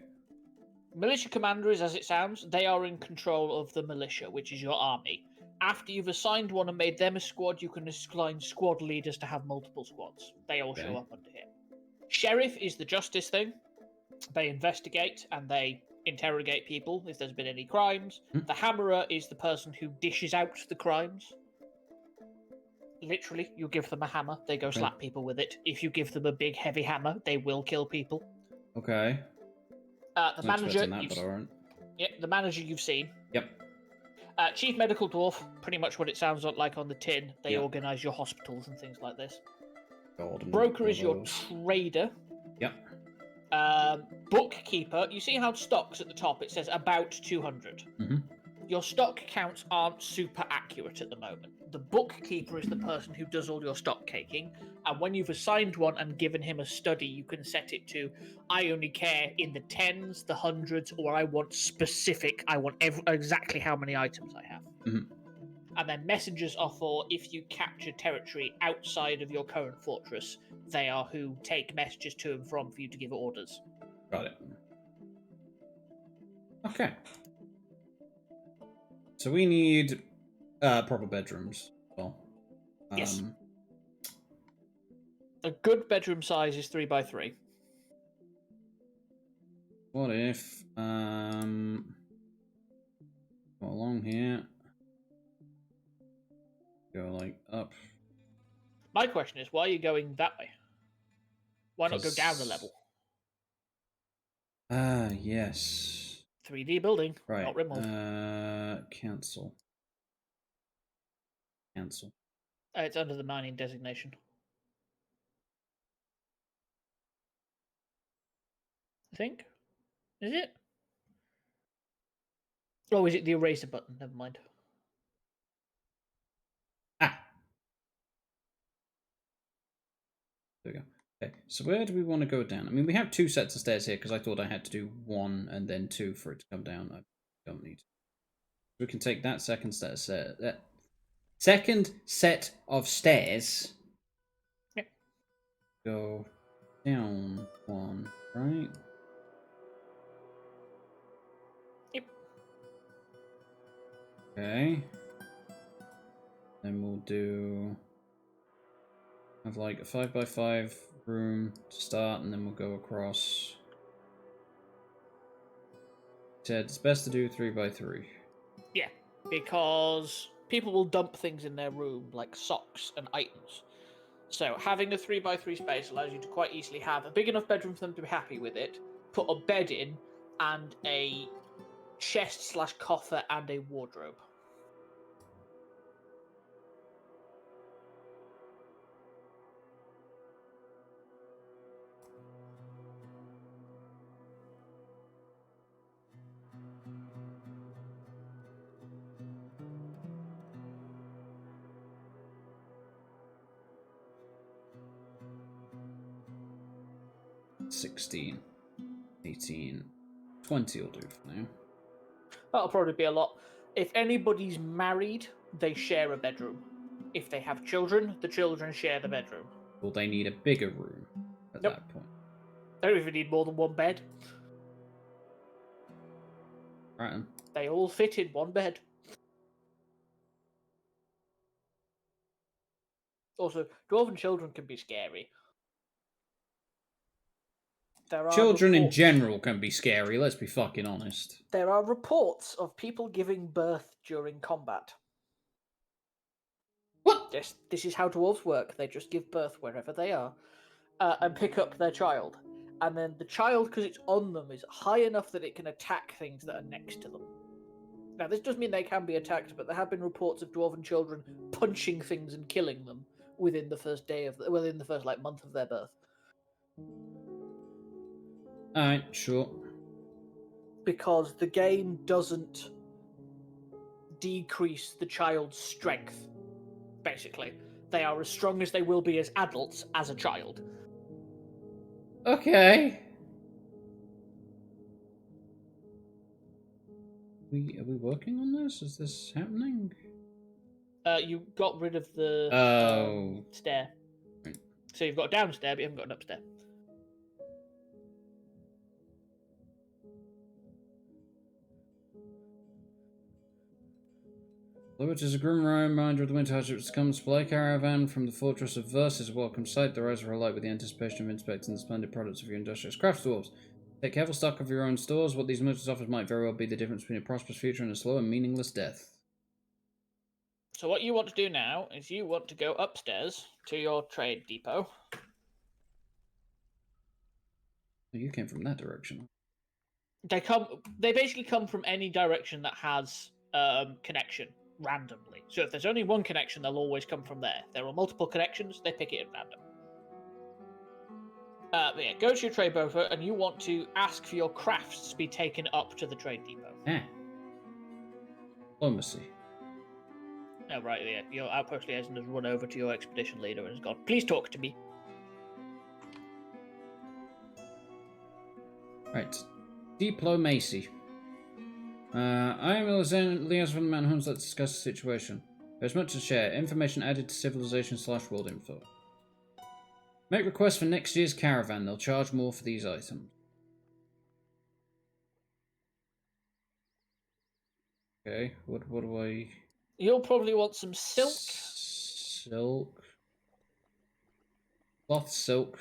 Militia commander is as it sounds. They are in control of the militia, which is your army. After you've assigned one and made them a squad, you can assign squad leaders to have multiple squads. They all show up under him. Sheriff is the justice thing. They investigate and they interrogate people if there's been any crimes. The hammerer is the person who dishes out the crimes. Literally, you give them a hammer, they go slap people with it. If you give them a big heavy hammer, they will kill people. Okay. The manager, the manager you've seen. Yep. Chief medical dwarf, pretty much what it sounds like on the tin. They organise your hospitals and things like this. Broker is your trader. Yep. Bookkeeper, you see how stocks at the top, it says about 200. Mm-hmm. Your stock counts aren't super accurate at the moment. The bookkeeper is the person who does all your stock taking, and when you've assigned one and given him a study, you can set it to, I only care in the tens, the hundreds, or I want specific, I want exactly how many items I have. Mm-hmm. And then messengers are for if you capture territory outside of your current fortress, they are who take messages to and from for you to give orders. Got it. Okay. So we need proper bedrooms. Well, Yes. A good bedroom size is 3x3. What if go along here, go like up? My question is, why are you going that way? Why not go down a level? Yes. 3D building, Right. not remove. Cancel. Cancel. It's under the mining designation. I think. Is it? Oh, is it the eraser button? Never mind. Ah. There we go. Okay, so where do we want to go down? I mean, we have 2 sets of stairs here because I thought I had to do 1 and then 2 for it to come down. I don't need to. We can take that second set of stairs. Second set of stairs. Yep. Go down 1, right? Yep. Okay. Then we'll do have like a 5x5 room to start, and then we'll go across. Said it's best to do 3x3. Yeah, because people will dump things in their room, like socks and items. So having a 3x3 space allows you to quite easily have a big enough bedroom for them to be happy with it, put a bed in, and a chest/coffer and a wardrobe. $16, $18, $20 will do for now. That'll probably be a lot. If anybody's married, they share a bedroom. If they have children, the children share the bedroom. Will they need a bigger room at that point? They don't even need more than one bed. Right. They all fit in one bed. Also, dwarven children can be scary. Children in general can be scary, let's be fucking honest. There are reports of people giving birth during combat. What? This is how dwarves work. They just give birth wherever they are and pick up their child. And then the child, because it's on them, is high enough that it can attack things that are next to them. Now, this does mean they can be attacked, but there have been reports of dwarven children punching things and killing them within the first month of their birth. Alright, sure. Because the game doesn't decrease the child's strength, basically. They are as strong as they will be as adults as a child. Okay. Are we working on this? Is this happening? You got rid of the stair. Right. So you've got a downstairs, but you haven't got an upstairs. Which is a grim reminder of the winter hardships to come. Supply caravan from the fortress of Verse is a welcome sight. The rise of light with the anticipation of inspecting the splendid products of your industrious craft dwarves. Take careful stock of your own stores. What these merchants offer might very well be the difference between a prosperous future and a slow and meaningless death. So what you want to do now is you want to go upstairs to your trade depot. You came from that direction. They basically come from any direction that has connection randomly. So if there's only one connection, they'll always come from there. If there are multiple connections, they pick it at random. But yeah, go to your trade depot and you want to ask for your crafts to be taken up to the trade depot. Diplomacy. Oh, right, yeah. Your outpost liaison has run over to your expedition leader and has gone, please talk to me. Right. Diplomacy. I am a liaison from the man homes. Let's discuss the situation. There's much to share. Information added to civilization/world info. Make requests for next year's caravan. They'll charge more for these items. Okay, what do I... You'll probably want some silk. Silk. Cloth silk.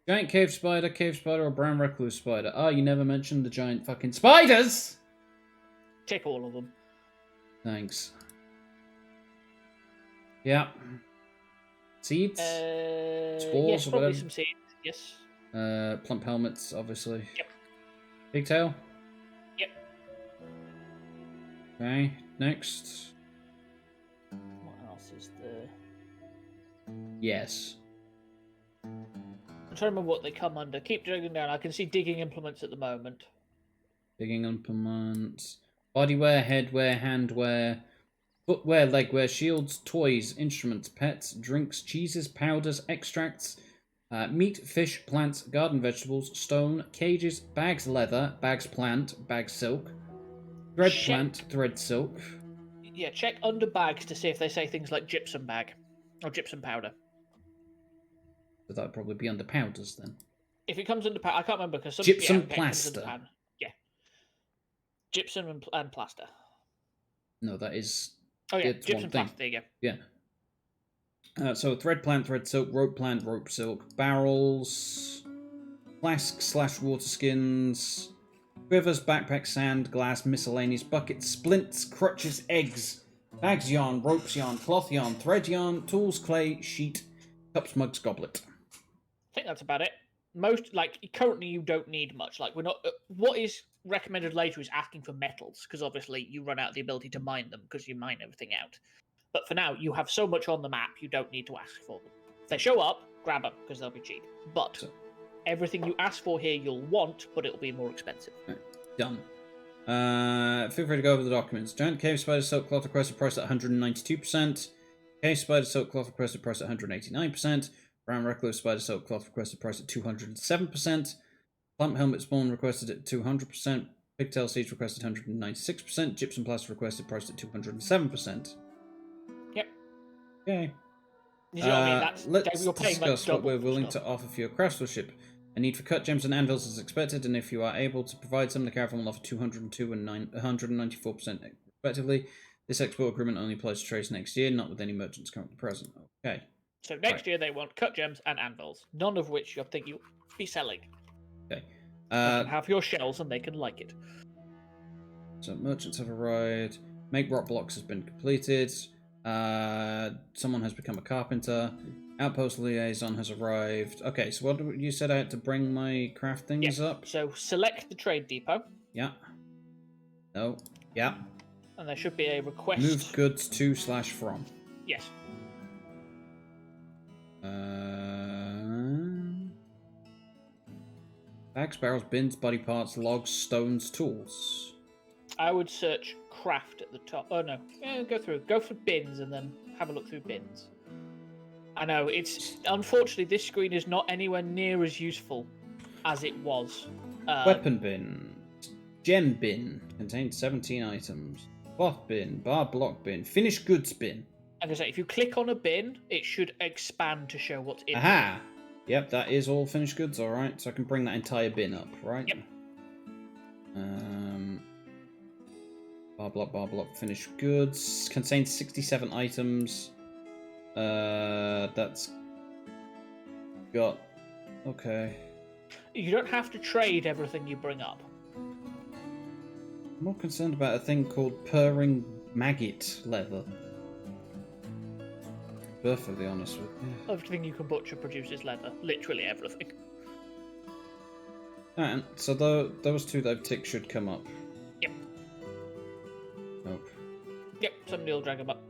Giant cave spider, or brown recluse spider. Ah, you never mentioned the giant fucking spiders! Take all of them. Thanks. Yeah. Seeds? Yes, Spores or probably whatever? some seeds. Yes. Plump helmets, obviously. Yep. Pigtail? Yep. Okay, next. What else is there? Yes. I'm trying to remember what they come under. Keep dragging down. I can see digging implements at the moment. Digging implements. Bodywear, headwear, handwear, footwear, legwear, shields, toys, instruments, pets, drinks, cheeses, powders, extracts, meat, fish, plants, garden vegetables, stone, cages, bags leather, bags plant, bags silk, thread plant, thread silk. Yeah, check under bags to see if they say things like gypsum bag or gypsum powder. So that'd probably be under powders then. If it comes under powder, I can't remember because some Gypsum okay, plaster. Yeah, gypsum and plaster. No, that is. Oh yeah, it's gypsum plaster. There you go. Yeah. So thread plant, thread silk, rope plant, rope silk, barrels, flasks/water skins, quivers, backpack, sand, glass, miscellaneous, buckets, splints, crutches, eggs, bags yarn, ropes yarn, cloth yarn, thread yarn, tools, clay, sheet, cups, mugs, goblet. I think that's about it. Most currently you don't need much. Like we're not. What is recommended later is asking for metals because obviously you run out of the ability to mine them because you mine everything out. But for now, you have so much on the map you don't need to ask for them. If they show up, grab them because they'll be cheap. But everything you ask for here you'll want, but it'll be more expensive. Right, done. Feel free to go over the documents. Giant cave spider silk cloth requested price at 192%. Cave spider silk cloth requested price at 189%. Brown recluse spider silk cloth requested price at 207%. Plump helmet spawn requested at 200%. Pigtail seeds requested 196%. Gypsum plaster requested priced at 207%. Yep. Okay. You know what I mean? Let's you're paying discuss what we're willing stuff. to offer for your craftsmanship. A need for cut gems and anvils is expected, and if you are able to provide some, the caravan will offer 202 and 194% respectively. This export agreement only applies to trades next year, not with any merchants currently present. Okay. So next year they want cut gems and anvils, none of which you think you'll be selling. Okay. You can have your shells and they can like it. So merchants have arrived. Make rock blocks has been completed. Someone has become a carpenter. Outpost liaison has arrived. Okay, so what you said I had to bring my craft things up? So select the trade depot. Yeah. No. Yeah. And there should be a request. Move goods to/from. Yes. Bags, barrels, bins, body parts, logs, stones, tools. I would search craft at the top. Oh no. Yeah, go for bins and then have a look through bins. I know, it's unfortunately this screen is not anywhere near as useful as it was. Weapon bin. Gem bin. Contains 17 items. Cloth bin. Bar block bin. Finished goods bin. Like I say, if you click on a bin, it should expand to show what's in it. Aha! Yep, that is all finished goods, alright. So I can bring that entire bin up, right? Yep. Bar block, finished goods. Contains 67 items. That's got... Okay. You don't have to trade everything you bring up. I'm more concerned about a thing called purring maggot leather. Perfectly honest with you. Everything you can butcher produces leather. Literally everything. And so those two that I've ticked should come up. Yep. Nope. Yep, somebody will drag them up.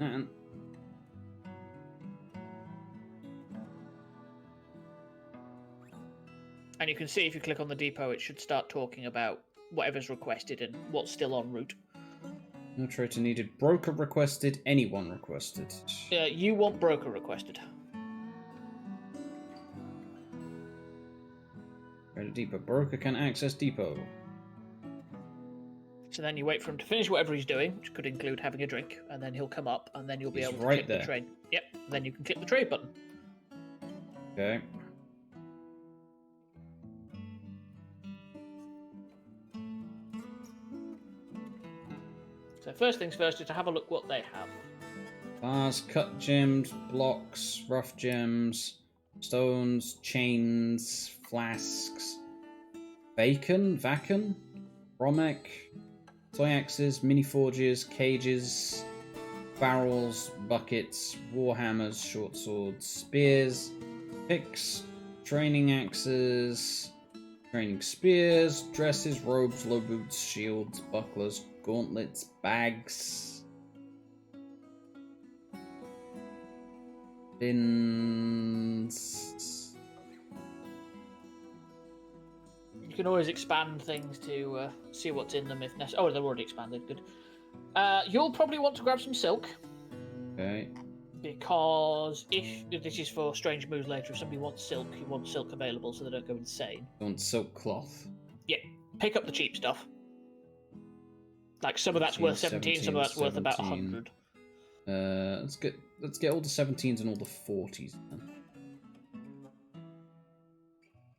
And you can see if you click on the depot, it should start talking about whatever's requested and what's still en route. No trader needed. Broker requested. Anyone requested. You want broker requested. Trader depot. Broker can access depot. So then you wait for him to finish whatever he's doing, which could include having a drink, and then he'll come up, and then you'll be He's able to right click there. the trade. Yep. Then you can click the trade button. Okay. So first things first is to have a look what they have. Bars, cut gems, blocks, rough gems, stones, chains, flasks, vacan, romek, toy axes, mini forges, cages, barrels, buckets, warhammers, short swords, spears, picks, training axes, training spears, dresses, robes, low boots, shields, bucklers, gauntlets, bags, bins. You can always expand things to see what's in them if necessary. Oh, they're already expanded. Good. You'll probably want to grab some silk. Okay. Because if this is for strange moves later, if somebody wants silk, you want silk available so they don't go insane. You want silk cloth. Yeah, pick up the cheap stuff. Like some of that's worth 17, some of that's worth about 100. Let's get all the 17s and all the 40s then.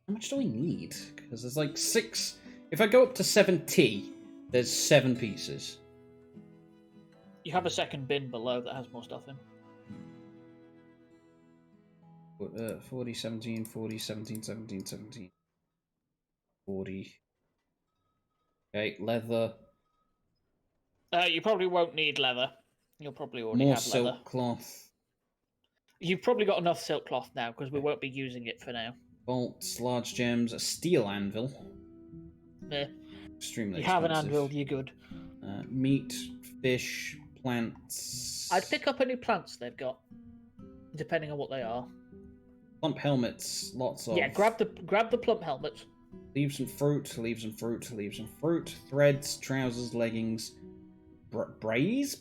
How much do I need? Because there's like 6. If I go up to 70, there's 7 pieces. You have a second bin below that has more stuff in. 40, 17, 40, 17, 17, 17. 40. Okay, leather. You probably won't need leather. You'll probably already More have leather. silk cloth. You've probably got enough silk cloth now, because we won't be using it for now. Bolts, large gems, a steel anvil. Yeah. Extremely You expensive. have an anvil, you're good. Meat, fish, plants. I'd pick up any plants they've got, depending on what they are. Plump helmets, lots of. Yeah, grab the plump helmets. Leaves and fruit, leaves and fruit, leaves and fruit. Threads, trousers, leggings. Brays?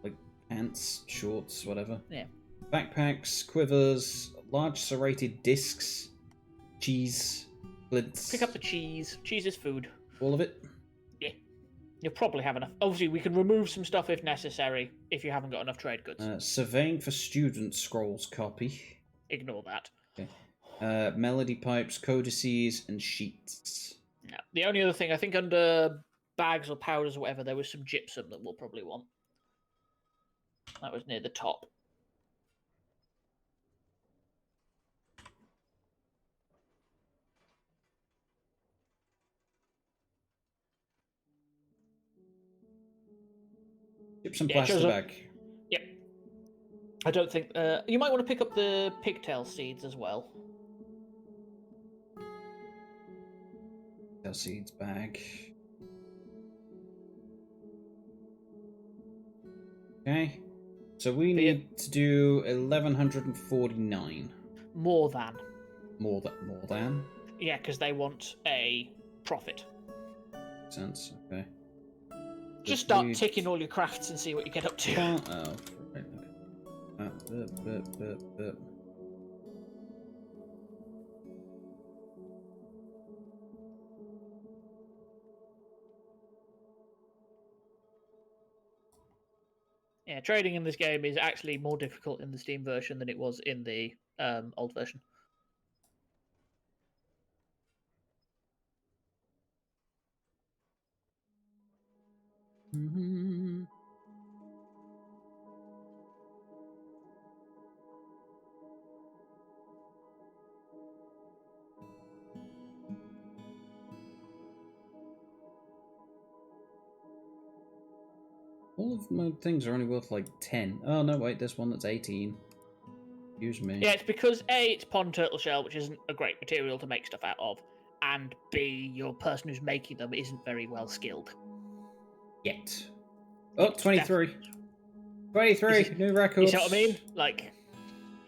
Like pants, shorts, whatever. Yeah. Backpacks, quivers, large serrated discs, cheese, flints. Pick up the cheese. Cheese is food. All of it? Yeah. You'll probably have enough. Obviously, we can remove some stuff if necessary, if you haven't got enough trade goods. Surveying for student scrolls copy. Ignore that. Okay. Melody pipes, codices, and sheets. No. The only other thing, I think under bags or powders or whatever, there was some gypsum that we'll probably want. That was near the top. Gypsum plaster bag. Yep. I don't think... you might want to pick up the pigtail seeds as well. Pigtail seeds bag. Okay. So we need to do 1149. More than. More than? Yeah, because they want a profit. Makes sense, okay. Just start ticking all your crafts and see what you get up to. Oh, right, okay. Yeah, trading in this game is actually more difficult in the Steam version than it was in the old version. Mm-hmm. All of my things are only worth like 10. Oh no, wait, there's one that's 18. Excuse me. Yeah, it's because A, it's pond turtle shell, which isn't a great material to make stuff out of, and B, your person who's making them isn't very well skilled. Yet. Oh, 23. 23, new record. You see what I mean? Like...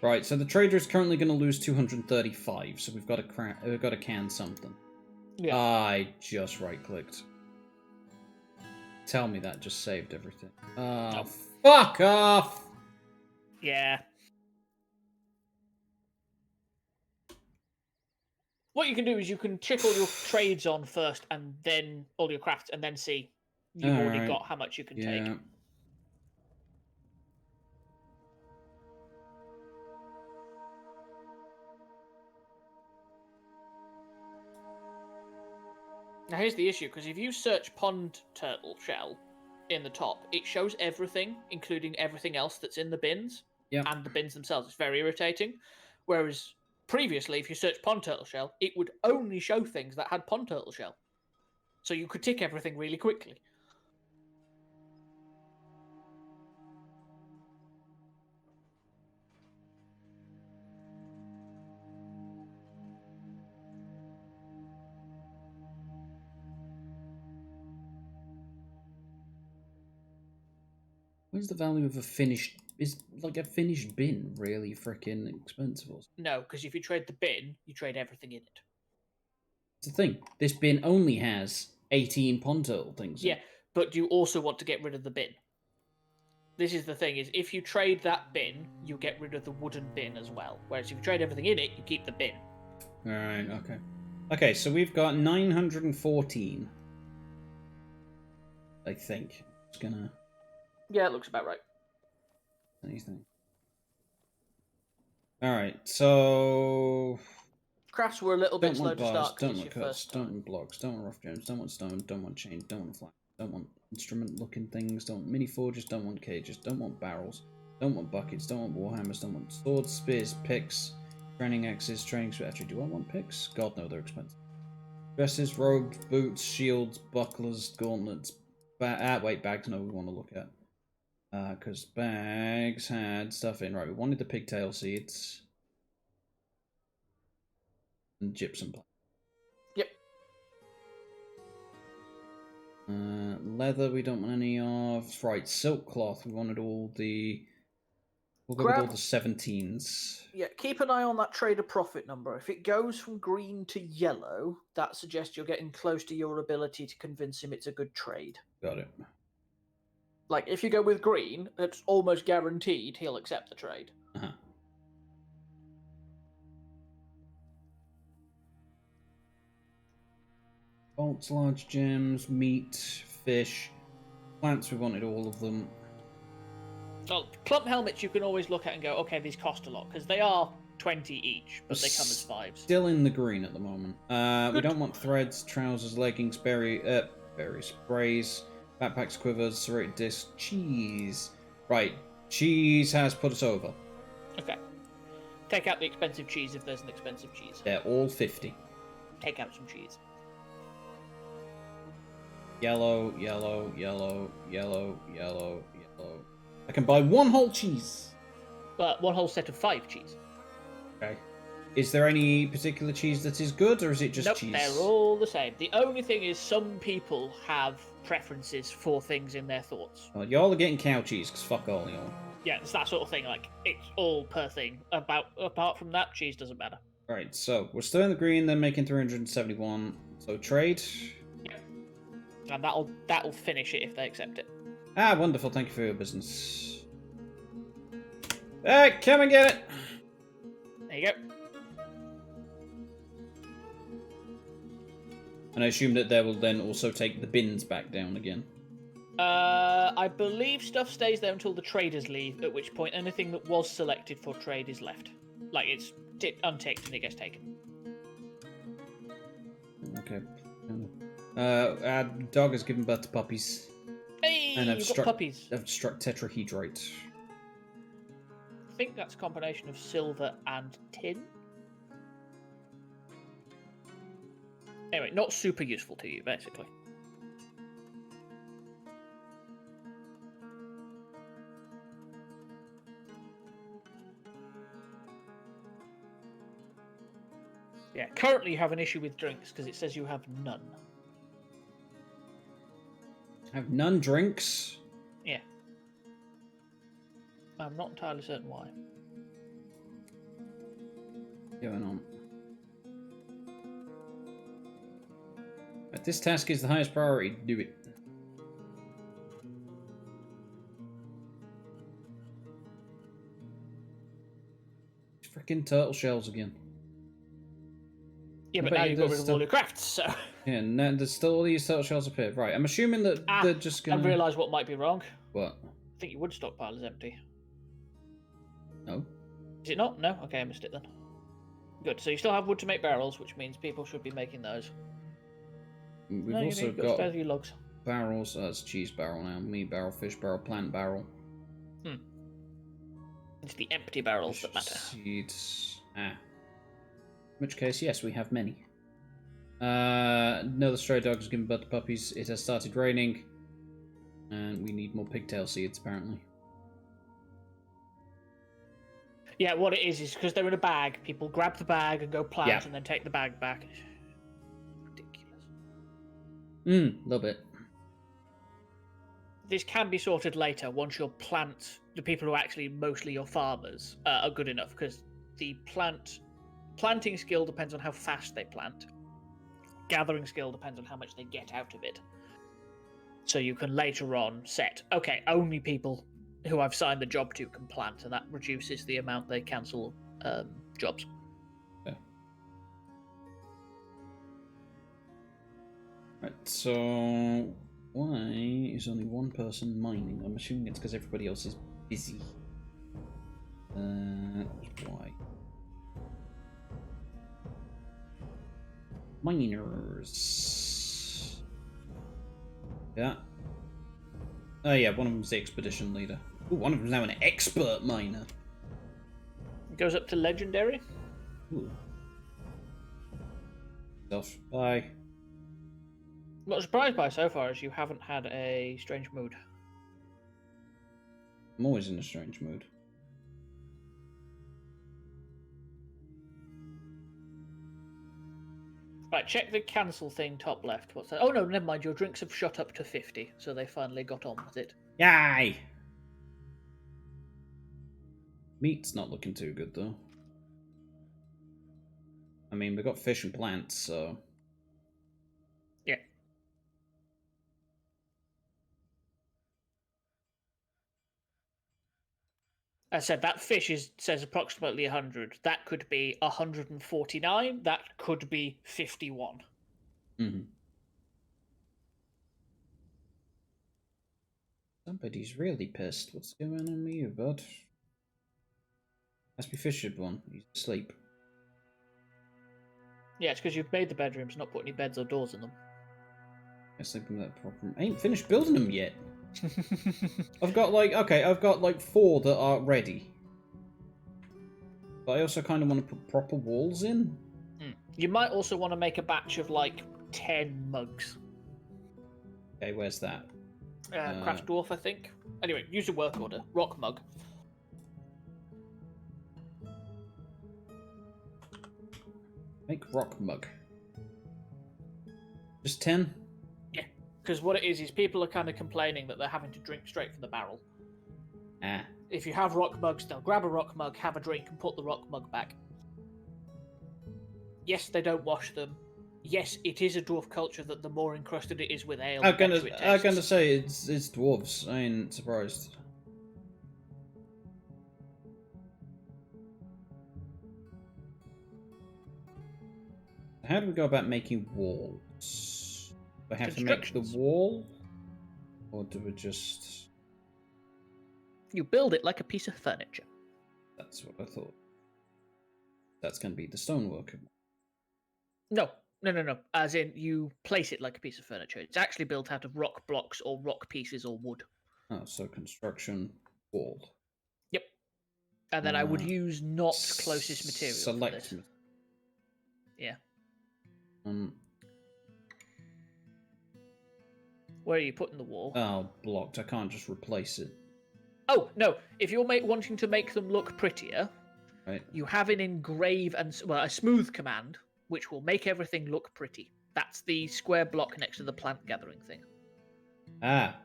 Right, so the trader is currently going to lose 235, so we've got to can something. Yeah. I just right-clicked. Tell me that just saved everything. Oh, fuck off! Yeah. What you can do is you can check all your trades on first, and then all your crafts, and then see you've already got how much you can take. Now here's the issue, because if you search pond turtle shell in the top, it shows everything, including everything else that's in the bins, and the bins themselves. It's very irritating. Whereas previously, if you search pond turtle shell, it would only show things that had pond turtle shell. So you could tick everything really quickly. Where's the value of a finished... Is like a finished bin really freaking expensive? No, because if you trade the bin, you trade everything in it. It's the thing. This bin only has 18 pond turtle things in. Yeah, but you also want to get rid of the bin. This is the thing, is if you trade that bin, you get rid of the wooden bin as well. Whereas if you trade everything in it, you keep the bin. Alright, okay. Okay, so we've got 914. I think. It's gonna... Yeah, it looks about right. Anything. Alright, so... Crafts were a little bit slow bars, to start. Don't want cuts, don't want blocks, don't want rough gems, don't want stone, don't want chains, don't want flax, don't want instrument-looking things, don't want mini forges, don't want cages, don't want barrels, don't want buckets, don't want warhammers, don't want swords, spears, picks, training axes, training... Actually, do I want picks? God, no, they're expensive. Dresses, robes, boots, shields, bucklers, gauntlets... wait, bags, no, we want to look at. Because bags had stuff in. Right, we wanted the pigtail seeds. And gypsum plant. Yep. Leather we don't want any of. Right, silk cloth. We wanted all the... We'll go with all the 17s. Yeah, keep an eye on that trader profit number. If it goes from green to yellow, that suggests you're getting close to your ability to convince him it's a good trade. Got it. Like, if you go with green, it's almost guaranteed he'll accept the trade. Uh-huh. Bolts, large gems, meat, fish, plants, we wanted all of them. Well, clump helmets you can always look at and go, okay, these cost a lot, because they are 20 each, but they come as 5s. Still in the green at the moment. We don't want threads, trousers, leggings, berry sprays, backpacks, quivers, serrated discs, cheese. Right, cheese has put us over. Okay. Take out the expensive cheese if there's an expensive cheese. They're all 50. Take out some cheese. Yellow, yellow, yellow, yellow, yellow, yellow. I can buy one whole cheese. But one whole set of 5 cheese. Okay. Is there any particular cheese that is good, or is it just cheese? They're all the same. The only thing is some people have preferences for things in their thoughts. Well, y'all are getting cow cheese, because fuck all y'all. Yeah, it's that sort of thing. Like, it's all per thing. Apart from that, cheese doesn't matter. Right, so we're still in the green, then making 371. So trade. Yeah. And that'll finish it if they accept it. Ah, wonderful. Thank you for your business. Hey, come and get it. There you go. And I assume that they will then also take the bins back down again. I believe stuff stays there until the traders leave, at which point anything that was selected for trade is left. Like, it's unticked and it gets taken. Okay. Our dog has given birth to puppies. Hey, and you've got puppies. I've struck tetrahedrite. I think that's a combination of silver and tin. Anyway, not super useful to you, basically. Yeah, currently you have an issue with drinks because it says you have none. Have none drinks? Yeah. I'm not entirely certain why. Going on. But this task is the highest priority. Do it. Freaking turtle shells again. Yeah, but now you've got rid of all your crafts, so... Yeah, and then there's still all these turtle shells up here. Right, I'm assuming that they're just gonna... I've realised what might be wrong. What? I think your wood stockpile is empty. No. Is it not? No? Okay, I missed it then. Good, so you still have wood to make barrels, which means people should be making those. We've also got spare few logs. Barrels. That's cheese barrel now. Meat barrel, fish barrel, plant barrel. It's the empty barrels that matter. Seeds. In which case, yes, we have many. No, the stray dog has given birth to puppies. It has started raining. And we need more pigtail seeds, apparently. Yeah, what it is because they're in a bag. People grab the bag and go plant and then take the bag back. Ridiculous. A little bit. This can be sorted later once your the people who are actually mostly your farmers, are good enough, because the planting skill depends on how fast they plant. Gathering skill depends on how much they get out of it. So you can later on set, okay, only people who I've signed the job to can plant, and that reduces the amount they cancel jobs. Yeah. Right, so why is only one person mining? I'm assuming it's because everybody else is busy. Why? Miners. Yeah. Oh yeah, one of them's the expedition leader. Ooh, one of them's now an expert miner. It goes up to legendary. Ooh. Bye. What I'm surprised by so far is you haven't had a strange mood. I'm always in a strange mood. Right, check the cancel thing top left. What's that? Oh no, never mind. Your drinks have shot up to 50, so they finally got on with it. Yay! Meat's not looking too good though. I mean, we've got fish and plants, so... Yeah. I said that fish says approximately 100. That could be 149. That could be 51. Mm-hmm. Somebody's really pissed. What's going on with you, bud? Must be Fished one. He's asleep. Yeah, it's because you've made the bedrooms, not put any beds or doors in them. I'm sleeping with that problem. I ain't finished building them yet. I've got like 4 that are ready. But I also kind of want to put proper walls in. You might also want to make a batch of like 10 mugs. Okay, where's that? Craft Dwarf, I think. Anyway, use a work order. Rock mug. Make rock mug. Just 10? Yeah, because what it is people are kind of complaining that they're having to drink straight from the barrel. If you have rock mugs, they'll grab a rock mug, have a drink, and put the rock mug back. Yes, they don't wash them. Yes, it is a dwarf culture that the more encrusted it is with ale, the better it tastes. I'm gonna say it's dwarves. I ain't surprised. How do we go about making walls? Do I have to make the wall? Or do we just... You build it like a piece of furniture. That's what I thought. That's going to be the stonework. No. As in, you place it like a piece of furniture. It's actually built out of rock blocks or rock pieces or wood. Oh, so construction wall. Yep. And then I would use not closest material. Select. Yeah. Where are you putting the wall? Oh, blocked. I can't just replace it. Oh, no. If you're wanting to make them look prettier, right, you have an engrave and a smooth command, which will make everything look pretty. That's the square block next to the plant gathering thing.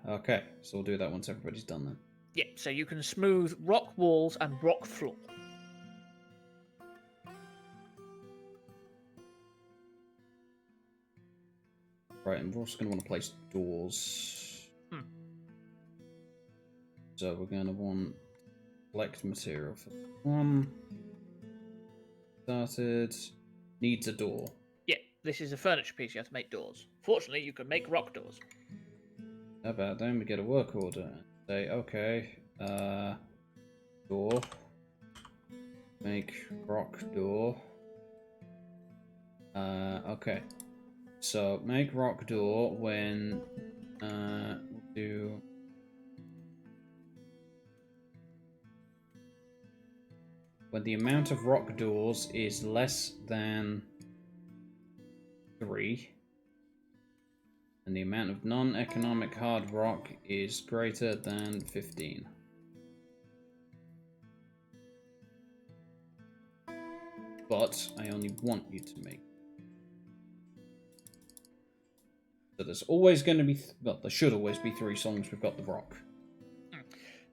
Okay. So we'll do that once everybody's done then. Yeah, so you can smooth rock walls and rock floor. Right, and we're also going to want to place doors. So we're going to want select material for one. Started. Needs a door. This is a furniture piece. You have to make doors. Fortunately, you can make rock doors. How about then we get a work order and say, okay, door, make rock door. Okay. So make rock door when we'll do when the amount of rock doors is less than 3 and the amount of non-economic hard rock is greater than 15. But I only want you to make. So there's always going to be, well, there should always be 3 songs we've got the rock.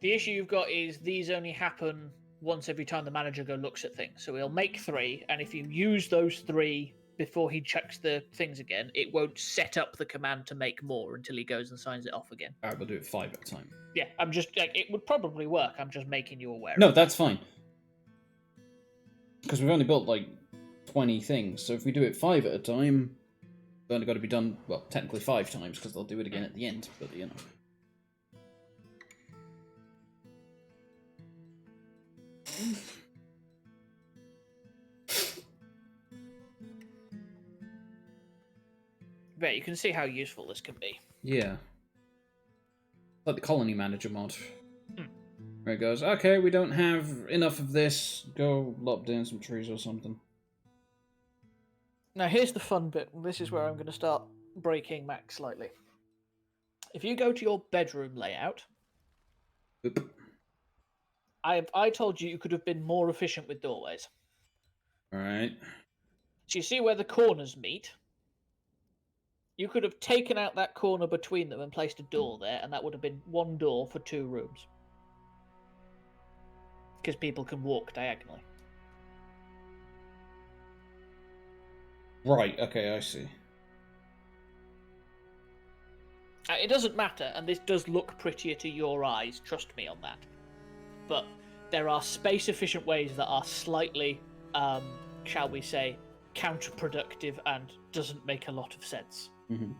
The issue you've got is these only happen once every time the manager looks at things. So he'll make 3, and if you use those 3 before he checks the things again, it won't set up the command to make more until he goes and signs it off again. Alright, we'll do it 5 at a time. Yeah, I'm just like, it would probably work. I'm just making you aware. No, that's fine. Because we've only built like 20 things, so if we do it 5 at a time, we've only got to be done, well, technically 5 times, because they'll do it again at the end, but you know. But you can see how useful this can be. Yeah. Like the colony manager mod. Where it goes, okay, we don't have enough of this, go lop down some trees or something. Now here's the fun bit. This is where I'm going to start breaking Max slightly. If you go to your bedroom layout, Oop. I told you could have been more efficient with doorways. Alright. So you see where the corners meet? You could have taken out that corner between them and placed a door there, and that would have been 1 door for 2 rooms. Because people can walk diagonally. Right, okay, I see. It doesn't matter, and this does look prettier to your eyes, trust me on that. But there are space-efficient ways that are slightly, shall we say, counterproductive and doesn't make a lot of sense. Mm-hmm.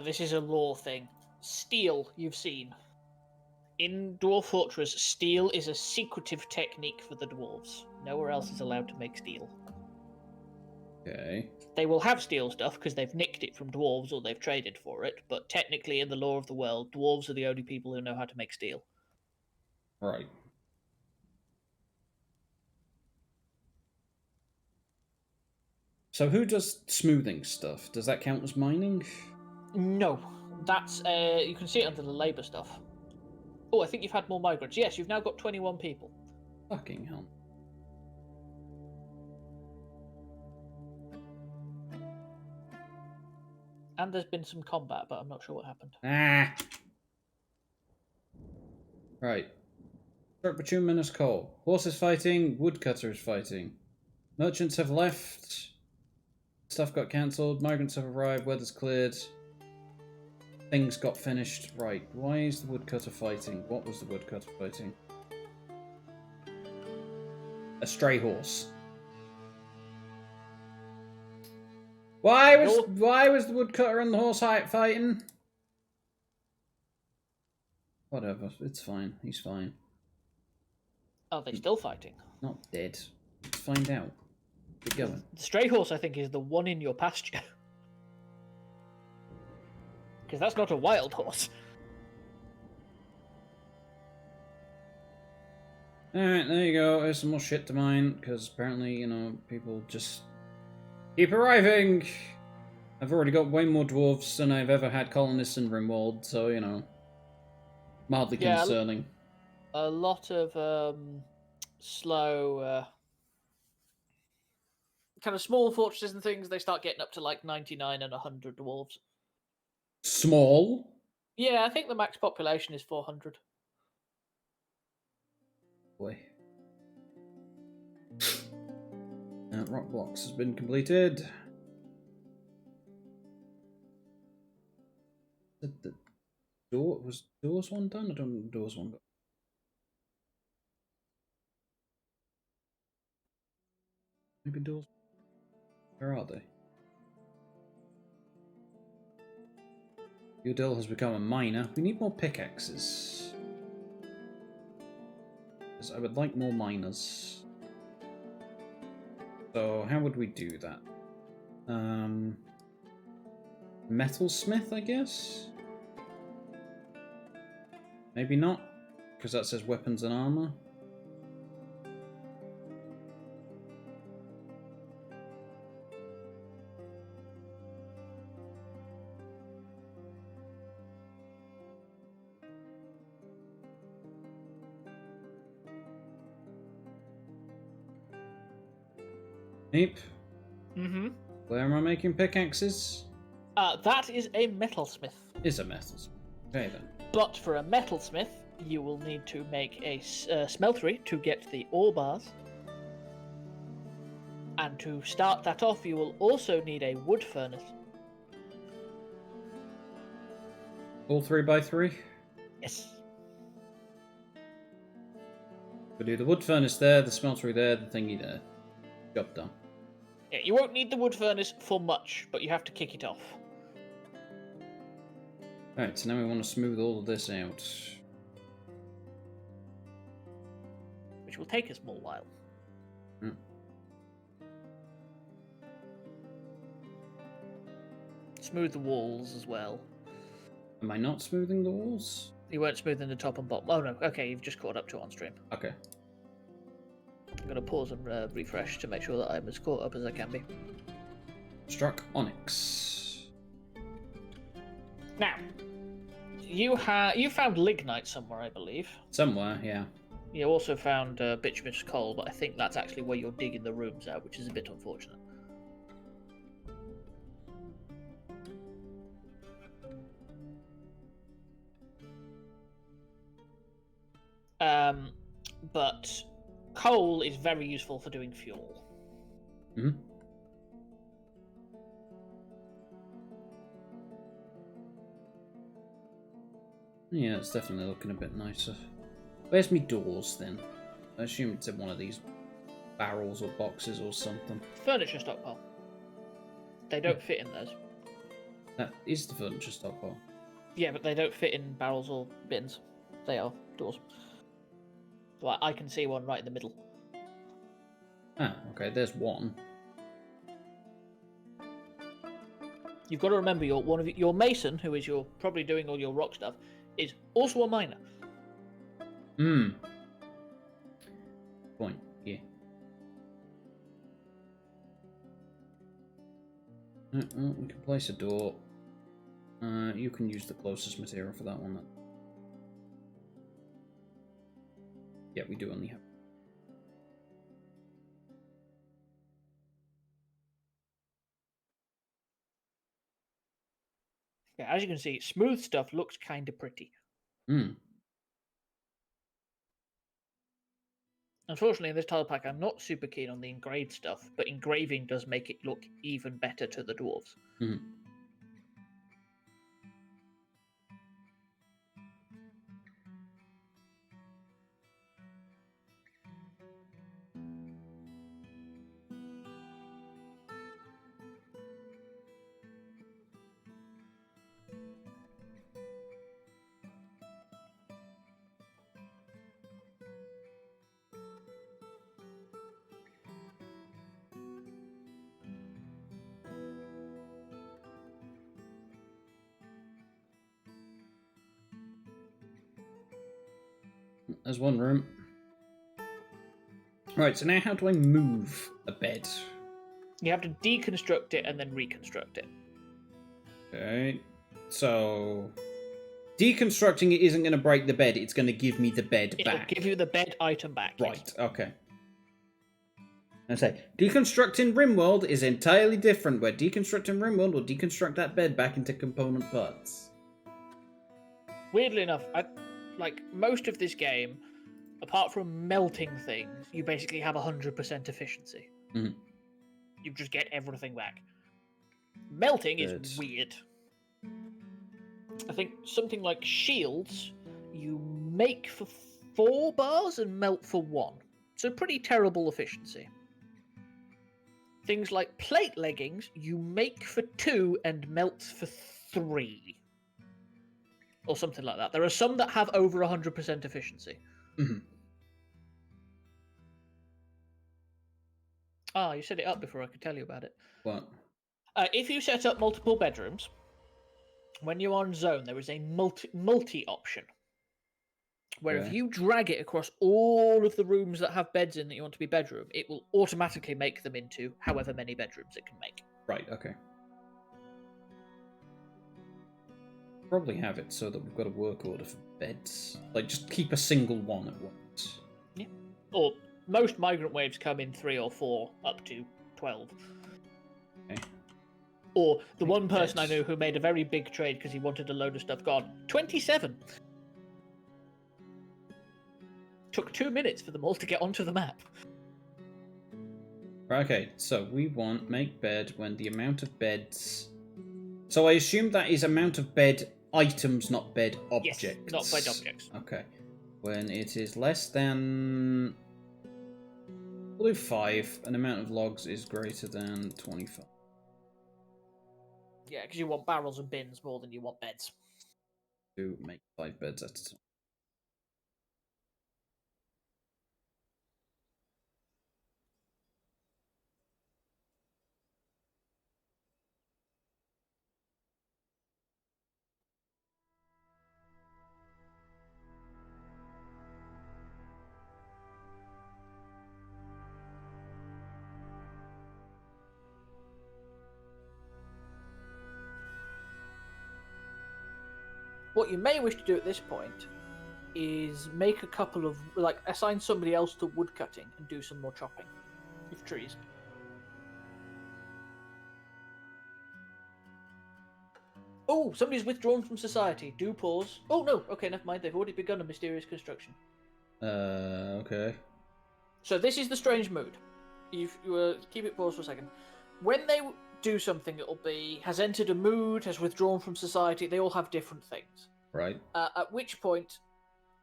This is a lore thing. Steel, you've seen. In Dwarf Fortress, steel is a secretive technique for the dwarves. Nowhere else is allowed to make steel. Okay. They will have steel stuff because they've nicked it from dwarves or they've traded for it, but technically in the lore of the world, dwarves are the only people who know how to make steel. Right. So who does smoothing stuff? Does that count as mining? No, that's you can see it under the labour stuff. Oh, I think you've had more migrants. Yes, you've now got 21 people. Fucking hell. And there's been some combat, but I'm not sure what happened. Ah. Right. Short bituminous coal. Horses fighting. Woodcutters fighting. Merchants have left. Stuff got cancelled. Migrants have arrived. Weather's cleared. Things got finished. Right. Why is the woodcutter fighting? What was the woodcutter fighting? A stray horse. Why was the woodcutter and the horse fighting? Whatever. It's fine. He's fine. Are they still fighting? Not dead. Let's find out. Keep going. The stray horse, I think, is the one in your pasture. Because that's not a wild horse. Alright, there you go. There's some more shit to mine, because apparently, you know, people just keep arriving! I've already got way more dwarves than I've ever had colonists in Rimwald, so, you know, mildly concerning. A lot of slow kind of small fortresses and things, they start getting up to like 99 and 100 dwarves. Small? Yeah, I think the max population is 400. Boy. Rock blocks has been completed. The door was doors one done? I don't know doors one got. Maybe doors. Where are they? Udil has become a miner. We need more pickaxes. Because I would like more miners. So how would we do that? Metalsmith, I guess? Maybe not, because that says weapons and armor. Neep. Mm-hmm. Where am I making pickaxes? That is a metalsmith. Is a metalsmith. Okay then. But for a metalsmith, you will need to make a smeltery to get the ore bars. And to start that off, you will also need a wood furnace. All 3x3? Yes. We'll do the wood furnace there, the smeltery there, the thingy there. Job done. Yeah, you won't need the wood furnace for much, but you have to kick it off. Alright, so now we want to smooth all of this out. Which will take a small while. Smooth the walls as well. Am I not smoothing the walls? You weren't smoothing the top and bottom. Oh no, okay, you've just caught up to on stream. Okay. I'm going to pause and refresh to make sure that I'm as caught up as I can be. Struck onyx. Now, you found lignite somewhere, I believe. Somewhere, yeah. You also found bituminous coal, but I think that's actually where you're digging the rooms out, which is a bit unfortunate. But coal is very useful for doing fuel. Mm-hmm. Yeah, it's definitely looking a bit nicer. Where's me doors then? I assume it's in one of these barrels or boxes or something. Furniture stockpile. They don't fit in those. That is the furniture stockpile. Yeah, but they don't fit in barrels or bins. They are doors. Well, I can see one right in the middle. Ah, okay, there's one. You've got to remember your mason, who is probably doing all your rock stuff, is also a miner. Point, yeah. We can place a door. You can use the closest material for that one. Yeah, we do only have. Yeah, as you can see, smooth stuff looks kind of pretty. Unfortunately, in this tile pack, I'm not super keen on the engraved stuff, but engraving does make it look even better to the dwarves. There's one room. Right, so now how do I move a bed? You have to deconstruct it and then reconstruct it. Okay, so deconstructing it isn't going to break the bed, it's going to give me the bed back. It'll give you the bed item back. Right, yes. okay. I say, deconstructing RimWorld is entirely different. Where deconstructing RimWorld will deconstruct that bed back into component parts. Weirdly enough, like most of this game, apart from melting things, you basically have 100% efficiency. Mhm. You just get everything back. Melting Good. is weird. I think something like shields, you make for 4 bars and melt for 1. So pretty terrible efficiency. Things like plate leggings, you make for 2 and melt for 3. Or something like that. There are some that have over 100% efficiency. Mm-hmm. Ah, you set it up before I could tell you about it. What? If you set up multiple bedrooms, when you're on zone, there is a multi option. Where if you drag it across all of the rooms that have beds in that you want to be bedroom, it will automatically make them into however many bedrooms it can make. Right, okay. Probably have it so that we've got a work order for beds. Like, just keep a single one at once. Yeah. Or most migrant waves come in 3 or 4, up to 12. Okay. Or the one person I knew who made a very big trade because he wanted a load of stuff gone. 27! Took 2 minutes for them all to get onto the map. Okay, so we want make bed when the amount of beds... So I assume that is amount of bed items, not bed objects. Yes, not bed objects. Okay. When it is less than... We'll do 5. An amount of logs is greater than 25. Yeah, because you want barrels and bins more than you want beds. To make 5 beds at a time. What you may wish to do at this point is make a couple of, like, assign somebody else to wood cutting and do some more chopping of trees. Oh, somebody's withdrawn from society. Do pause. Oh no, okay, never mind. They've already begun a mysterious construction. Okay. So this is the strange mood. You keep it paused for a second. When they do something, it'll be has entered a mood, has withdrawn from society. They all have different things. Right. At which point,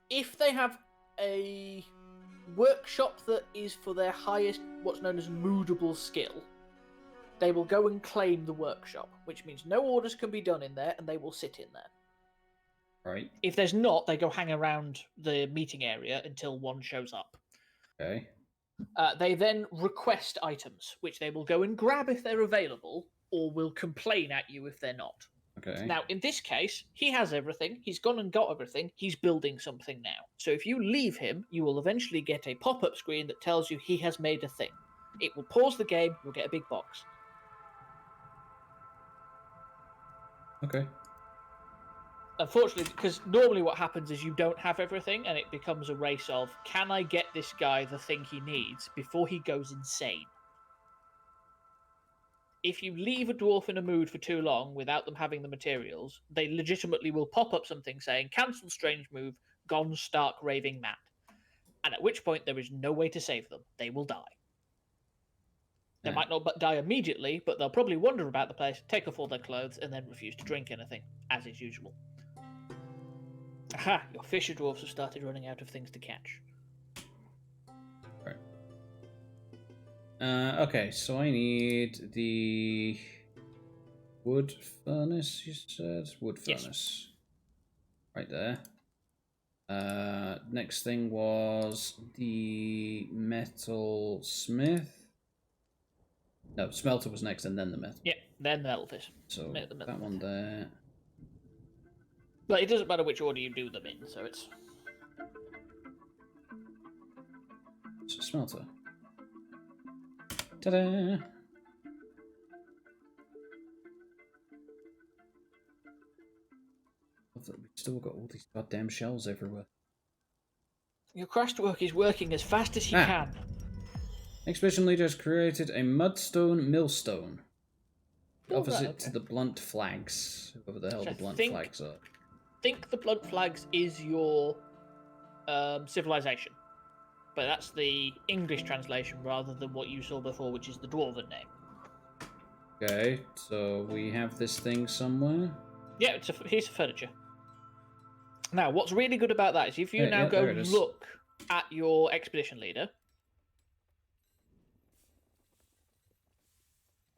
if they have a workshop that is for their highest, what's known as moodable skill, they will go and claim the workshop, which means no orders can be done in there, and they will sit in there. Right. If there's not, they go hang around the meeting area until one shows up. Okay. They then request items, which they will go and grab if they're available, or will complain at you if they're not. Okay. Now, in this case, he has everything. He's gone and got everything. He's building something now. So if you leave him, you will eventually get a pop-up screen that tells you he has made a thing. It will pause the game. You'll get a big box. Okay. Unfortunately, because normally what happens is you don't have everything, and it becomes a race of, can I get this guy the thing he needs before he goes insane? If you leave a dwarf in a mood for too long without them having the materials, they legitimately will pop up something saying, cancel strange move, gone stark raving mad. And at which point there is no way to save them. They will die. They might not die immediately, but they'll probably wander about the place, take off all their clothes, and then refuse to drink anything, as is usual. Aha! Your fisher dwarves have started running out of things to catch. Right. Okay, so I need the wood furnace, you said? Wood furnace. Yes. Right there. Next thing was the metal smith. No, smelter was next and then the metal. Yeah, then the metal fish. So that one there. But it doesn't matter which order you do them in, so it's... So smelter. Ta-da! We've still got all these goddamn shells everywhere. Your craftwork is working as fast as he can. Expedition leader has created a mudstone millstone. Opposite to the blunt flags. Whoever the hell the blunt flags are. Think the blunt flags is your civilization. But that's the English translation rather than what you saw before, which is the Dwarven name. Okay, so we have this thing somewhere. Yeah, it's a piece of furniture. Now, what's really good about that is if you now go look at your expedition leader.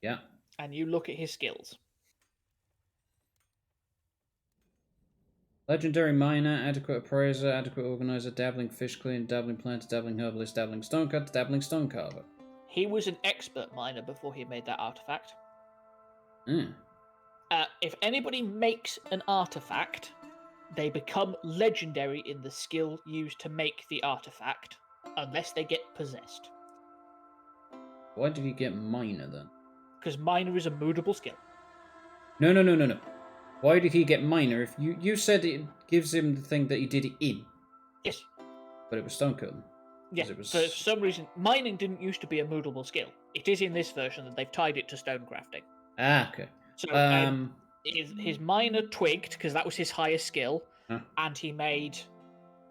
Yeah. And you look at his skills. Legendary miner, adequate appraiser, adequate organizer, dabbling fish cleaner, dabbling planter, dabbling herbalist, dabbling stonecutter, dabbling stonecarver. He was an expert miner before he made that artifact. Mm. If anybody makes an artifact, they become legendary in the skill used to make the artifact, unless they get possessed. Why did he get miner then? Because miner is a moodable skill. No. Why did he get miner? If you said it gives him the thing that he did it in. Yes. But it was stonecutter. Yeah, for some reason, mining didn't used to be a moodable skill. It is in this version that they've tied it to stone crafting. Ah, okay. So his miner twigged, because that was his highest skill, and he made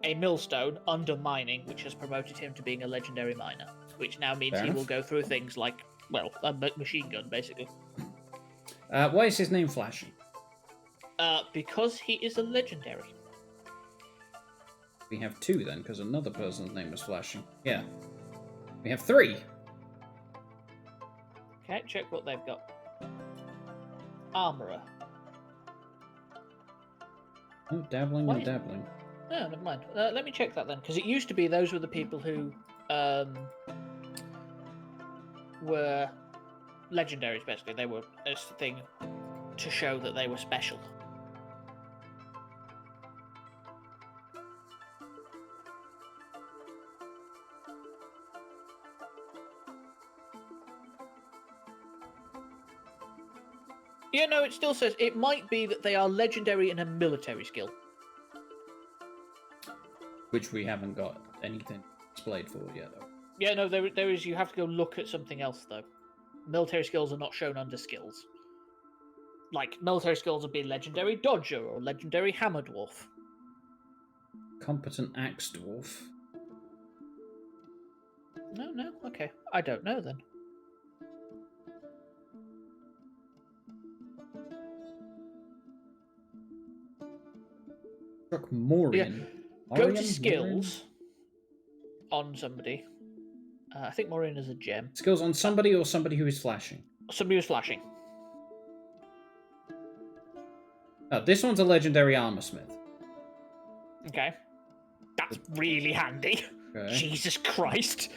a millstone under mining, which has promoted him to being a legendary miner, which now means he will go through things like, well, a machine gun, basically. Why is his name flashing? Because he is a legendary. We have 2 then, because another person's name was flashing. Yeah. We have 3. Okay, check what they've got. Armourer. Oh, dabbling and dabbling. No, never mind. Let me check that then, because it used to be those were the people who were legendaries, basically. They were a thing to show that they were special. Yeah, no, it still says it might be that they are legendary in a military skill. Which we haven't got anything displayed for yet, though. Yeah, no, there is. You have to go look at something else, though. Military skills are not shown under skills. Like, military skills would be legendary dodger or legendary hammer dwarf. Competent axe dwarf. No, okay. I don't know then. Morian. Yeah. Go to skills on somebody. I think Morian is a gem. Skills on somebody or somebody who is flashing? Somebody who's flashing. Oh, this one's a legendary armor smith. Okay. That's really handy. Okay. Jesus Christ.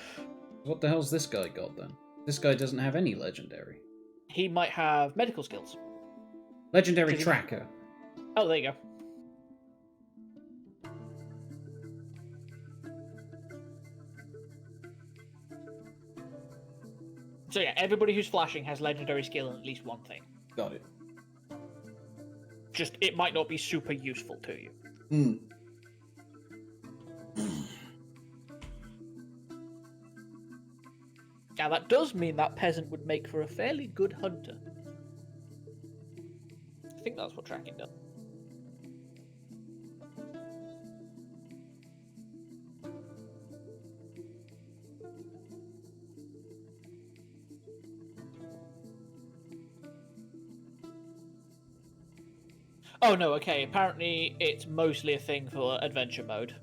What the hell's this guy got then? This guy doesn't have any legendary. He might have medical skills. Legendary tracker. Oh, there you go. So yeah, everybody who's flashing has legendary skill in at least one thing. Got it. Just, it might not be super useful to you. Now that does mean that peasant would make for a fairly good hunter. I think that's what tracking does. Oh no, okay, apparently it's mostly a thing for adventure mode.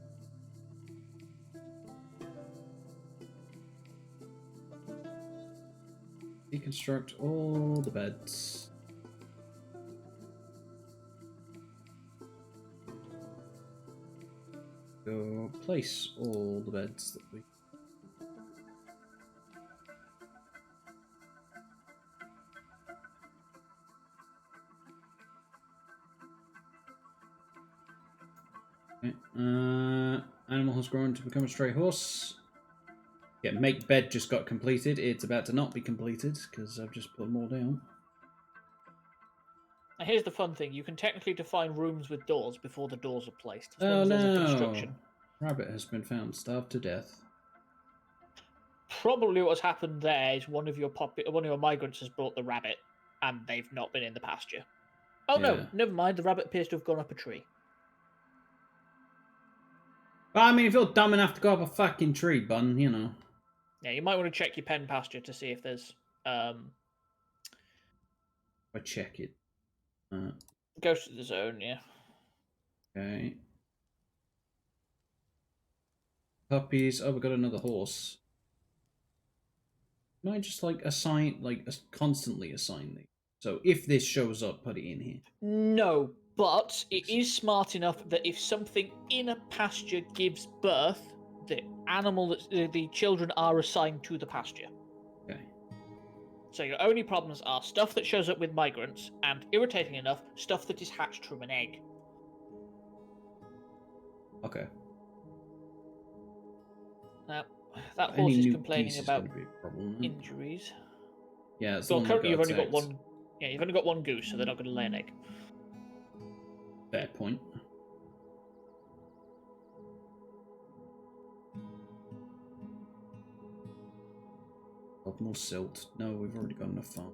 Deconstruct all the beds. Go place all the beds that we... Okay. Animal has grown to become a stray horse. Yeah, make bed just got completed. It's about to not be completed because I've just put more down. Now here's the fun thing: you can technically define rooms with doors before the doors are placed. Oh no! Rabbit has been found, starved to death. Probably what's happened there is one of your migrants has brought the rabbit, and they've not been in the pasture. Oh no, Yeah. never mind. The rabbit appears to have gone up a tree. Well, I mean, if you're dumb enough to go up a fucking tree, bun, you know. Yeah, you might want to check your pen pasture to see if there's I check it. Ghost of the Zone. Yeah. Okay. Puppies. Oh, we got another horse. Can I just like assign, like constantly assign these? So if this shows up, put it in here. No, but it is smart enough that if something in a pasture gives birth, the animal that the children are assigned to the pasture. Okay. So your only problems are stuff that shows up with migrants, and irritating enough, stuff that is hatched from an egg. Okay. Now, that Any horse is new complaining geese is about going to be a problem. No? injuries. Yeah, it's Well, the one currently that you've got only got attacked. one. Yeah, you've only got one goose, so they're not going to lay an egg. Fair point. Oh, more silt. No, we've already got enough farm.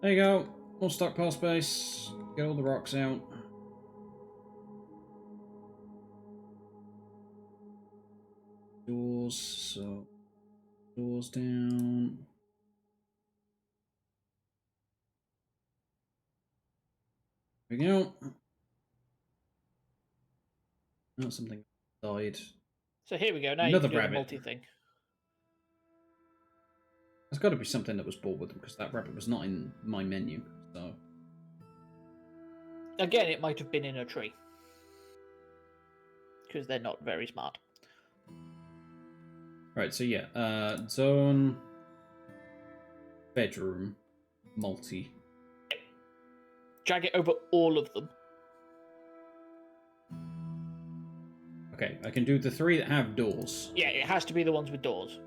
There you go. More stockpile space. Get all the rocks out. Doors. So doors down. There we go. Oh, something died. So here we go. Now Another you can do rabbit. the multi thing. There's got to be something that was bought with them because that rabbit was not in my menu. So Again, it might have been in a tree. Because they're not very smart. right. So yeah. Zone. Bedroom. Multi. Drag it over all of them. Okay, I can do the 3 that have doors. Yeah, it has to be the ones with doors.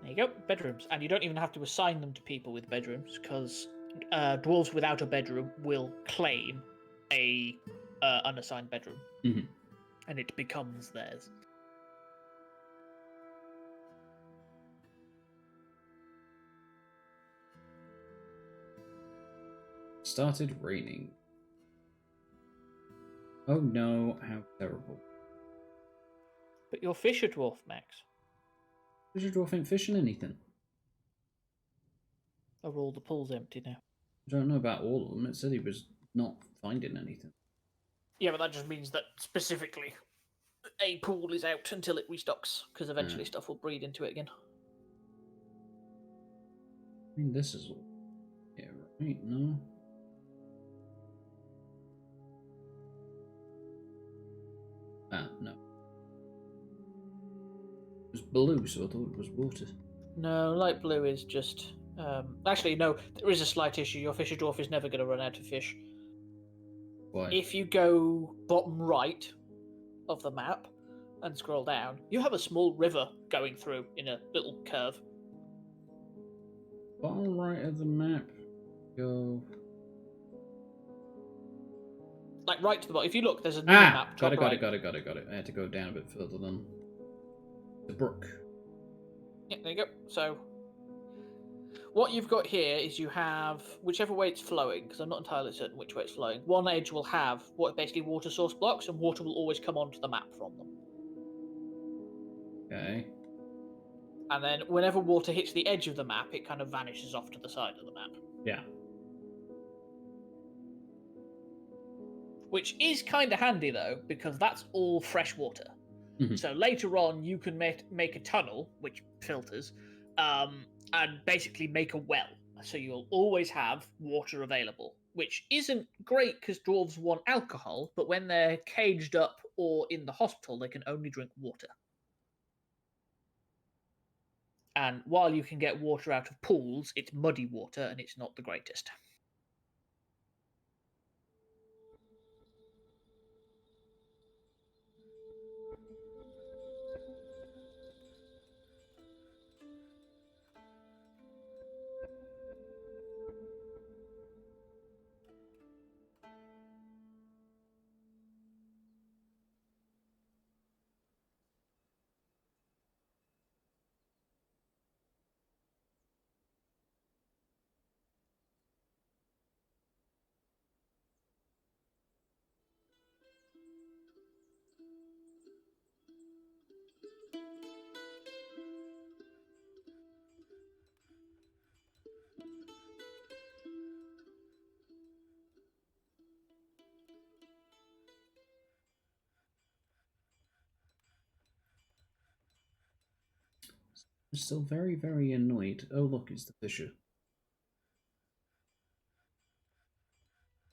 There you go, bedrooms. And you don't even have to assign them to people with bedrooms, because dwarves without a bedroom will claim a unassigned bedroom. Mhm. And it becomes theirs. Started raining. Oh no, how terrible. But you're Fisher Dwarf, Max. Fisher Dwarf ain't fishing anything. Are all the pools empty now? I don't know about all of them. It said he was not finding anything. Yeah, but that just means that specifically a pool is out until it restocks, because eventually stuff will breed into it again. I mean, this is all... Yeah, right, no? Ah, no. It was blue, so I thought it was water. No, light blue is just... actually, no, there is a slight issue. Your Fisher Dwarf is never going to run out of fish. Why? If you go bottom right of the map and scroll down, you have a small river going through in a little curve. Bottom right of the map. Go... Like right to the bottom. If you look, there's a new map. Got it. Right. I had to go down a bit further than the brook. Yeah, there you go. So, what you've got here is you have, whichever way it's flowing, because I'm not entirely certain which way it's flowing, one edge will have what basically water source blocks, and water will always come onto the map from them. Okay. And then whenever water hits the edge of the map, it kind of vanishes off to the side of the map. Yeah. Which is kind of handy, though, because that's all fresh water. Mhm. So later on, you can make a tunnel, which filters, and basically make a well. So you'll always have water available, which isn't great because dwarves want alcohol, but when they're caged up or in the hospital, they can only drink water. And while you can get water out of pools, it's muddy water and it's not the greatest. I'm still very, very annoyed. Oh, look, it's the Fisher.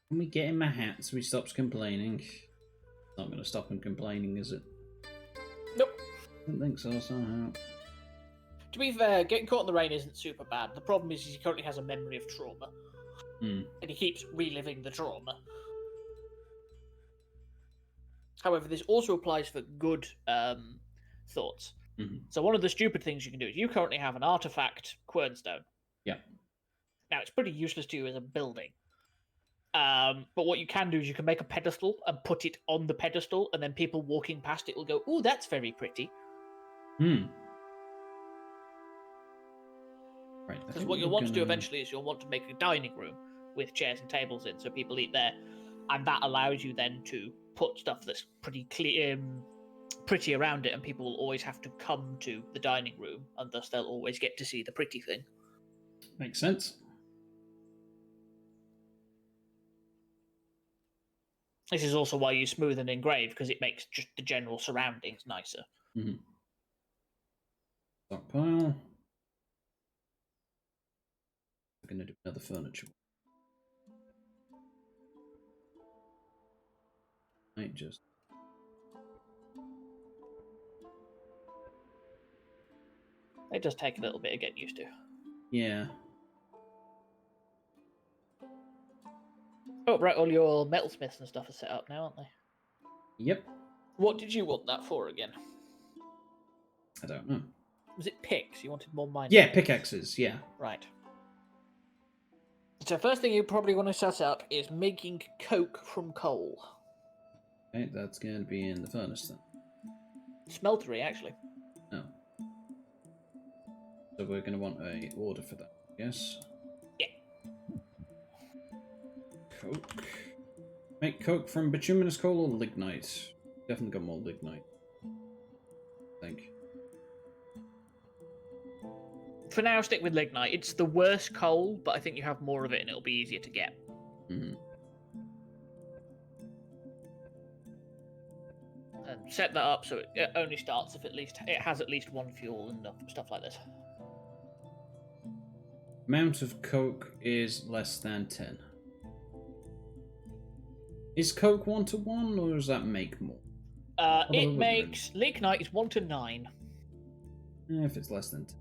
Can we get in my hat so he stops complaining? It's not going to stop him complaining, is it? Nope. I don't think so, somehow. To be fair, getting caught in the rain isn't super bad. The problem is he currently has a memory of trauma. And he keeps reliving the trauma. However, this also applies for good thoughts. So one of the stupid things you can do is you currently have an artifact quernstone. Yeah. Now, it's pretty useless to you as a building. But what you can do is you can make a pedestal and put it on the pedestal, and then people walking past it will go, "Ooh, that's very pretty." Right. Because what you'll want to do eventually is you'll want to make a dining room with chairs and tables in, so people eat there, and that allows you then to put stuff that's pretty clear, pretty around it, and people will always have to come to the dining room, and thus they'll always get to see the pretty thing. Makes sense. This is also why you smooth and engrave, because it makes just the general surroundings nicer. Stockpile. We're going to do another furniture. Might just. It does take a little bit of getting used to. Yeah. Oh, right, all your metalsmiths and stuff are set up now, aren't they? Yep. What did you want that for again? I don't know. Was it picks? You wanted more mining? Yeah, pickaxes, yeah. Right. So first thing you probably want to set up is making coke from coal. Okay, that's going to be in the furnace then. Smeltery, actually. Oh. So we're going to want a order for that, yes? Yeah. Coke. Make coke from bituminous coal or lignite? Definitely got more lignite. I think. For now, stick with lignite. It's the worst coal, but I think you have more of it and it'll be easier to get. And set that up so it only starts if it has at least one fuel and stuff like this. Amount of coke is less than 10. Is coke 1-to-1 or does that make more? It makes lignite is 1 to 9. If it's less than 10.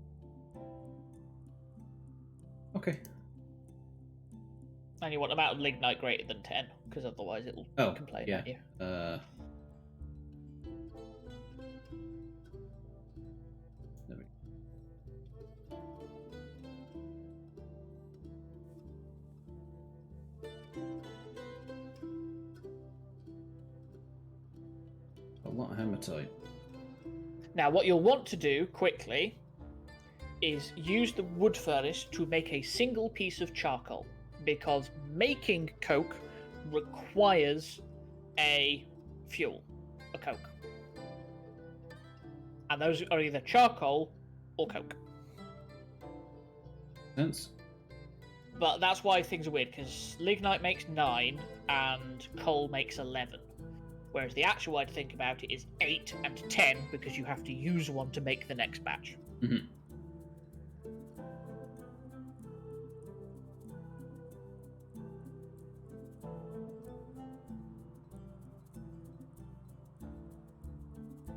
Okay. And you want amount of lignite greater than 10, because otherwise it'll complain at you. There we go. A lot of hematite. Now, what you'll want to do quickly is use the wood furnace to make a single piece of charcoal, because making coke requires a fuel, a coke. And those are either charcoal or coke. Sense. But that's why things are weird, because lignite makes 9 and coal makes 11. Whereas the actual way to think about it is 8 and 10, because you have to use one to make the next batch.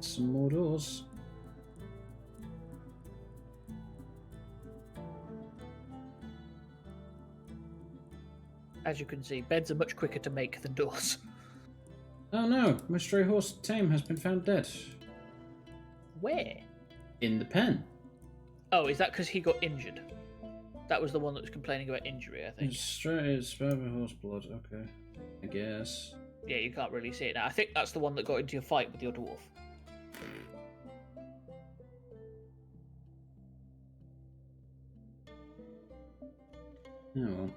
Some more doors. As you can see, beds are much quicker to make than doors. Oh no, my stray horse Tame has been found dead. Where? In the pen. Oh, is that because he got injured? That was the one that was complaining about injury, I think. It's horse blood, okay. I guess. Yeah, you can't really see it now. I think that's the one that got into your fight with your dwarf. Oh well.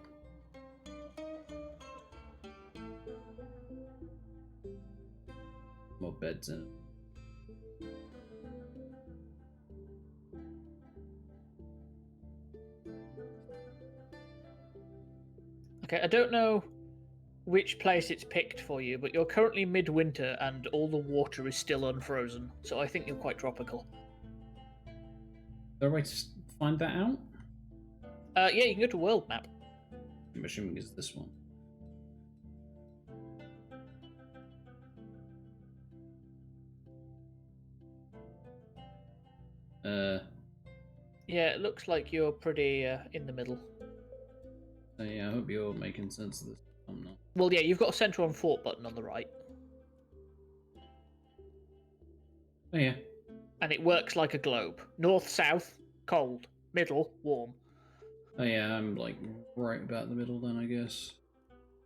More beds in it. Okay, I don't know which place it's picked for you, but you're currently midwinter and all the water is still unfrozen, so I think you're quite tropical. Is there a way to find that out? Yeah, you can go to world map. I'm assuming it's this one. Yeah, it looks like you're pretty in the middle. So yeah, I hope you're making sense of this. I'm not. Well, yeah, you've got a center on fort button on the right. Oh yeah. And it works like a globe. North, south, cold. Middle, warm. Oh yeah, I'm like right about the middle then, I guess.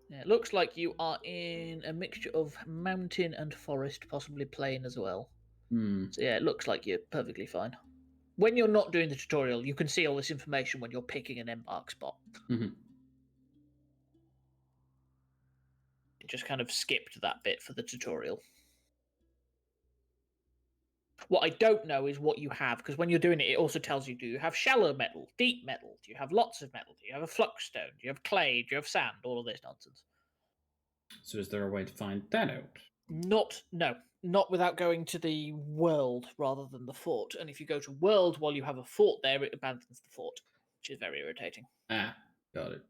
Yeah, it looks like you are in a mixture of mountain and forest, possibly plain as well. So yeah, it looks like you're perfectly fine. When you're not doing the tutorial, you can see all this information when you're picking an embark spot. Mm-hmm. It just kind of skipped that bit for the tutorial. What I don't know is what you have, because when you're doing it, it also tells you, do you have shallow metal, deep metal, do you have lots of metal, do you have a flux stone, do you have clay, do you have sand, all of this nonsense. So is there a way to find that out? Not without going to the world rather than the fort. And if you go to world while you have a fort there, it abandons the fort, which is very irritating. Ah, got it.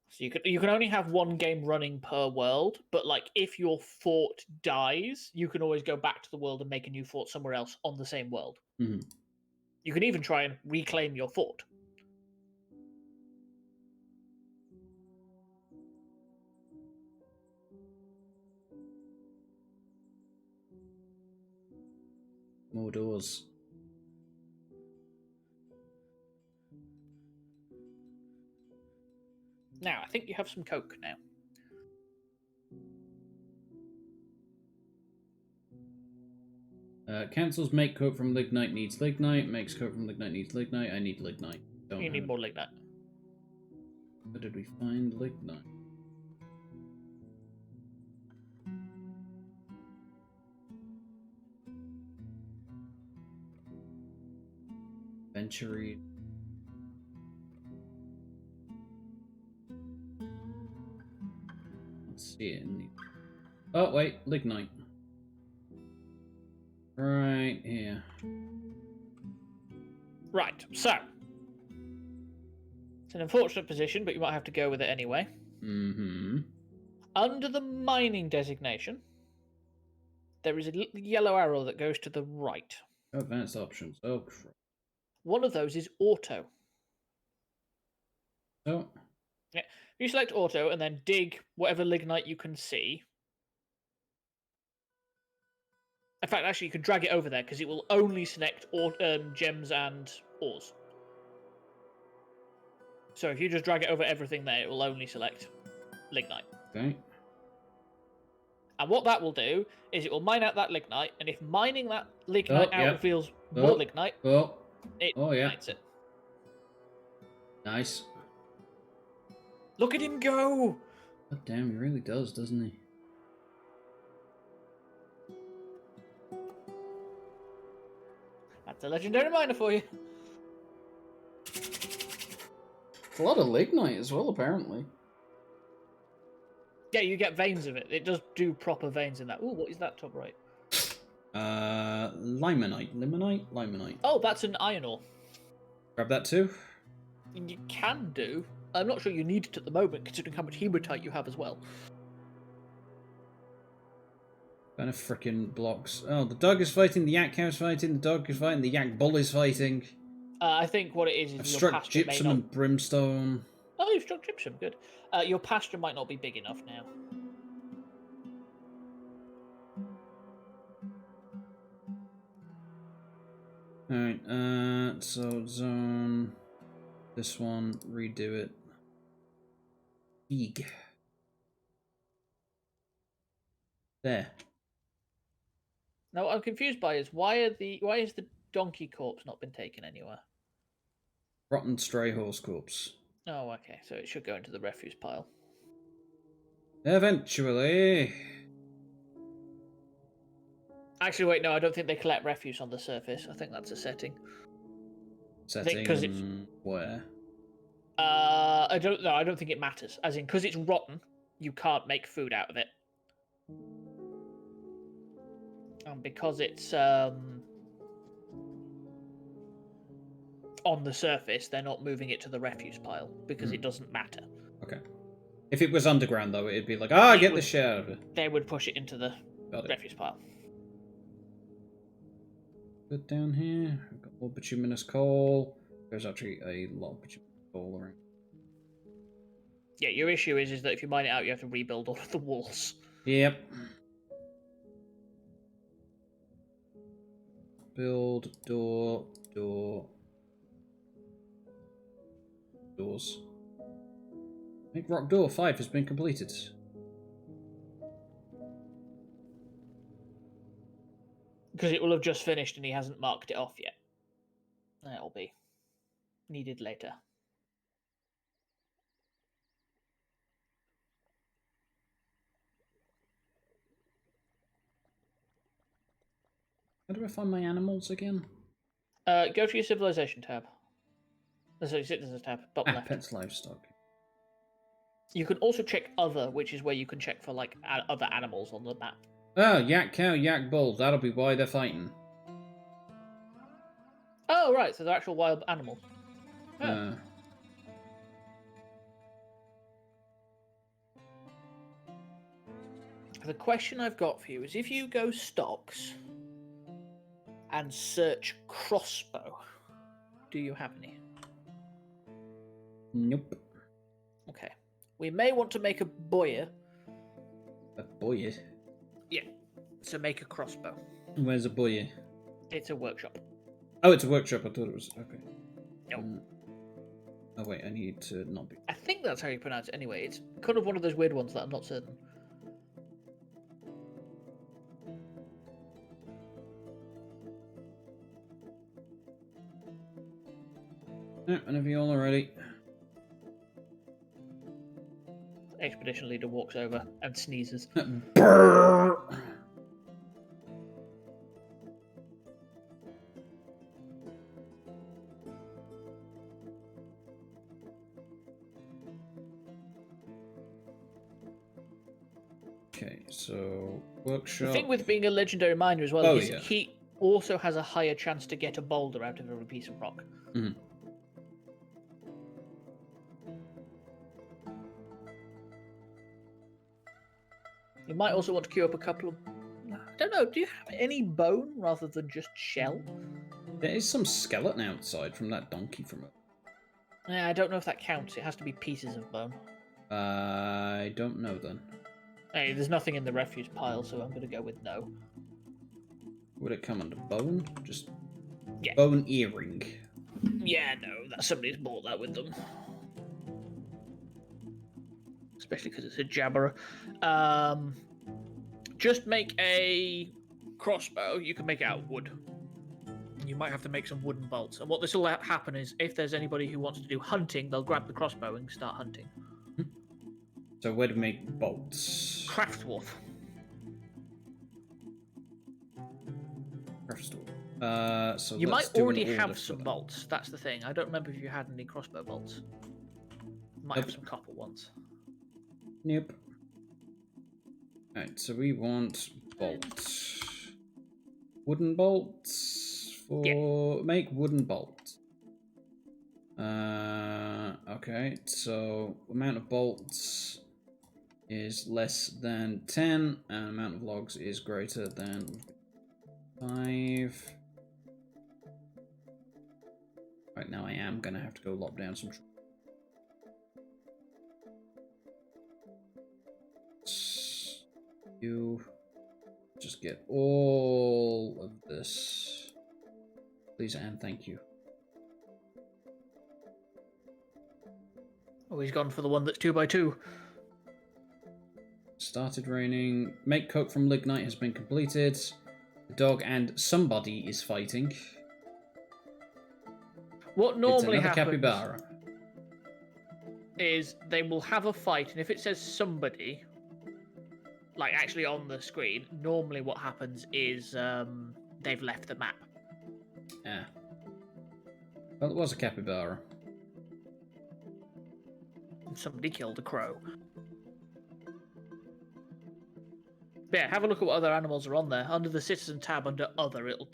So you can only have one game running per world, but like if your fort dies, you can always go back to the world and make a new fort somewhere else on the same world. Mm-hmm. You can even try and reclaim your fort. More doors. Now, I think you have some coke now. Cancels make coke from lignite needs lignite. Makes coke from lignite needs lignite. I need lignite. You need more lignite. Where did we find lignite? Venture. Let's see it in the. Oh wait, lignite. Right here. Right, so it's an unfortunate position, but you might have to go with it anyway. Mm-hmm. Under the mining designation, there is a yellow arrow that goes to the right. Advanced options. Oh crap. One of those is auto. Oh. Yeah. You select auto and then dig whatever lignite you can see. In fact, actually, you can drag it over there because it will only select gems and ores. So if you just drag it over everything there, it will only select lignite. Okay. And what that will do is it will mine out that lignite, and if mining that lignite out reveals more lignite, it ignites it. Nice. Look at him go! God damn, he really does, doesn't he? That's a legendary miner for you. It's a lot of lignite as well, apparently. Yeah, you get veins of it. It does do proper veins in that. Ooh, what is that top right? Limonite. Oh, that's an iron ore. Grab that too. You can do. I'm not sure you need it at the moment, considering how much hematite you have as well. Kind of frickin' blocks. Oh, the dog is fighting, the yak cow's fighting, the dog is fighting, the yak bull is fighting. I think what it is I've your struck pasture gypsum may not... and brimstone. Oh, you've struck gypsum, good. Your pasture might not be big enough now. Alright, so zone. This one, redo it. Eeg. There. Now, what I'm confused by is why is the donkey corpse not been taken anywhere? Rotten stray horse corpse. Oh, okay, so it should go into the refuse pile. Eventually. Actually, wait, no, I don't think they collect refuse on the surface. I think that's a setting. Setting because it's where? I don't know. I don't think it matters. As in, because it's rotten, you can't make food out of it. And because it's on the surface, they're not moving it to the refuse pile because it doesn't matter. Okay. If it was underground, though, it'd be like, get the shit out of it. They would push it into the refuse pile. Good down here. We've got more bituminous coal. There's actually a lot of bituminous coal around. Yeah, your issue is that if you mine it out, you have to rebuild all of the walls. Yep. Build, doors. Make rock door 5 has been completed. Because it will have just finished and he hasn't marked it off yet. That'll be needed later. How do I find my animals again? Go to your civilization tab. Sorry, citizens tab, bottom left. Pets livestock. You can also check other, which is where you can check for like other animals on the map. Oh, yak cow, yak bull. That'll be why they're fighting. Oh, right, so they're actual wild animals. Oh. The question I've got for you is if you go stocks and search crossbow, do you have any? Nope. Okay. We may want to make a boyer. A boyer? Yeah. So make a crossbow. Where's a boyer? It's a workshop. Oh, it's a workshop. I thought it was... Okay. No. Oh, wait. I need to not be... I think that's how you pronounce it anyway. It's kind of one of those weird ones that I'm not certain. Yeah, whenever you're all ready. Expedition leader walks over and sneezes. Brrr! Okay, so workshop. The thing with being a legendary miner as well is yeah. he also has a higher chance to get a boulder out of every piece of rock. Mm-hmm. You might also want to queue up a couple of... I don't know, do you have any bone rather than just shell? There is some skeleton outside from that donkey from it. Yeah, I don't know if that counts. It has to be pieces of bone. I don't know then. Hey, there's nothing in the refuse pile, so I'm going to go with no. Would it come under bone? Just Yeah. bone earring. Yeah, no, that somebody's bought that with them. Especially because it's a jabberer. Just make a crossbow. You can make it out of wood. You might have to make some wooden bolts. And what this will happen is, if there's anybody who wants to do hunting, they'll grab the crossbow and start hunting. So where to make bolts? Craft Dwarf. Craft Dwarf. So you let's might do an already order have for some them. bolts. That's the thing. I don't remember if you had any crossbow bolts. You might have some copper ones. Nope. Alright, so we want bolts. Wooden bolts for make wooden bolts. Okay, so amount of bolts is less than 10, and amount of logs is greater than 5. Right now I am gonna have to go lop down some you just get all of this, please and thank you. Oh, he's gone for the one that's 2x2. Started raining. Make coke from lignite has been completed. The dog and somebody is fighting. What normally it's another happens capybara. Is they will have a fight, and if it says somebody, like actually on the screen, normally what happens is they've left the map. Yeah. Well, it was a capybara. Somebody killed a crow. Yeah, have a look at what other animals are on there. Under the Citizen tab, under Other, it'll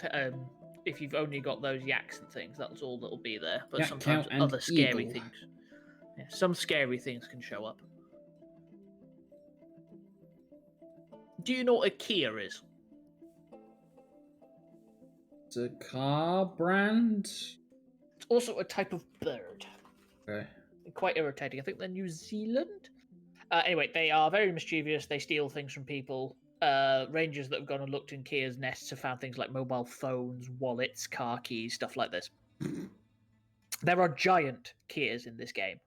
if you've only got those yaks and things, that's all that'll be there. But Yak, sometimes cow, and other scary eagle. things. Yeah, some scary things can show up. Do you know what a Kia is? It's a car brand? It's also a type of bird. Okay. Quite irritating. I think they're New Zealand. Anyway, they are very mischievous. They steal things from people. Rangers that have gone and looked in Kia's nests have found things like mobile phones, wallets, car keys, stuff like this. There are giant Kias in this game.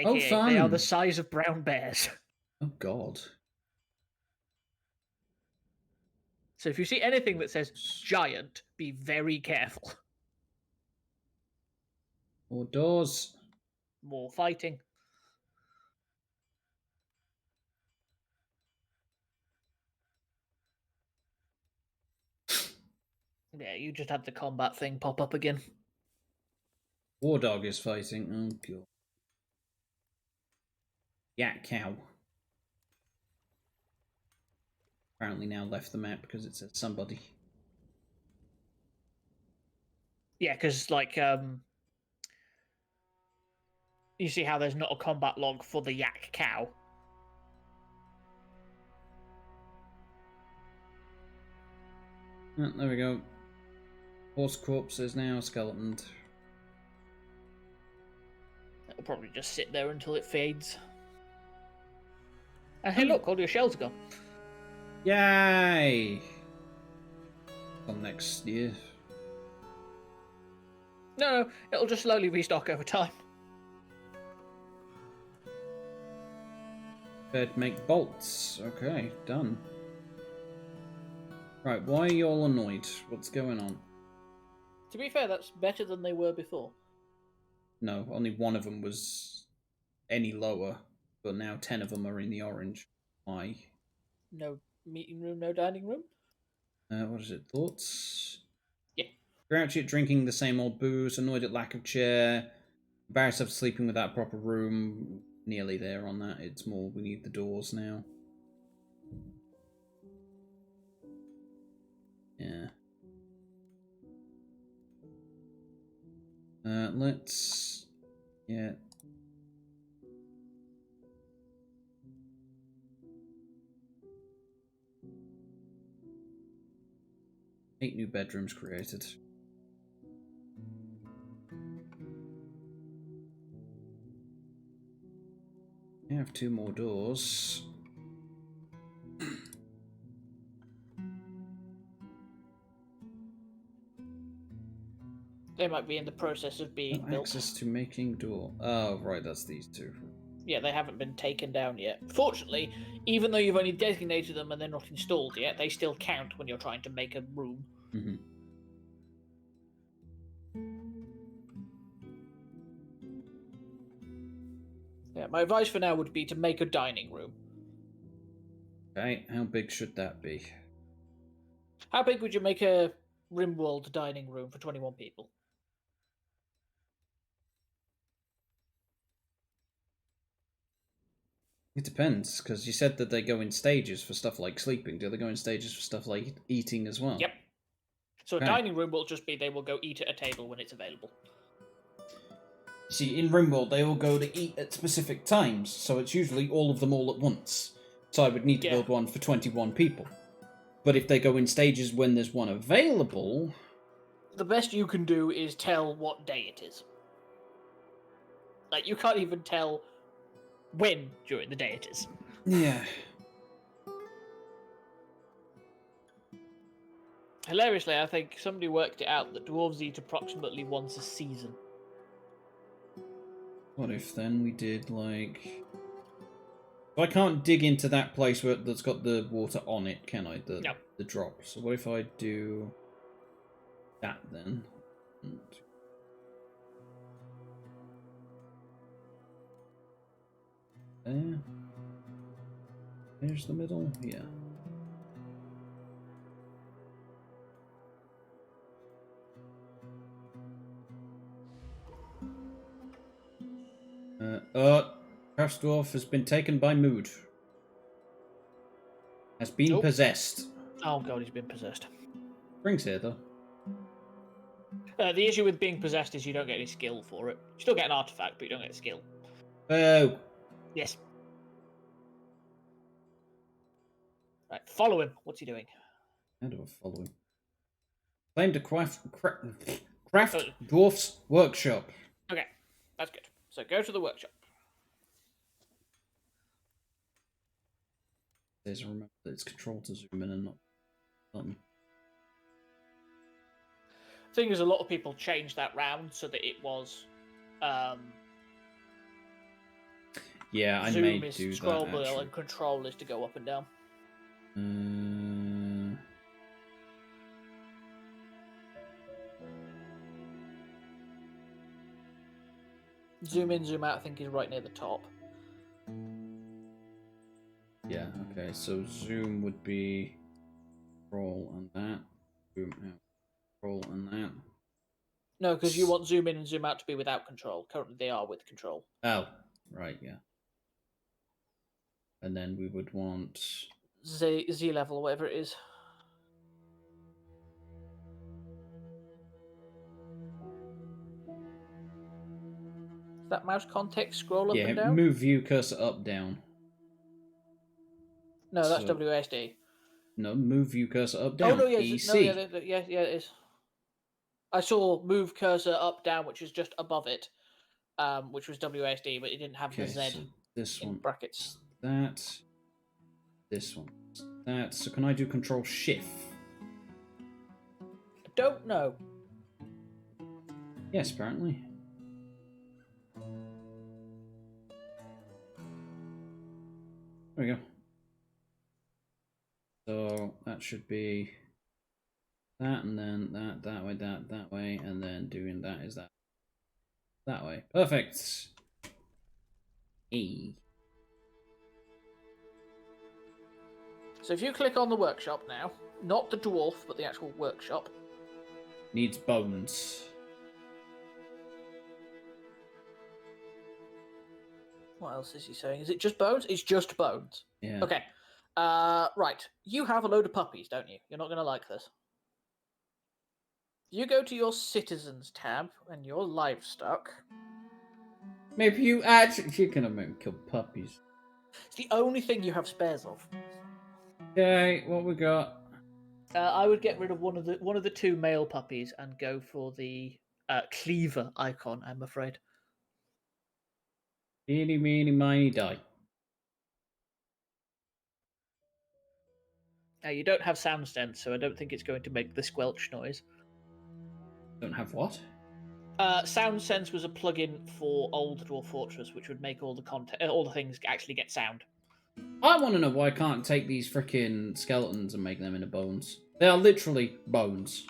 Oh, AKA, fun! they are the size of brown bears. Oh, God. So if you see anything that says giant, be very careful. More doors. More fighting. Yeah, you just had the combat thing pop up again. War dog is fighting. Oh, God. Yak cow. Apparently now left the map because it says somebody. Yeah, because, like, you see how there's not a combat log for the yak cow. Oh, there we go. Horse corpse is now skeleton. It'll probably just sit there until it fades. And hey, look, all your shells are gone. Yay! Till next year. No, it'll just slowly restock over time. Bed make bolts. Okay, done. Right, why are you all annoyed? What's going on? To be fair, that's better than they were before. No, only one of them was any lower, but now 10 of them are in the orange. Why? No meeting room, no dining room? What is it? Thoughts? Yeah. Grouchy at drinking the same old booze, annoyed at lack of chair, embarrassed of sleeping without a proper room. Nearly there on that. It's more, we need the doors now. Yeah. Let's... Yeah. Eight new bedrooms created. I have 2 more doors. They might be in the process of being No built. access to making door. Oh, right, that's these 2. Yeah, they haven't been taken down yet. Fortunately, even though you've only designated them and they're not installed yet, they still count when you're trying to make a room. Mm-hmm. Yeah, my advice for now would be to make a dining room. Okay, how big should that be? How big would you make a Rimworld dining room for 21 people? It depends, because you said that they go in stages for stuff like sleeping. Do they go in stages for stuff like eating as well? Yep. So Okay. a dining room will just be they will go eat at a table when it's available. See, in Rimworld, they all go to eat at specific times, so it's usually all of them all at once. So I would need to build one for 21 people. But if they go in stages when there's one available... The best you can do is tell what day it is. Like, you can't even tell when during the day it is. Yeah. Hilariously, I think somebody worked it out that dwarves eat approximately once a season. What if then we did, like... I can't dig into that place where that's got the water on it, can I? No. The drop. So what if I do that then? There. There's the middle. Yeah. Craft Dwarf has been taken by mood. Has been possessed. Oh god, he's been possessed. Spring's here though. The issue with being possessed is you don't get any skill for it. You still get an artifact, but you don't get skill. Oh. Yes. Right, follow him. What's he doing? How do I follow him? Claim to craft Dwarf's workshop. Okay, that's good. So go to the workshop. There's remember that it's control to zoom in and not button. Thing is, a lot of people changed that round so that it was yeah, I zoom may is do scroll that. wheel and control is to go up and down. Zoom in, zoom out, I think is right near the top. Yeah, okay, so zoom would be scroll and that. Zoom out. Scroll and that. No, because you want zoom in and zoom out to be without control. Currently they are with control. Oh, right, yeah. And then we would want Z level, whatever it is. Is that mouse context scroll up and down? Move view cursor up, down. No, that's WASD. No, move view cursor up, down. Oh no, yes, EC. no, yeah, it is. I saw move cursor up, down, which is just above it, which was WASD, but it didn't have the Z so this in one, brackets. That. This one. That. So can I do control shift? I don't know. Yes, apparently. There we go. So that should be that, and then that way, that way, and then doing that is that way. Perfect. E. So if you click on the workshop now, not the dwarf, but the actual workshop. Needs bones. What else is he saying? Is it just bones? It's just bones. Yeah. Okay. Right. You have a load of puppies, don't you? You're not going to like this. You go to your citizens tab and your livestock. Maybe you actually you're gonna make me kill puppies. It's the only thing you have spares of. Okay, what we got? I would get rid of one of the two male puppies and go for the cleaver icon. I'm afraid. Eeny, meeny, miny, die. You don't have sound sense, so I don't think it's going to make the squelch noise. Don't have what? Sound Sense was a plugin for Old Dwarf Fortress, which would make all the things actually get sound. I want to know why I can't take these freaking skeletons and make them into bones. They are literally bones.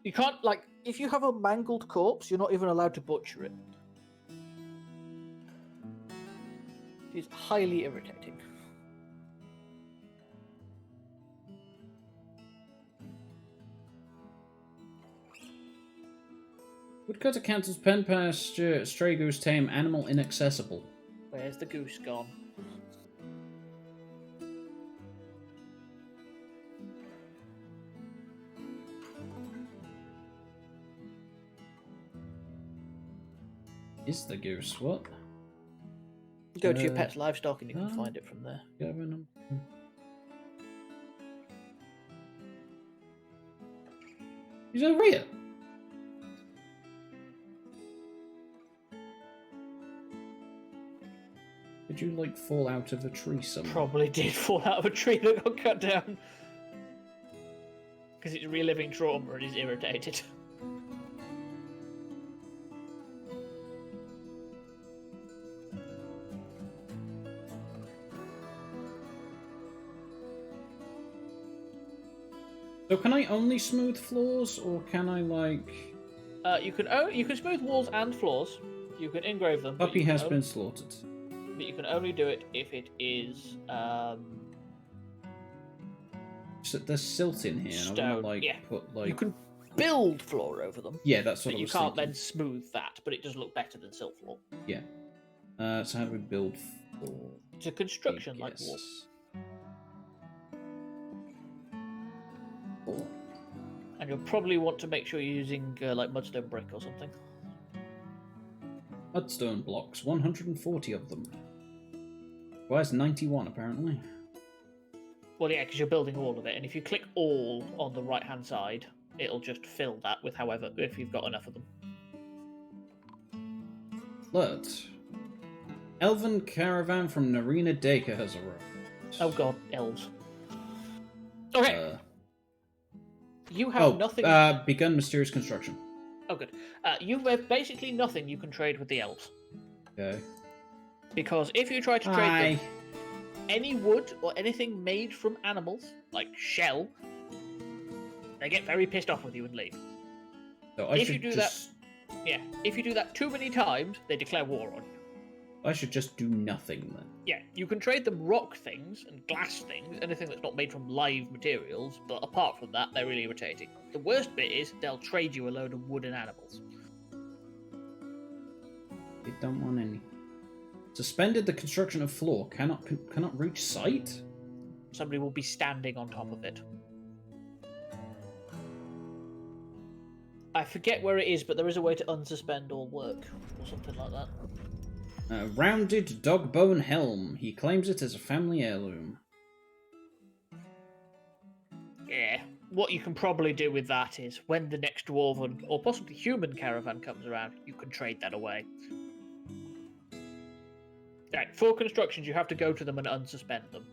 You can't, like, if you have a mangled corpse, you're not even allowed to butcher it. It's highly irritating. Woodcutter cancels pen pasture, stray goose tame, animal inaccessible. Where's the goose gone? Is the goose what? Go to your pet's livestock and you can find it from there. He's over here. Did you like fall out of a tree somewhere? Probably did fall out of a tree that got cut down. Because it's reliving trauma and is irritated. So can I only smooth floors, or can I like? You can smooth walls and floors. You can engrave them. Puppy has been slaughtered. But you can only do it if it is So there's silt in here. Stone. And I want to put like. You can build floor over them. Yeah, that's what but I you was can't thinking. then smooth that. But it does look better than silt floor. Yeah. So how do we build It's a construction like wall. Cool. And you'll probably want to make sure you're using like mudstone brick or something. Mudstone blocks, 140 of them. Requires 91 apparently. Well, yeah, because you're building all of it, and if you click all on the right-hand side, it'll just fill that with however, if you've got enough of them. Alert. Elven caravan from Narina Deka has arrived. Oh god, elves. Okay. You have Oh, nothing. begun mysterious construction. Oh, good. You have basically nothing you can trade with the elves. Okay. Because if you try to trade them, any wood or anything made from animals, like shell, they get very pissed off with you and leave. So if you do that too many times, they declare war on you. I should just do nothing then. Yeah, you can trade them rock things and glass things, anything that's not made from live materials, but apart from that, they're really irritating. The worst bit is they'll trade you a load of wooden animals. They don't want any. Suspended the construction of floor. Cannot reach site? Somebody will be standing on top of it. I forget where it is, but there is a way to unsuspend all work, or something like that. A rounded dog bone helm. He claims it as a family heirloom. Yeah. What you can probably do with that is, when the next dwarven, or possibly human caravan comes around, you can trade that away. Right, for constructions, you have to go to them and unsuspend them.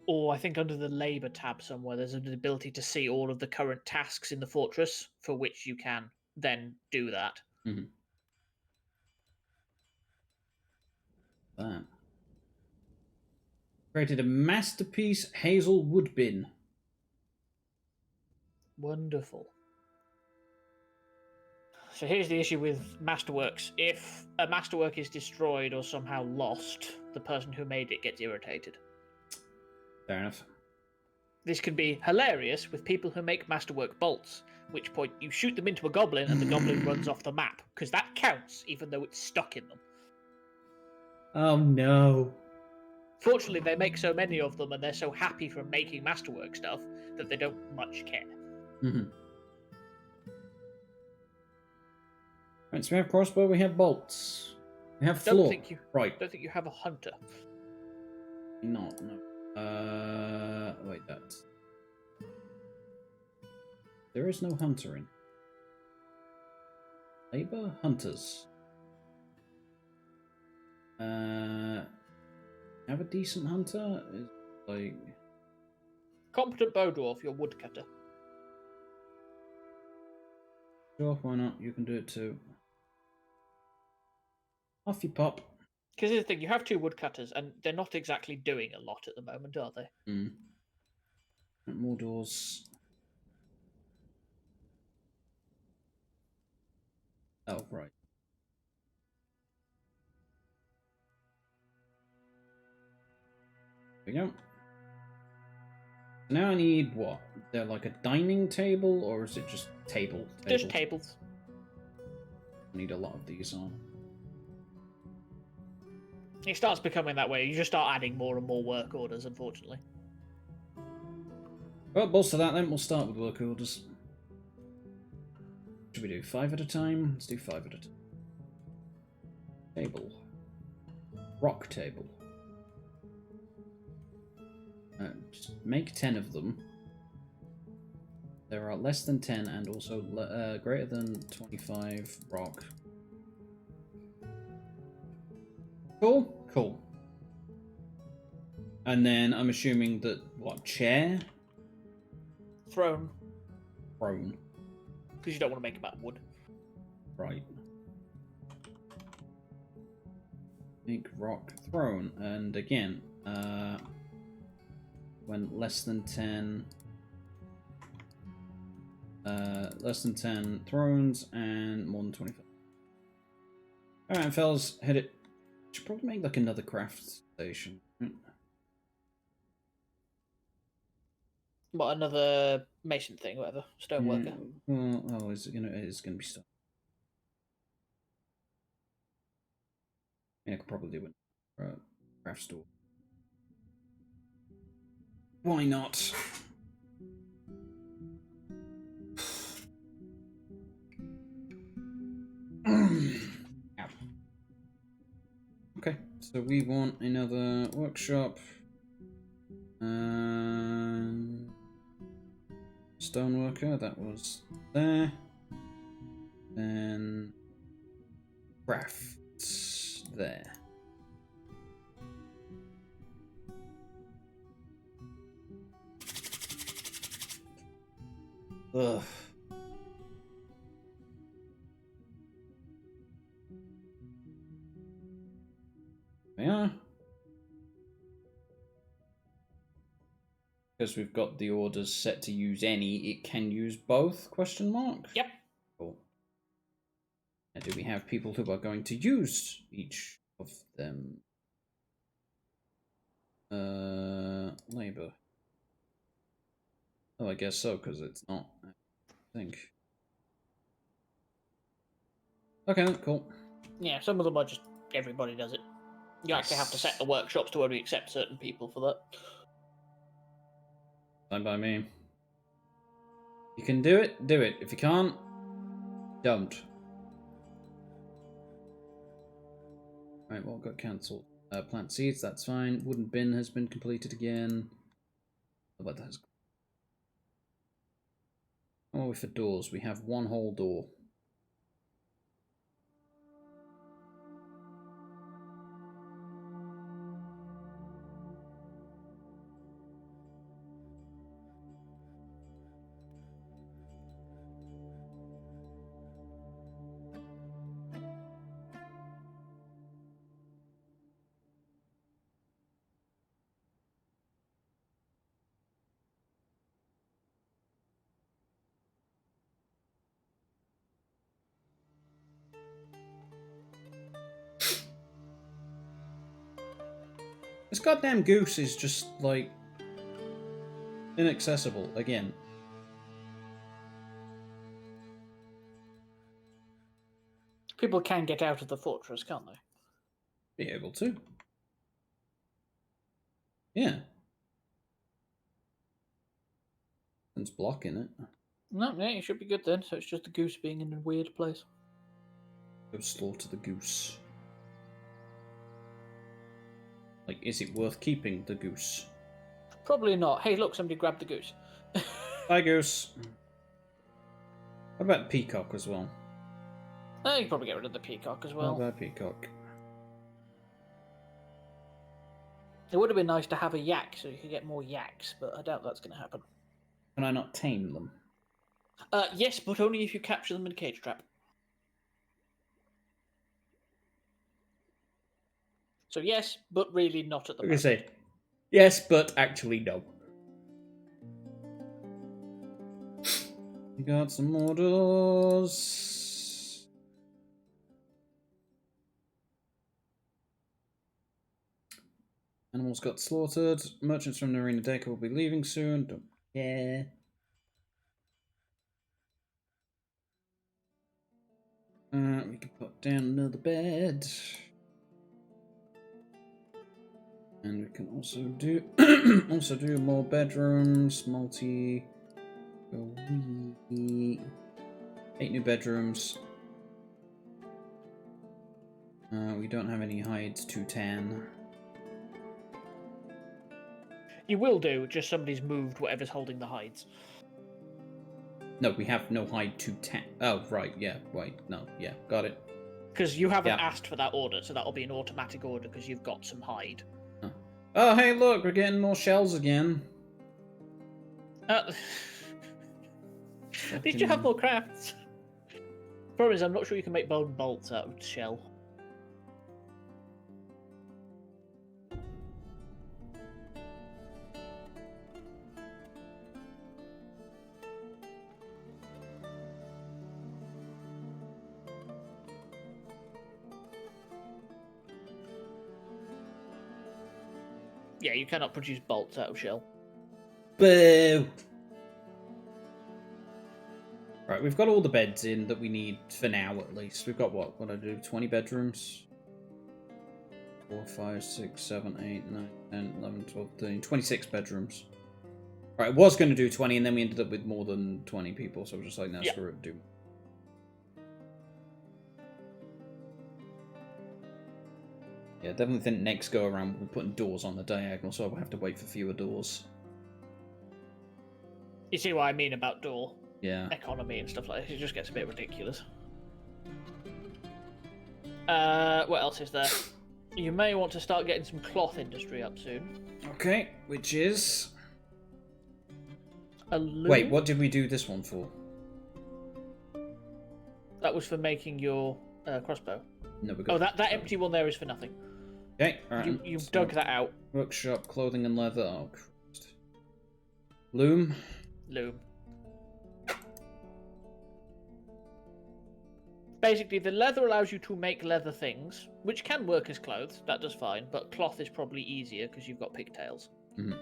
Or I think under the labour tab somewhere, there's an ability to see all of the current tasks in the fortress, for which you can then do that. Mm-hmm. That. Created a masterpiece hazel wood bin. Wonderful. So here's the issue with masterworks. If a masterwork is destroyed or somehow lost, the person who made it gets irritated. Fair enough. This can be hilarious with people who make masterwork bolts, at which point you shoot them into a goblin and the goblin runs off the map, because that counts even though it's stuck in them. Oh no. Fortunately, they make so many of them and they're so happy from making masterwork stuff that they don't much care. Mm-hmm. Right, so we have crossbow, we have bolts. We have floor. Don't think you have a hunter. No. Wait, that's... There is no hunter in. Labor? Hunters. Have a decent hunter? Is like... Competent bow dwarf, your woodcutter. Sure, why not? You can do it too. Off you pop. Because here's the thing, you have two woodcutters, and they're not exactly doing a lot at the moment, are they? Mm. More doors. Oh, right. There we go. Now I need what? They're like a dining table, or is it just table? Just tables. I need a lot of these on. It starts becoming that way. You just start adding more and more work orders, unfortunately. Well, bolster that then. We'll start with work orders. Should we do 5 at a time? Let's do 5 at a time. Table. Rock table. Just make 10 of them. There are less than 10 and also greater than 25 rock. Cool? Cool. And then I'm assuming that, what, chair? Throne. Throne. Because you don't want to make them out of wood. Right. Make rock throne. And again, when less than 10... less than 10 thrones and more than 25. Alright, fellas, hit it. Should probably make like another craft station. What, another mason thing, whatever? Stoneworker. Well, oh, it's gonna be stuff. I could probably do a craft store. Why not? Ow. Okay, so we want another workshop. Stoneworker, that was there. Then crafts there. Ugh. Yeah. Because we've got the orders set to use any, it can use both, question mark? Yep. Cool. Now, do we have people who are going to use each of them? Labor. Oh, I guess so, because it's not, I think. Okay, cool. Yeah, some of them are just, everybody does it. You actually have to set the workshops to only accept certain people for that. Fine by me. You can do it, do it. If you can't, don't. Right, well, got cancelled. Plant seeds, that's fine. Wooden bin has been completed again. What about that? Oh, for doors, we have one whole door. This goddamn goose is just, like, inaccessible again. People can get out of the fortress, can't they? Be able to. Yeah. It's blocking it. No, yeah, it should be good then. So it's just the goose being in a weird place. Go slaughter the goose. Like, is it worth keeping the goose? Probably not. Hey, look, somebody grabbed the goose. Bye, goose. What about peacock as well? You can probably get rid of the peacock as well. What about peacock? It would have been nice to have a yak so you could get more yaks, but I doubt that's going to happen. Can I not tame them? Yes, but only if you capture them in a cage trap. So yes, but really not at the moment. Say yes, but actually no. We got some more doors. Animals got slaughtered. Merchants from the Arena Deca will be leaving soon. Don't care. We can put down another bed. And we can also do more bedrooms, 8 new bedrooms. We don't have any hides to tan. You will do, just somebody's moved whatever's holding the hides. No, we have no hide to tan. Oh, right, yeah, wait, no, yeah, got it. Because you haven't asked for that order, so that'll be an automatic order because you've got some hide. Oh, hey, look, we're getting more shells again. Did you have more crafts? Problem is, I'm not sure you can make bone bolts out of shell. Yeah, you cannot produce bolts out of shell. Boo! Right, we've got all the beds in that we need for now, at least. We've got, what I do, 20 bedrooms? 4, 5, 6, 7, 8, 9, 10, 11, 12, 13, 26 bedrooms. Right, I was going to do 20, and then we ended up with more than 20 people, so I was just like, no, Yeah. screw it, do. Yeah, definitely think next go around we'll be putting doors on the diagonal, so I'll have to wait for fewer doors. You see what I mean about door Yeah. economy and stuff like this? It just gets a bit ridiculous. What else is there? You may want to start getting some cloth industry up soon. Okay, which is... A loom? Wait, what did we do this one for? That was for making your crossbow. No, we got... Oh, that empty one there is for nothing. Okay, alright. You've dug that out. Workshop, clothing and leather. Oh, Christ. Loom. Loom. Basically, the leather allows you to make leather things, which can work as clothes. That does fine, but cloth is probably easier because you've got pigtails. Mm-hmm.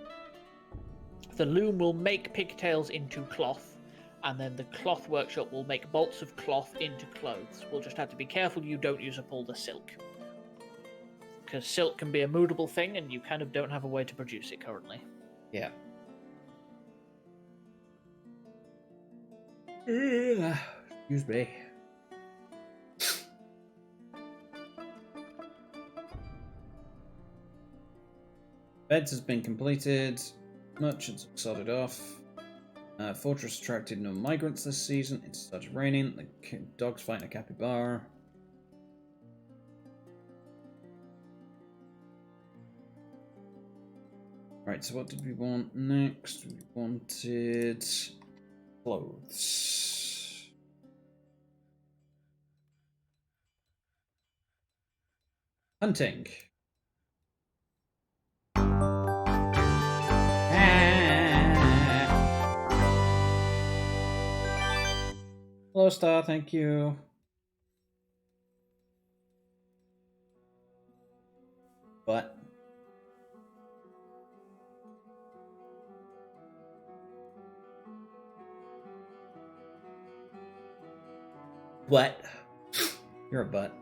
The loom will make pigtails into cloth, and then the cloth workshop will make bolts of cloth into clothes. We'll just have to be careful you don't use up all the silk. Because silk can be a moodable thing, and you kind of don't have a way to produce it currently. Yeah. Excuse me. Beds has been completed. Merchants have started off. Fortress attracted no migrants this season. It started raining. The dog's fighting a capybara. Right, so what did we want next? We wanted clothes. Hunting. Hello, Star, thank you. What? What? You're a butt.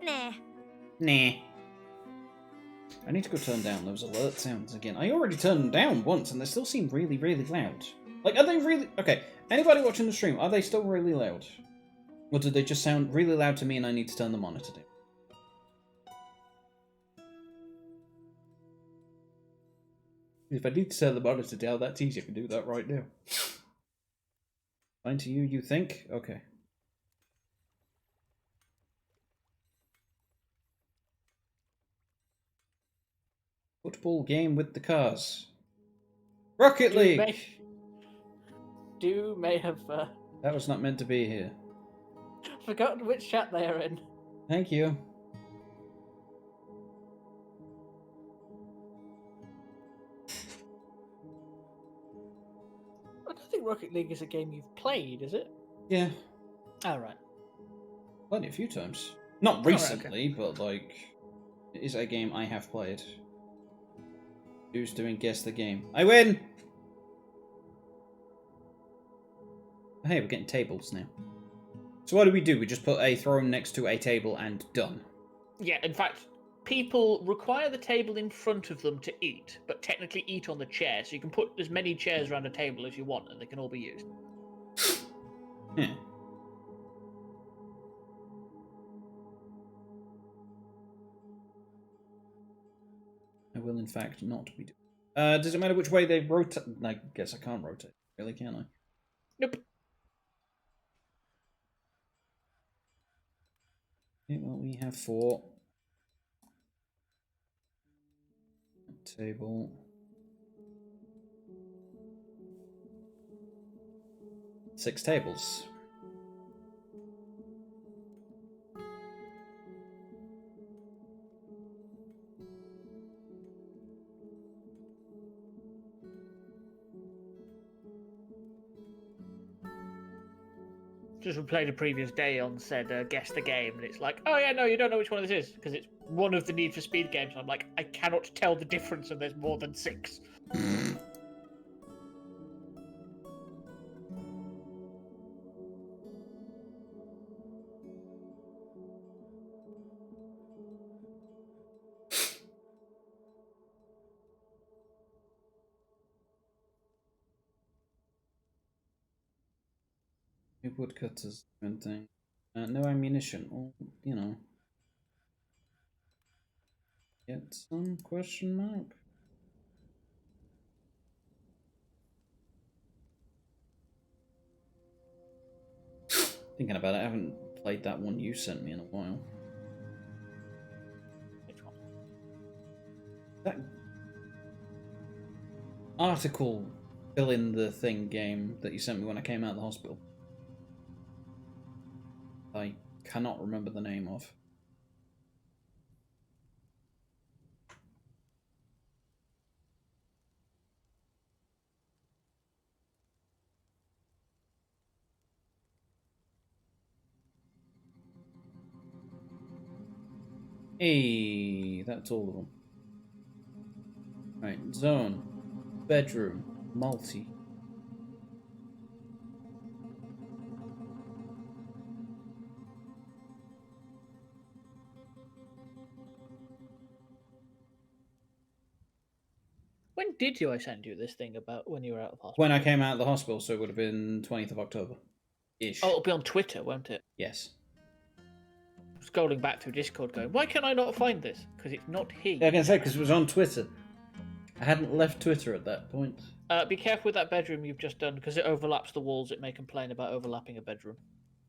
Nah. Nah. I need to go turn down those alert sounds again. I already turned them down once and they still seem really, really loud. Like, are they really... Okay, anybody watching the stream, are they still really loud? Or do they just sound really loud to me and I need to turn the monitor down? If I need to turn the monitor down, that's easy. I can do that right now. Fine to you, you think? Okay. Football game with the cars. Rocket League! May have That was not meant to be here. forgotten which chat they are in. Thank you. I don't think Rocket League is a game you've played, is it? Yeah. Oh, right. Played it a few times. Not recently, but like... It is a game I have played. Who's doing Guess the Game? I win! Hey, we're getting tables now. So what do? We just put a throne next to a table and done. Yeah, in fact, people require the table in front of them to eat, but technically eat on the chair, so you can put as many chairs around a table as you want, and they can all be used. Yeah. I will, in fact, not be doing. Does it matter which way they rotate? I guess I can't rotate, really, can I? Nope. Okay, well, we have 4. Table. 6 tables. Just played a previous day on said guess the game, and it's like, oh yeah, no, you don't know which one this is because it's one of the Need for Speed games. And I'm like, I cannot tell the difference, and there's more than 6. New woodcutters, different thing. No ammunition. Or, you know. Get some question mark? Thinking about it, I haven't played that one you sent me in a while. Which one? That article fill in the thing game that you sent me when I came out of the hospital. I cannot remember the name of. Hey, that's all of them. Right, zone, bedroom, multi. When did I send you this thing about when you were out of hospital? When I came out of the hospital, so it would have been 20th of October. Ish. Oh, it'll be on Twitter, won't it? Yes. Scrolling back through Discord going, why can I not find this? Because it's not he. Yeah, I can say, because it was on Twitter. I hadn't left Twitter at that point. Be careful with that bedroom you've just done, because it overlaps the walls. It may complain about overlapping a bedroom.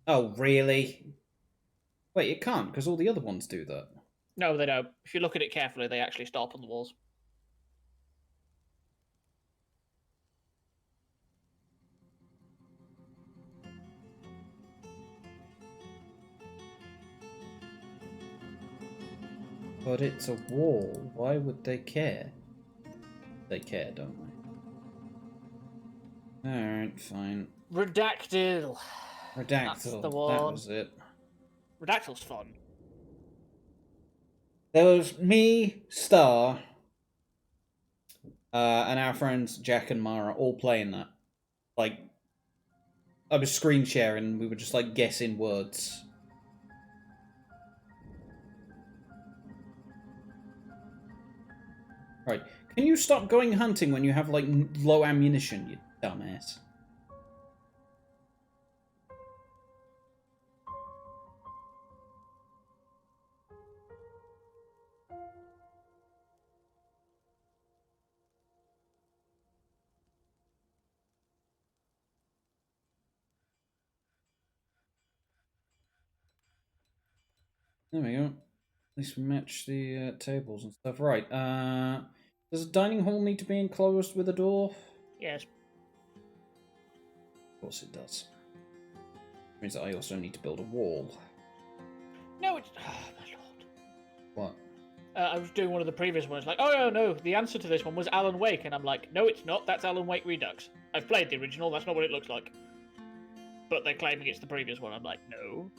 Oh, really? Wait, it can't, because all the other ones do that. No, they don't. If you look at it carefully, they actually stop on the walls. But it's a wall. Why would they care? They care, don't they? Alright, fine. Redactyl. Redactyl. That's the one. That was it. Redactyl's fun. There was me, Star, and our friends Jack and Mara all playing that. Like, I was screen sharing and we were just like guessing words. Right. Can you stop going hunting when you have like low ammunition, you dumbass? There we go. At least we match the tables and stuff. Right. Does a dining hall need to be enclosed with a door? Yes. Of course it does. Which means that I also need to build a wall. No, it's... Oh, my lord. What? I was doing one of the previous ones, like, oh, no, the answer to this one was Alan Wake, and I'm like, no, it's not, that's Alan Wake Redux. I've played the original, that's not what it looks like. But they're claiming it's the previous one, I'm like, no.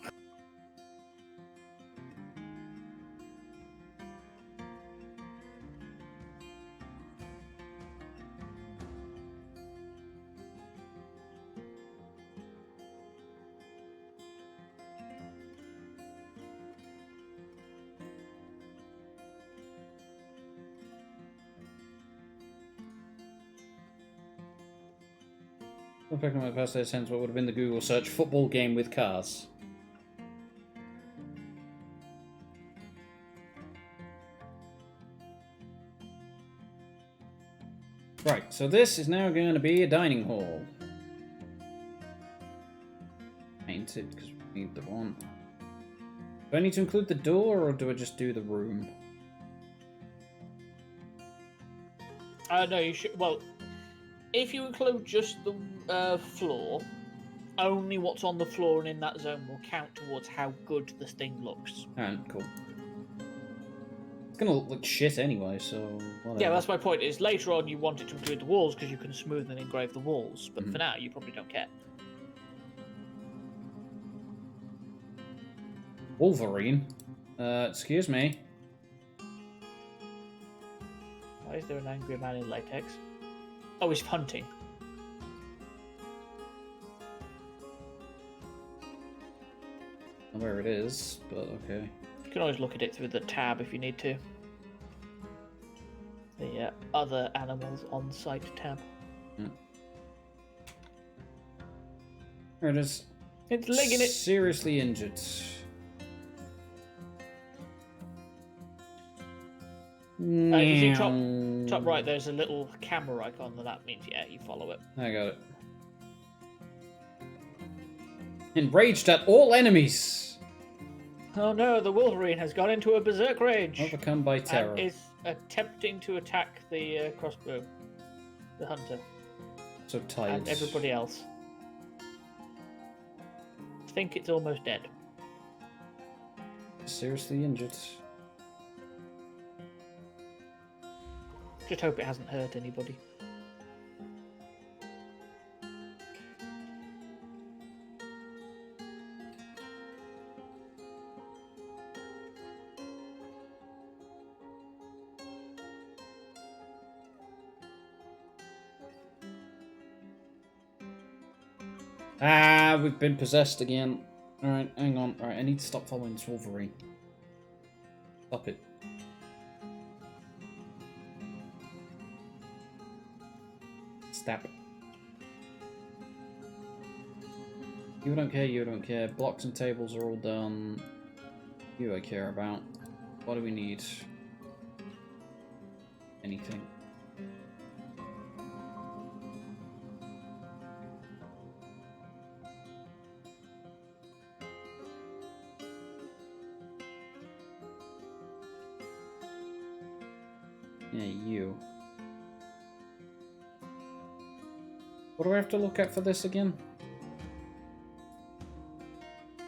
Look back at my past sense what would have been the Google search football game with cars. Right, so this is now going to be a dining hall. Painted, because we need the one. Do I need to include the door, or do I just do the room? No, you should, well, if you include just the floor, only what's on the floor and in that zone will count towards how good this thing looks. Alright, cool. It's gonna look like shit anyway, so whatever. Yeah, that's my point, is later on you want it to include the walls because you can smooth and engrave the walls, but Mhm. for now you probably don't care. Wolverine? Excuse me. Why is there an angry man in latex? Oh, he's hunting. I don't know where it is, but okay. You can always look at it through the tab if you need to. The other animals on site tab. Yeah. There it is. It's legging it. Seriously injured. You see top right, there's a little camera icon, and that means, yeah, you follow it. I got it. Enraged at all enemies. Oh no, the Wolverine has gone into a berserk rage. Overcome by terror. And is attempting to attack the crossbow. The hunter. So tired. And everybody else. I think it's almost dead. Seriously injured. Just hope it hasn't hurt anybody. Ah, we've been possessed again. Alright, hang on. Alright, I need to stop following this Wolverine. Stop it. Stop. You don't care, you don't care. Blocks and tables are all done. You I care about. What do we need? Anything. Yeah, you. What do I have to look at for this again?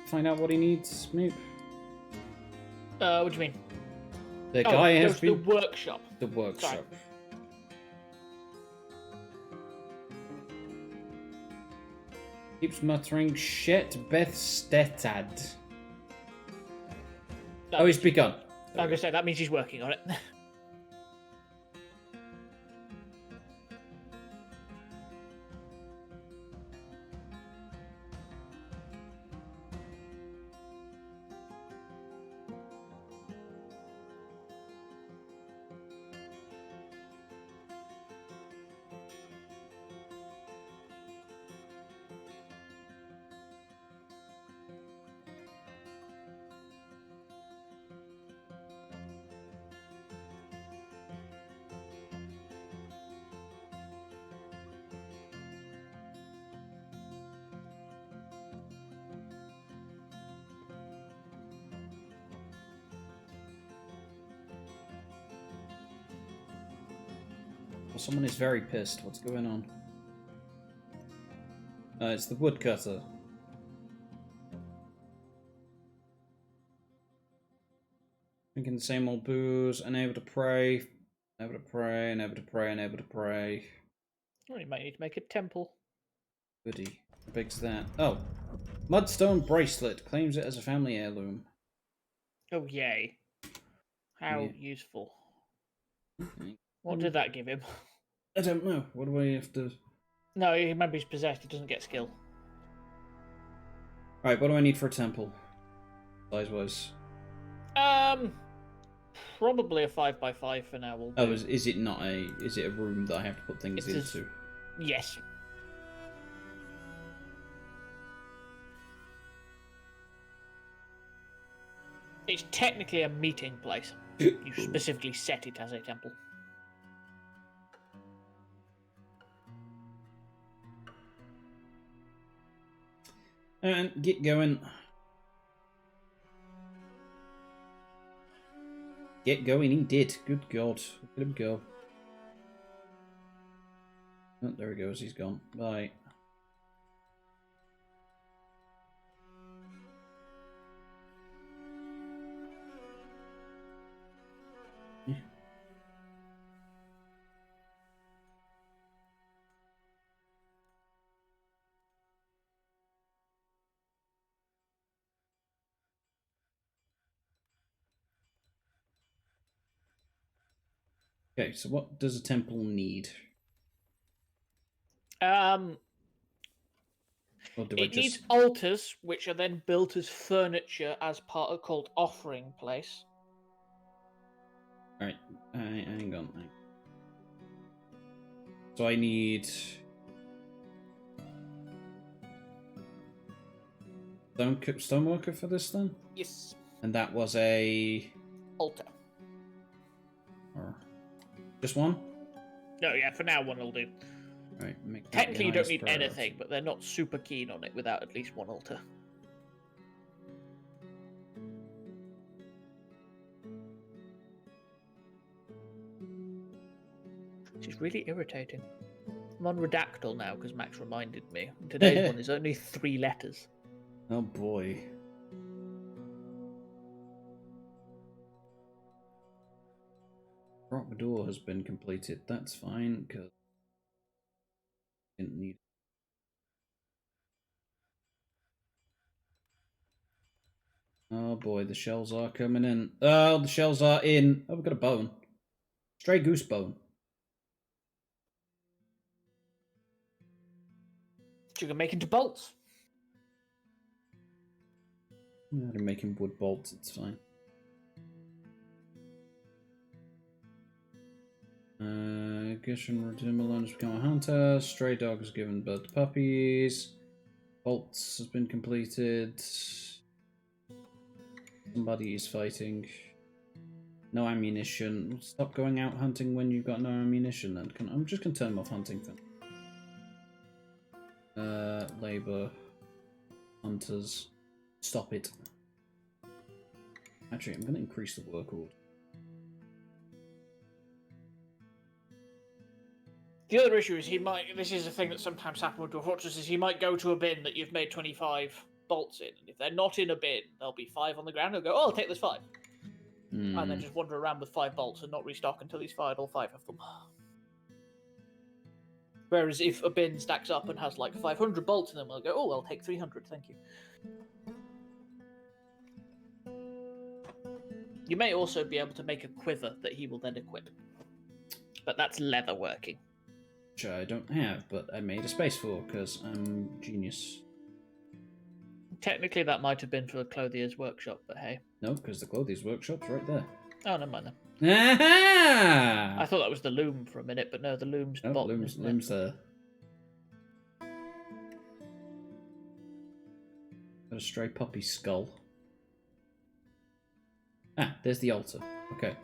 Find out what he needs, maybe? What do you mean? The guy has the been... workshop. The workshop. Sorry. Keeps muttering, shit, Beth Stetad. That Oh, he's begun. I'm gonna say, that means he's working on it. Well, someone is very pissed. What's going on? It's the woodcutter. Drinking the same old booze, unable to pray, unable to pray, unable to pray, unable to pray. Well, you might need to make a temple. Goody. How big's that? Oh. Mudstone bracelet. Claims it as a family heirloom. Oh, yay. How Yeah. useful. What did that give him? I don't know. What do I have to... No, you remember he's possessed, he doesn't get skill. Right, what do I need for a temple? Size-wise. Probably a 5x5 for now. Will do. Oh, is it not a... Is it a room that I have to put things into? Yes. It's technically a meeting place. You specifically set it as a temple. And get going. Get going, he did. Good God. Look at him go. Oh, there he goes, he's gone. Bye. Okay, so what does a temple need? Or do I It just... needs altars, which are then built as furniture as part of called offering place. Alright, hang on. So I need... stoneworker for this then? Yes. And that was a... Altar. Or just one? No, yeah, for now one will do. Right, make that Technically you your don't need highest anything, priority. but they're not super keen on it without at least one altar. Which is really irritating. I'm on Redactyl now because Max reminded me. Today's one is only 3 letters. Oh boy. Rock door has been completed. That's fine, because didn't need. Oh boy, the shells are coming in. Oh, the shells are in. Oh, we've got a bone. Stray goose bone. You can make into bolts. They're making wood bolts, it's fine. Gushin return alone has become a hunter. Stray dog has given birth to puppies. Bolts has been completed. Somebody is fighting. No ammunition. Stop going out hunting when you've got no ammunition then. I'm just gonna turn them off hunting for labor. Hunters. Stop it. Actually, I'm gonna increase the work order. The other issue is this is a thing that sometimes happens with Dwarf Fortresses, he might go to a bin that you've made 25 bolts in, and if they're not in a bin, there'll be 5 on the ground, he'll go, oh, I'll take this 5. And then just wander around with 5 bolts and not restock until he's fired all 5 of them. Whereas if a bin stacks up and has like 500 bolts in them, they'll go, oh, I'll take 300, thank you. You may also be able to make a quiver that he will then equip. But that's leather working. Which I don't have, but I made a space for, because I'm genius. Technically that might have been for the Clothier's workshop, but hey. No, because the Clothier's workshop's right there. Oh, never mind then. Aha! I thought that was the loom for a minute, but no, the loom's Oh, bottom, loom's there. Got a stray puppy skull. Ah, there's the altar. Okay.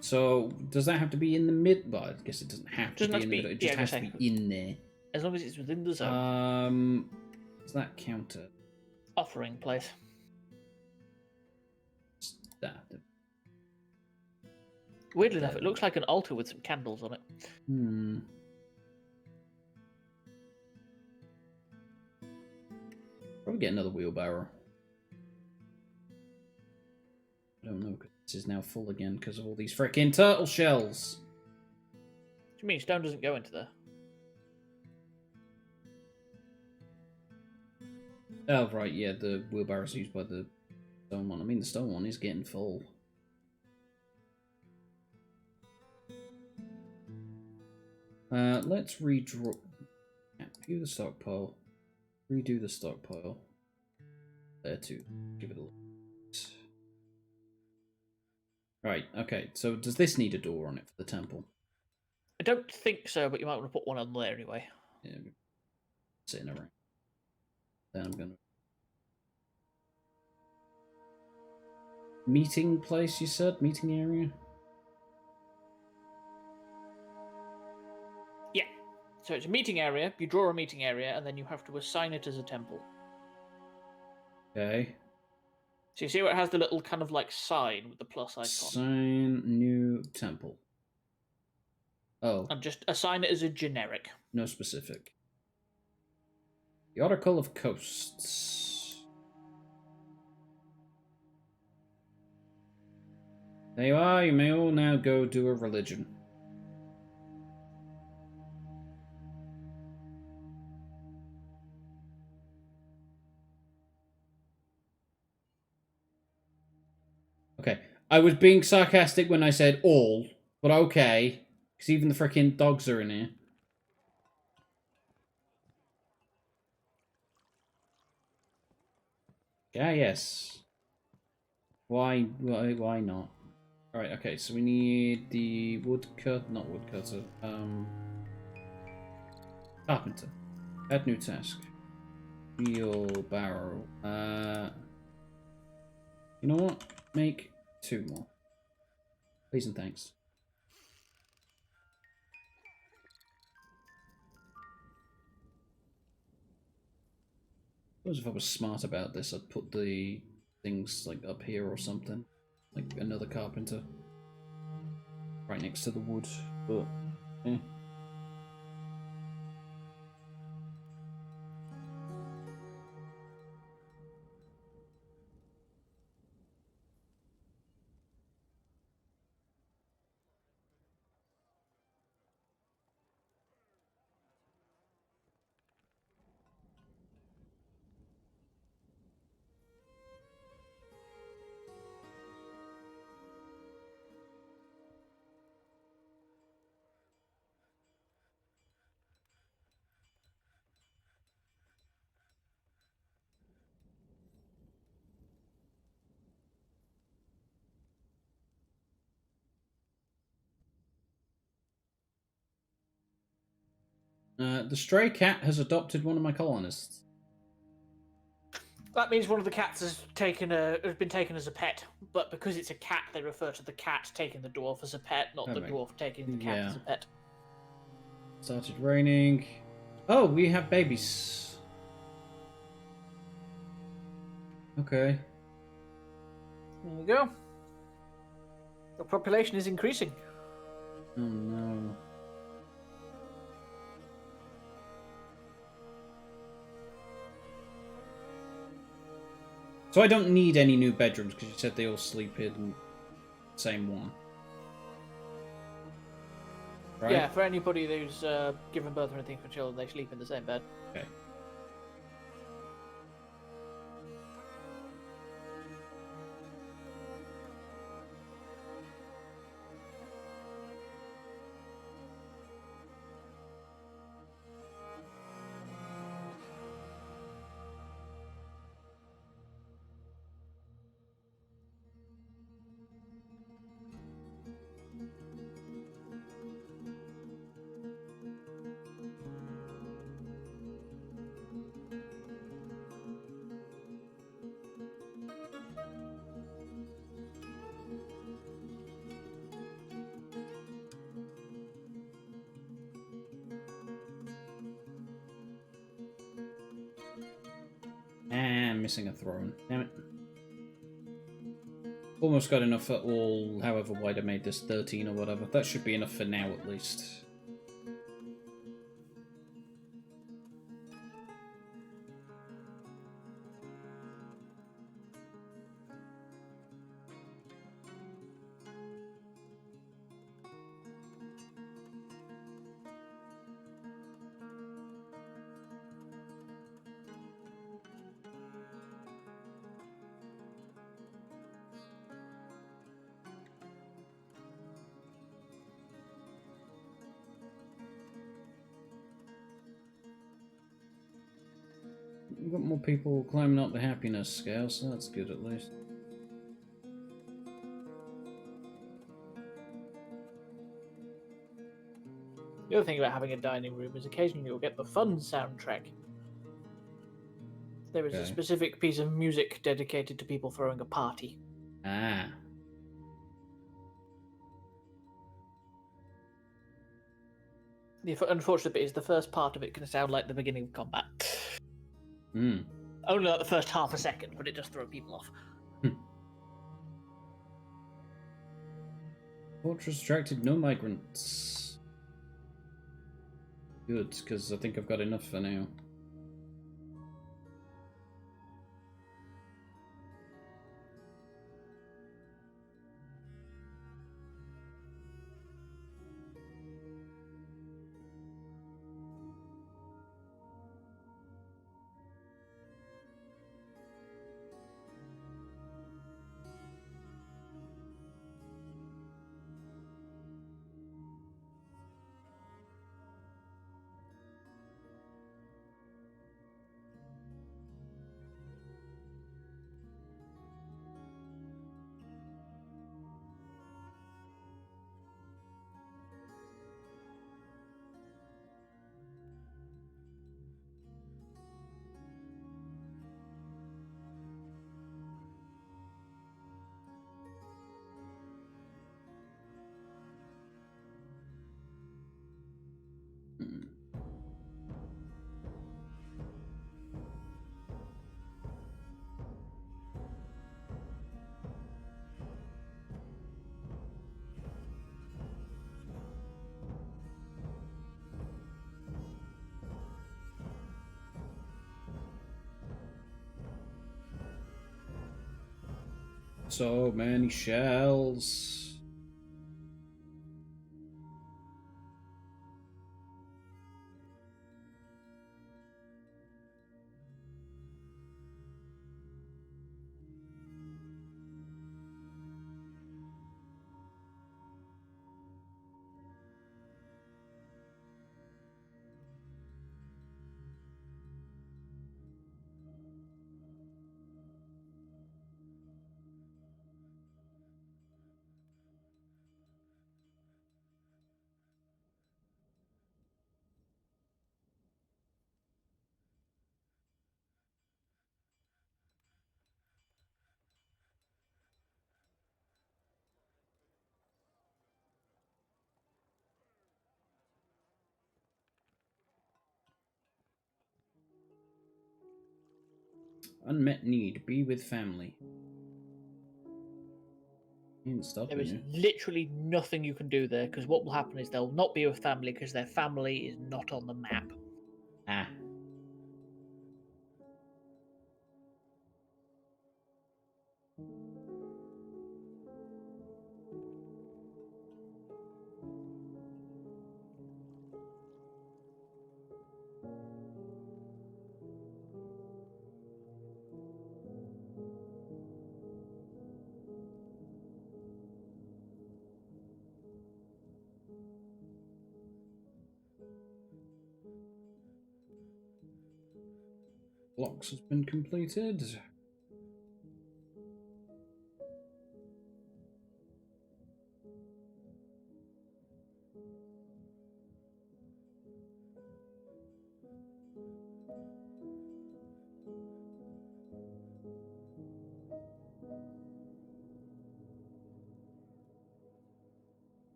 So, does that have to be in the mid? Well, I guess it doesn't have to be in the middle. It just has to be in there. As long as it's within the zone. Does that counter? Offering place. That. Weirdly enough, it looks like an altar with some candles on it. Probably get another wheelbarrow. I don't know, because this is now full again because of all these frickin' turtle shells. What do you mean stone doesn't go into there? Oh, right, yeah, the wheelbarrow's used by the stone one. I mean, the stone one is getting full. Let's redraw. View the stockpile. Redo the stockpile. There too. Give it a look. Right, okay, so does this need a door on it for the temple? I don't think so, but you might want to put one on there anyway. Yeah, sitting around. Then I'm gonna... Meeting place, you said? Meeting area? Yeah. So it's a meeting area, you draw a meeting area, and then you have to assign it as a temple. Okay. So you see where it has the little kind of like sign with the plus icon? Assign new temple. Oh. And just assign it as a generic. No specific. The Oracle of Coasts. There you are, you may all now go do a religion. Okay, I was being sarcastic when I said all, but okay. Because even the frickin' dogs are in here. Yeah, yes. Why not? Alright, okay, so we need the woodcut, not woodcutter, carpenter. Add new task. Wheelbarrow. You know what? Make 2 more. Please and thanks. I suppose if I was smart about this, I'd put the things like up here or something. Like another carpenter. Right next to the wood, but eh. The stray cat has adopted one of my colonists. That means one of the cats has been taken as a pet, but because it's a cat, they refer to the cat taking the dwarf as a pet, not the dwarf taking the cat as a pet. Started raining. Oh, we have babies. Okay. There you go. The population is increasing. Oh no. So I don't need any new bedrooms because you said they all sleep in the same one. Right? Yeah, for anybody who's given birth or anything for children, they sleep in the same bed. Okay. And missing a throne. Damn it. Almost got enough for all, however wide I made this, 13 or whatever. That should be enough for now, at least. We've got more people climbing up the happiness scale, so that's good at least. The other thing about having a dining room is occasionally you'll get the fun soundtrack. There is a specific piece of music dedicated to people throwing a party. Ah. The unfortunate bit is the first part of it can sound like the beginning of combat. Hmm. Only like the first half a second, but it does throw people off. Fortress attracted no migrants. Good, because I think I've got enough for now. So many shells. Unmet need. Be with family. You ain't stopping There is you. literally nothing you can do there because what will happen is they'll not be with family because their family is not on the map. Ah. Blocks has been completed.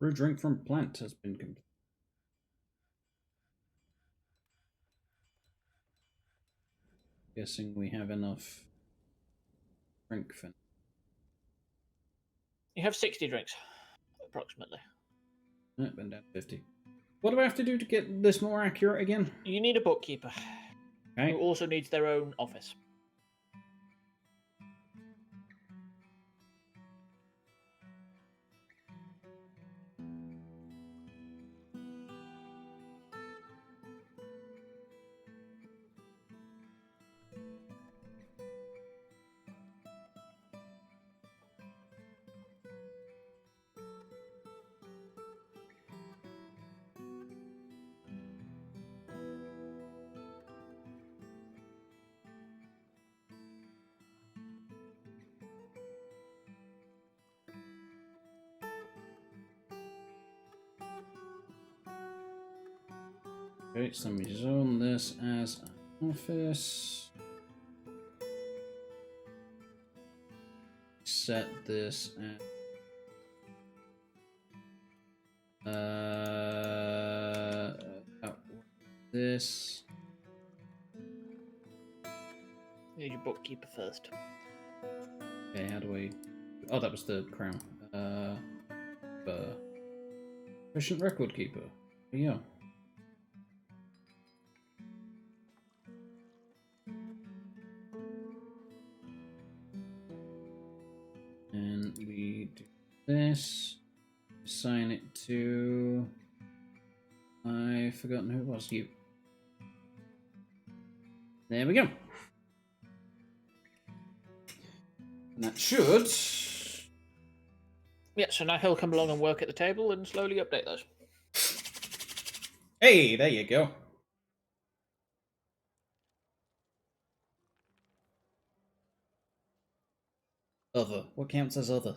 Brew drink from plant has been completed. Guessing we have enough drink for. You have 60 drinks, approximately. Been down 50. What do I have to do to get this more accurate again? You need a bookkeeper Okay. who also needs their own office. Okay, so we zone this as an office. Set this at this. You need your bookkeeper first. Okay, how do we? Oh, that was the crown. Efficient record keeper. Yeah. And we do this. Assign it to. I've forgotten who it was. You. There we go. And that should. Yeah, so now he'll come along and work at the table and slowly update those. Hey, there you go. Other. What counts as other?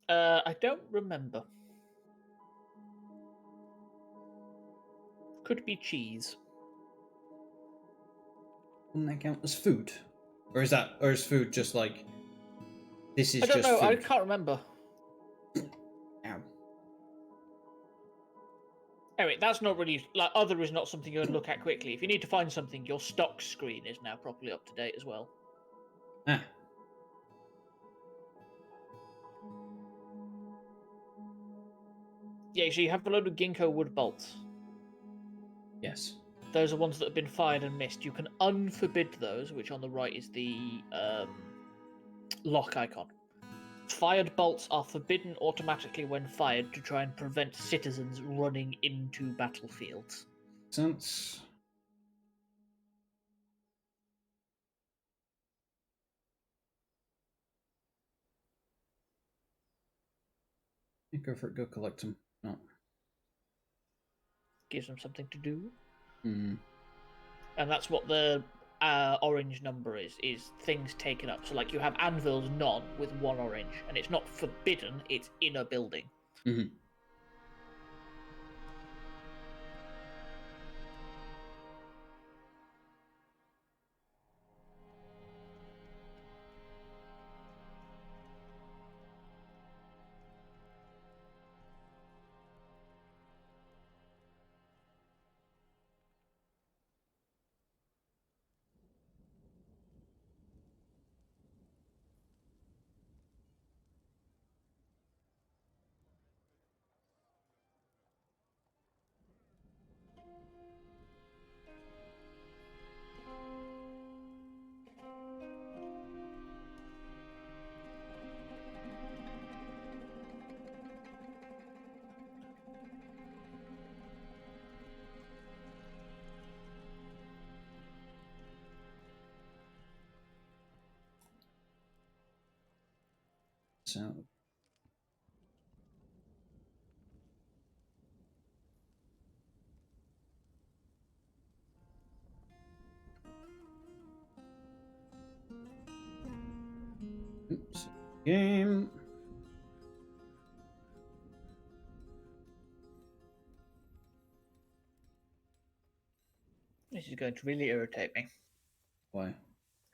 I don't remember. Could be cheese. Wouldn't that count as food? Or is food just like this is I don't just know, I food? can't remember. Ow. Anyway, that's not really like other is not something you can look at quickly. If you need to find something, your stock screen is now properly up to date as well. Ah. Yeah, so you have a load of ginkgo wood bolts. Yes. Those are ones that have been fired and missed. You can unforbid those, which on the right is the lock icon. Fired bolts are forbidden automatically when fired to try and prevent citizens running into battlefields. Sense. Yeah, go for it. Go collect them. No. Gives them something to do. Hmm. And that's what the orange number is things taken up. So like you have anvils none with 1 orange, and it's not forbidden, it's in a building. Mm-hmm. So. Oops. Game. This is going to really irritate me. Why?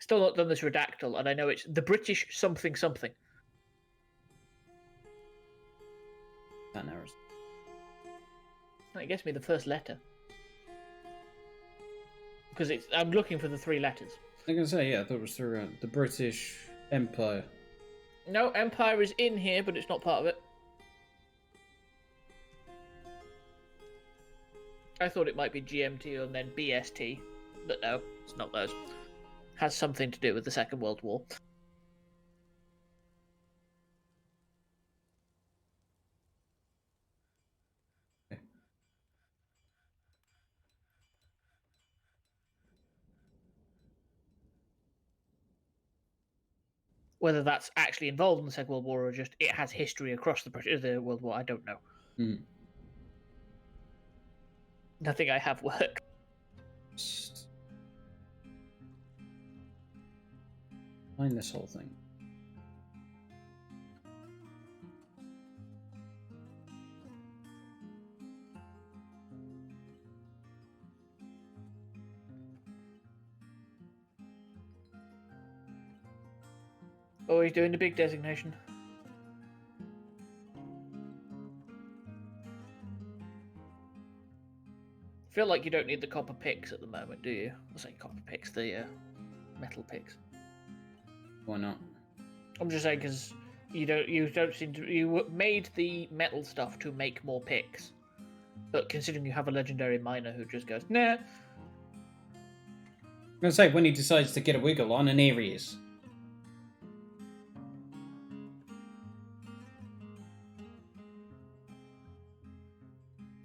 Still not done this redactyl, and I know it's the British something something. That narrows. It gets me the first letter. Because I'm looking for the 3 letters. I was gonna say, yeah, I thought it was through the British Empire. No, Empire is in here, but it's not part of it. I thought it might be GMT and then BST, but no, it's not those. Has something to do with the Second World War. Whether that's actually involved in the Second World War or just it has history across the World War, I don't know. Hmm. Nothing I have worked. Find this whole thing. Oh, he's doing the big designation. I feel like you don't need the copper picks at the moment, do you? I say copper picks, the metal picks. Why not? I'm just saying because you don't seem to. You made the metal stuff to make more picks, but considering you have a legendary miner who just goes nah. I'm gonna say when he decides to get a wiggle on, and here he is.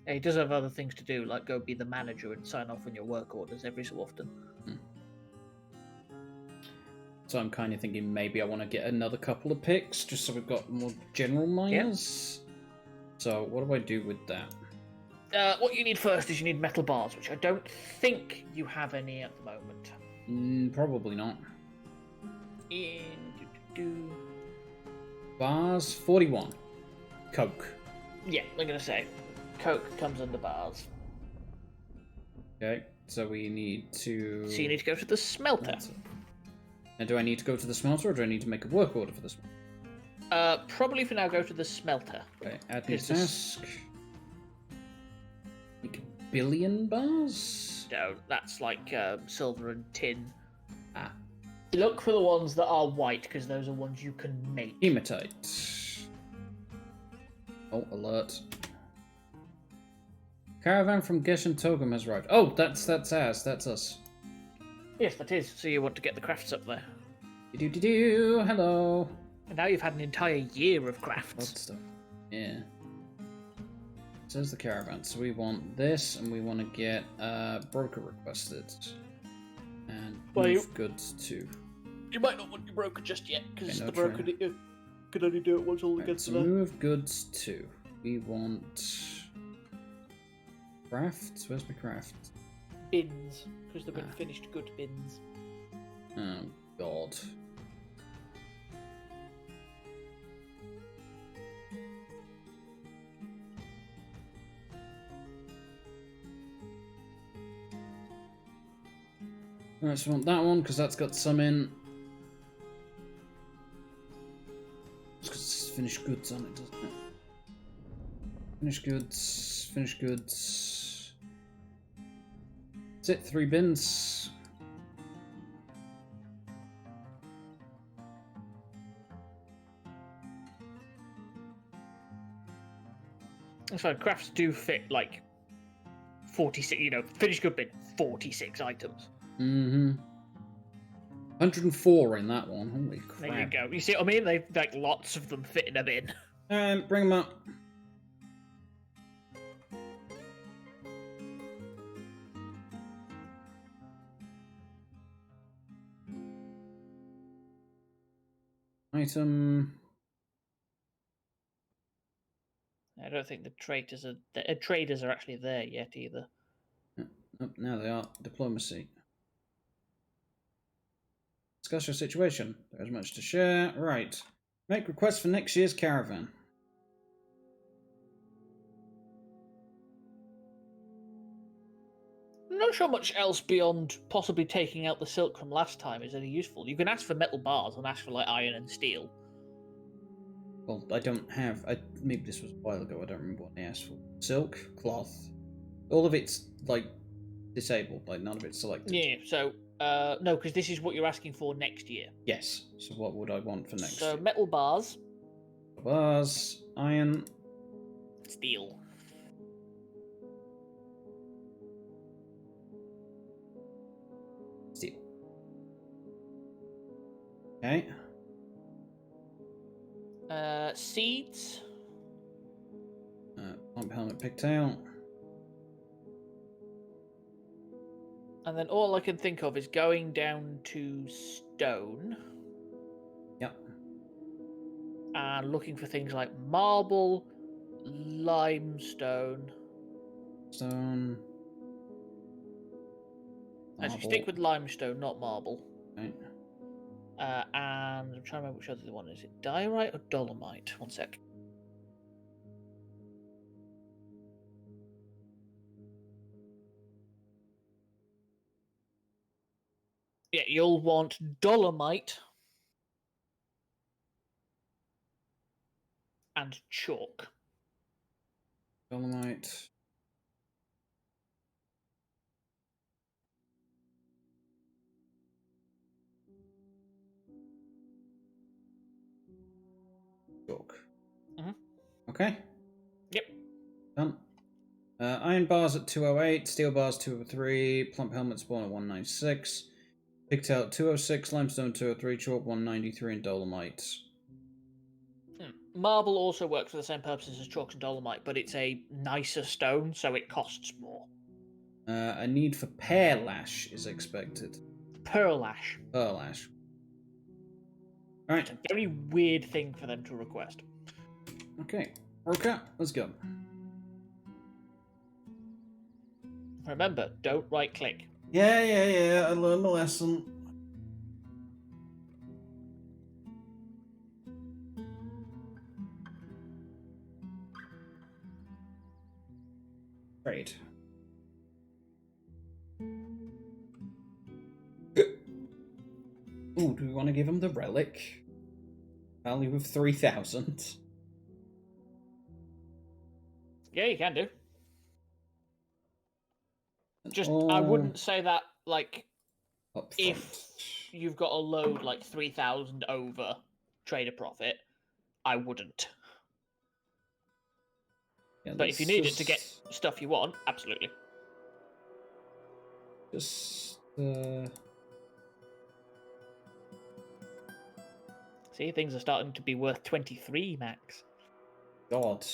Yeah, he does have other things to do, like go be the manager and sign off on your work orders every so often. So I'm kind of thinking maybe I want to get another couple of picks, just so we've got more general miners. Yep. So what do I do with that? What you need first is you need metal bars, which I don't think you have any at the moment. Probably not. Bars, 41. Coke. Yeah, I'm going to say. Coke comes under bars. Okay, so we need to... So you need to go to the smelter. Now, do I need to go to the smelter, or do I need to make a work order for this one? Probably for now go to the smelter. Okay, add new task. Like a billion bars? No, that's like silver and tin. Ah. Look for the ones that are white, because those are ones you can make. Hematite. Oh, alert. Caravan from Geshen Togum has arrived. Oh, that's ours. That's us. Yes, that is. So you want to get the crafts up there. Do. Hello. And now you've had an entire year of Odd crafts. stuff. Yeah. Says the caravan. So we want this, and we want to get broker requested. And move goods too. You might not want your broker just yet, because Okay, no the broker can only do it once all the goods so are there. move goods too. We want crafts. Where's my craft? Bins, because they've been finished good bins. Oh God. Alright, so we want that one because that's got some in. It's because it's finished goods on it, doesn't it? Finished goods, finished goods. That's it, 3 bins. That's fine. Crafts do fit like 46. Finished good bin, 46 items. Mm-hmm. 104 in that one. Holy crap. There you go. You see what I mean? They've like lots of them fit in a bin. Bring them up. Item. I don't think the traders are actually there yet either. Oh, now they are. Diplomacy. Discuss your situation. There's much to share. Right. Make requests for next year's caravan. I'm not sure much else beyond possibly taking out the silk from last time is any useful. You can ask for metal bars and ask for like iron and steel. Well, I don't have. Maybe this was a while ago. I don't remember what they asked for. Silk, cloth. All of it's like disabled. Like none of it's selected. Yeah. So no, because this is what you're asking for next year. Yes. So what would I want for next So year? metal bars. Bars, iron, steel. Steel. Okay. Seeds. Pump helmet pigtail. And then all I can think of is going down to stone. Yep. And looking for things like marble, limestone. Stone. Actually, stick with limestone, not marble. Okay. And I'm trying to remember which other one is it. Diorite or dolomite? One sec. Yeah, you'll want dolomite and chalk. Dolomite. Chalk. Mhm. Okay. Yep. Done. Iron bars at 208, steel bars 203, plump helmet spawn at 196, pigtail at 206, limestone 203, chalk 193, and dolomite. Marble also works for the same purposes as chalk and dolomite, but it's a nicer stone, so it costs more. A need for pear lash is expected. Pearl ash. Pearl ash. Alright. It's a very weird thing for them to request. Okay. Roka, let's go. Remember, don't right click. Yeah, I learned my lesson. Trade. Ooh, do we want to give him the relic? Value of 3,000. Yeah, you can do. Just, I wouldn't say that, like, if you've got a load, like, 3,000 over trader profit, I wouldn't. Yeah, But if you need it to get stuff you want, absolutely. Just See, things are starting to be worth 23, Max. God.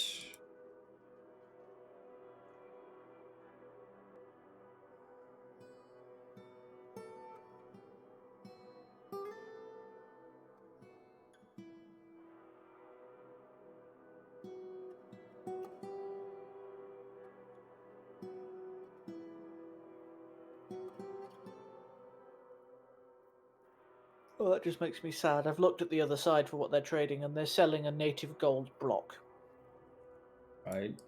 Oh, that just makes me sad. I've looked at the other side for what they're trading, and they're selling a native gold block, Right.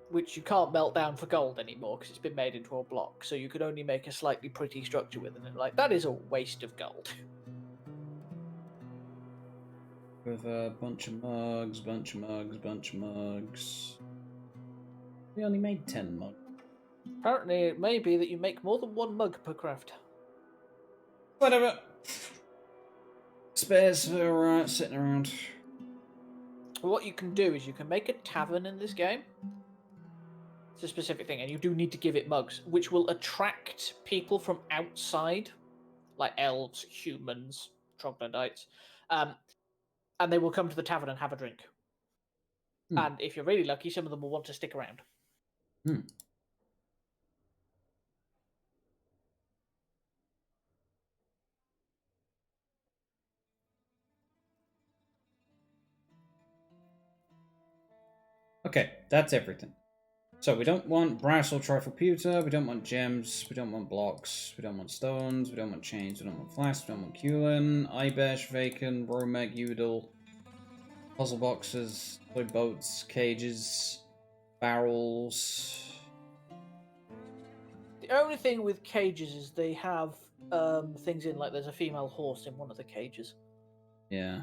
which you can't melt down for gold anymore because it's been made into a block. So you could only make a slightly pretty structure with it. And like, that is a waste of gold. With a bunch of mugs, bunch of mugs, bunch of mugs. We only made 10 mugs. Apparently, it may be that you make more than one mug per craft. Whatever. Spares are sitting around. What you can do is you can make a tavern in this game. It's a specific thing, and you do need to give it mugs, which will attract people from outside, like elves, humans, troglodytes, and they will come to the tavern and have a drink. And if you're really lucky, some of them will want to stick around. Okay, that's everything. So we don't want brass or trifle pewter, we don't want gems, we don't want blocks, we don't want stones, we don't want chains, we don't want flasks, we don't want Kulin, Ibesh, Vacan, Romeg, Udal, puzzle boxes, toy boats, cages, barrels. The only thing with cages is they have things in, like there's a female horse in one of the cages. Yeah.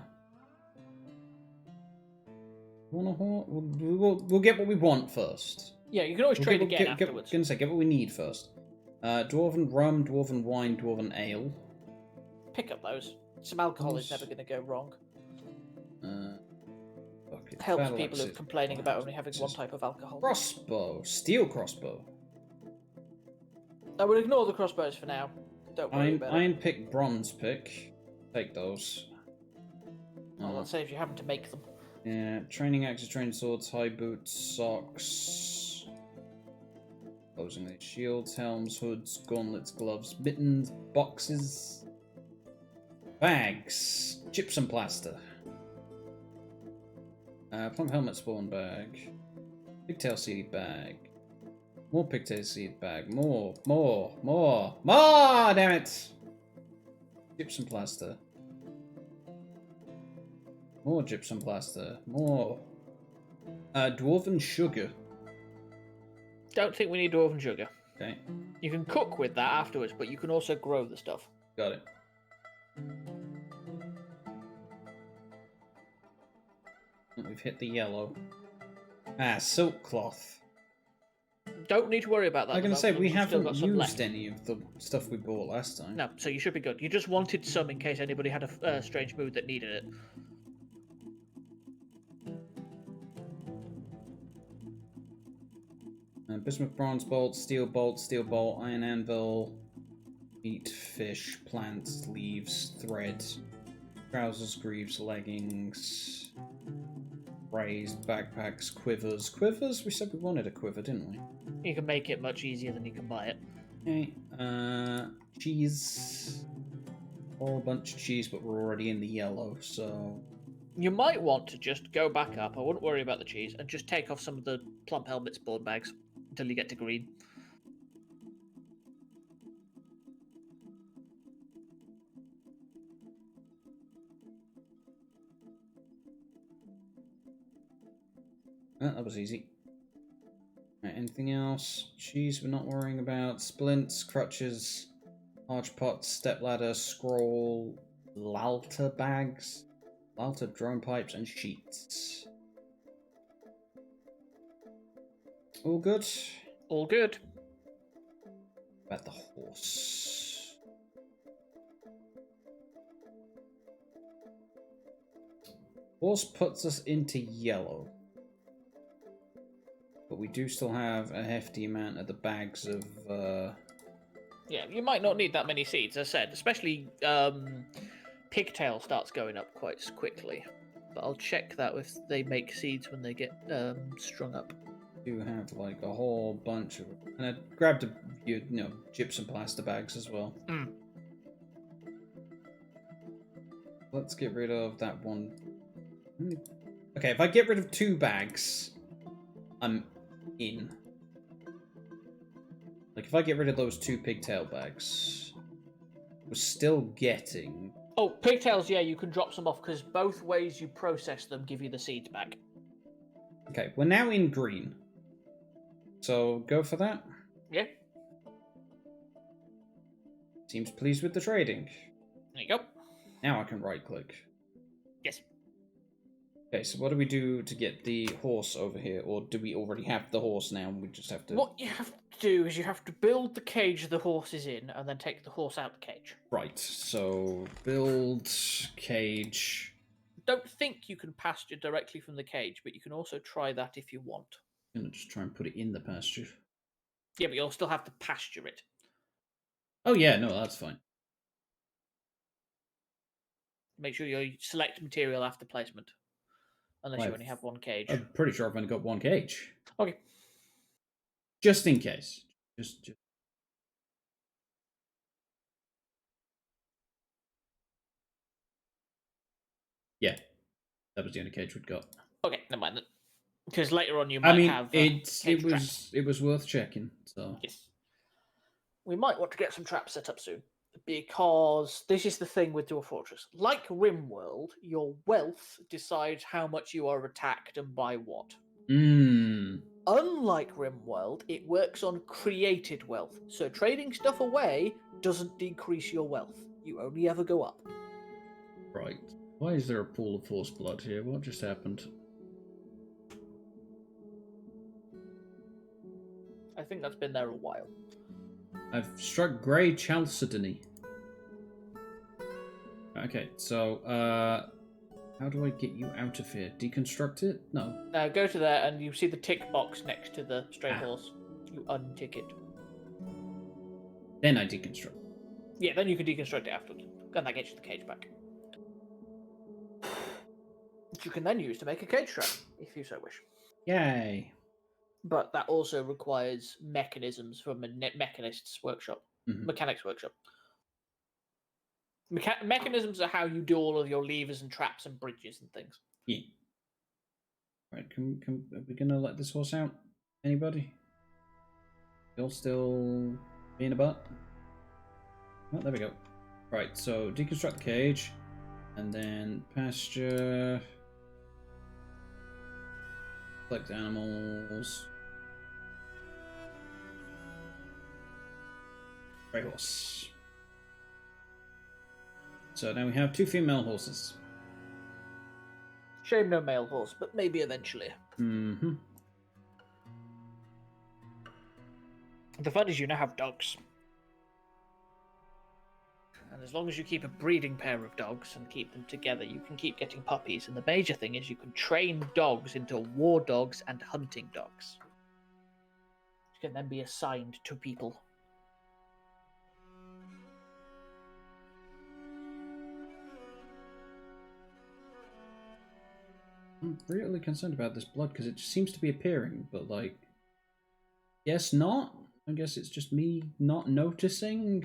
We'll get what we want first. Yeah, you can always trade again afterwards. Get what we need first. Dwarven rum, dwarven wine, dwarven ale. Pick up those. Some alcohol is never going to go wrong. Helps people who are complaining about only having one type of alcohol. Crossbow. Steel crossbow. I will ignore the crossbows for now. Don't worry about it. Iron pick, bronze pick. Take those. Well, that saves you having to make them. Yeah, training axes, training swords, high boots, socks. Closing shields, helms, hoods, gauntlets, gloves, mittens, boxes. Bags. Gypsum plaster. Plum helmet spawn bag. Pigtail seed bag. More pigtail seed bag. More. Damn it! Gypsum plaster. More gypsum plaster. More. Dwarven sugar. Don't think we need dwarven sugar. Okay. You can cook with that afterwards, but you can also grow the stuff. Got it. We've hit the yellow. Silk cloth. Don't need to worry about that. I'm going to say, we haven't used any of the stuff we bought last time. No, so you should be good. You just wanted some in case anybody had a strange mood that needed it. Bismuth bronze bolt, steel bolt, iron anvil, meat, fish, plants, leaves, thread, trousers, greaves, leggings, raised backpacks, quivers. Quivers? We said we wanted a quiver, didn't we? You can make it much easier than you can buy it. Okay. Cheese. A whole bunch of cheese, but we're already in the yellow, so... You might want to just go back up, I wouldn't worry about the cheese, and just take off some of the plump helmet spawn bags until you get to green. That was easy. Right, anything else? Cheese we're not worrying about. Splints, crutches, large pots, stepladder, scroll, lalta bags, lalta drone pipes, and sheets. All good? All good. About the horse. Horse puts us into yellow. we do still have a hefty amount of the bags of... Yeah, you might not need that many seeds, as I said, especially pigtail starts going up quite quickly. But I'll check that if they make seeds when they get strung up. Do have like a whole bunch of... And I grabbed gypsum plaster bags as well. Mm. Let's get rid of that one. Okay, if I get rid of 2 bags, I'm in. Like, if I get rid of those 2 pigtail bags, we're still getting... Oh, pigtails, yeah, you can drop some off, because both ways you process them give you the seeds back. Okay, we're now in green. So, go for that. Yeah. Seems pleased with the trading. There you go. Now I can right-click. Yes. Okay, so what do we do to get the horse over here? Or do we already have the horse now and we just have to... What you have to do is you have to build the cage the horse is in, and then take the horse out the cage. Right, so build cage. Don't think you can pasture directly from the cage, but you can also try that if you want. I'm gonna just try and put it in the pasture. Yeah, but you'll still have to pasture it. Oh yeah, no, that's fine. Make sure you select material after placement. Unless you only have one cage. I'm pretty sure I've only got 1 cage. Okay. Just in case. Just... Yeah. That was the only cage we'd got. Okay, never mind that. Because later on you might have. It was worth checking. So yes, we might want to get some traps set up soon, because this is the thing with Dwarf Fortress. Like RimWorld, your wealth decides how much you are attacked and by what. Unlike RimWorld, it works on created wealth, so trading stuff away doesn't decrease your wealth. You only ever go up. Right. Why is there a pool of horse blood here? What just happened? I think that's been there a while. I've struck Grey Chalcedony. Okay, so, how do I get you out of here? Deconstruct it? No. Now go to there and you see the tick box next to the stray horse. You untick it. Then I deconstruct. Yeah, then you can deconstruct it afterwards. And that gets you the cage back. Which you can then use to make a cage trap, if you so wish. Yay. But that also requires mechanisms from a mechanist's workshop. Mm-hmm. Mechanics workshop. Mechanisms are how you do all of your levers and traps and bridges and things. Yeah. Right, are we gonna let this horse out? Anybody? You're still being a butt? Oh, there we go. Right, so deconstruct the cage, and then pasture. Select animals. Grey horse. So now we have 2 female horses. Shame no male horse, but maybe eventually. Mm-hmm. The fun is you now have dogs. And as long as you keep a breeding pair of dogs and keep them together, you can keep getting puppies. And the major thing is you can train dogs into war dogs and hunting dogs, which can then be assigned to people. I'm really concerned about this blood because it just seems to be appearing, but like, guess not. I guess it's just me not noticing.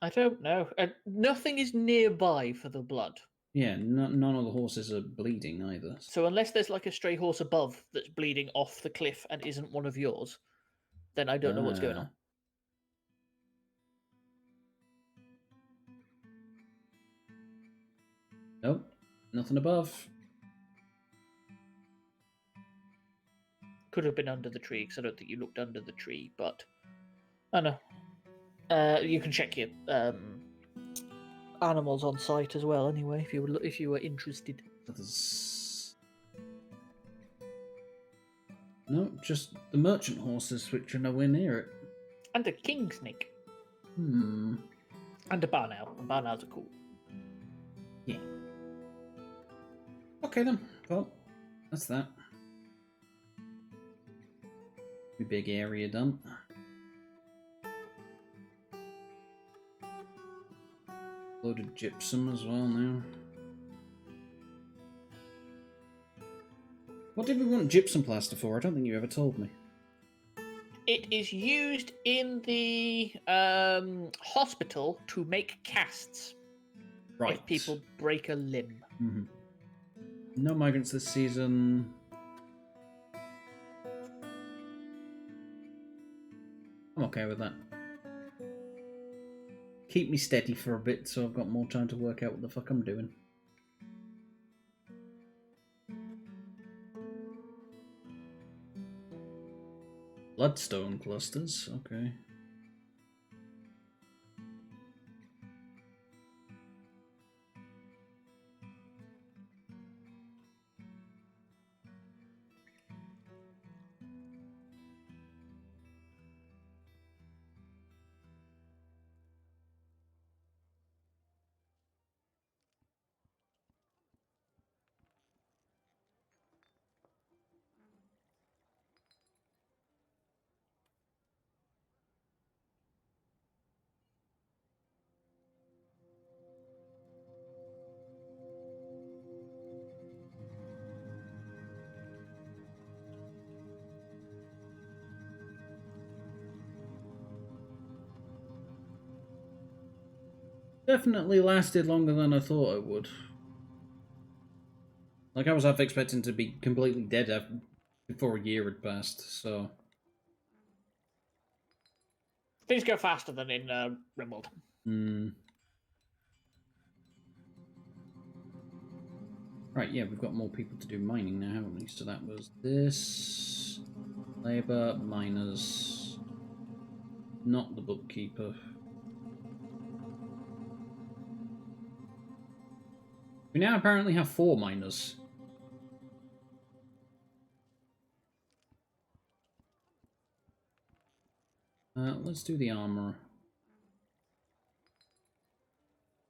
I don't know. Nothing is nearby for the blood. Yeah, none of the horses are bleeding either. So unless there's like a stray horse above that's bleeding off the cliff and isn't one of yours, then I don't know what's going on. Nope, nothing above. Could have been under the tree, because I don't think you looked under the tree, but I know. You can check your animals on site as well. Anyway, if you were interested. No, just the merchant horses, which are nowhere near it. And a king snake. And a barn owl. And barn owls are cool. Yeah. Okay then. Well, that's that. Big area dump. Loaded gypsum as well now. What did we want gypsum plaster for? I don't think you ever told me. It is used in the hospital to make casts. Right. If people break a limb. Mm-hmm. No migrants this season. I'm okay with that. Keep me steady for a bit so I've got more time to work out what the fuck I'm doing. Bloodstone clusters, okay. Definitely lasted longer than I thought it would. Like, I was half expecting to be completely dead before a year had passed, so... Things go faster than in Rimworld. Hmm. Right, yeah, we've got more people to do mining now, haven't we? So that was this... Labour, miners... Not the bookkeeper. We now apparently have 4 miners. Let's do the armor.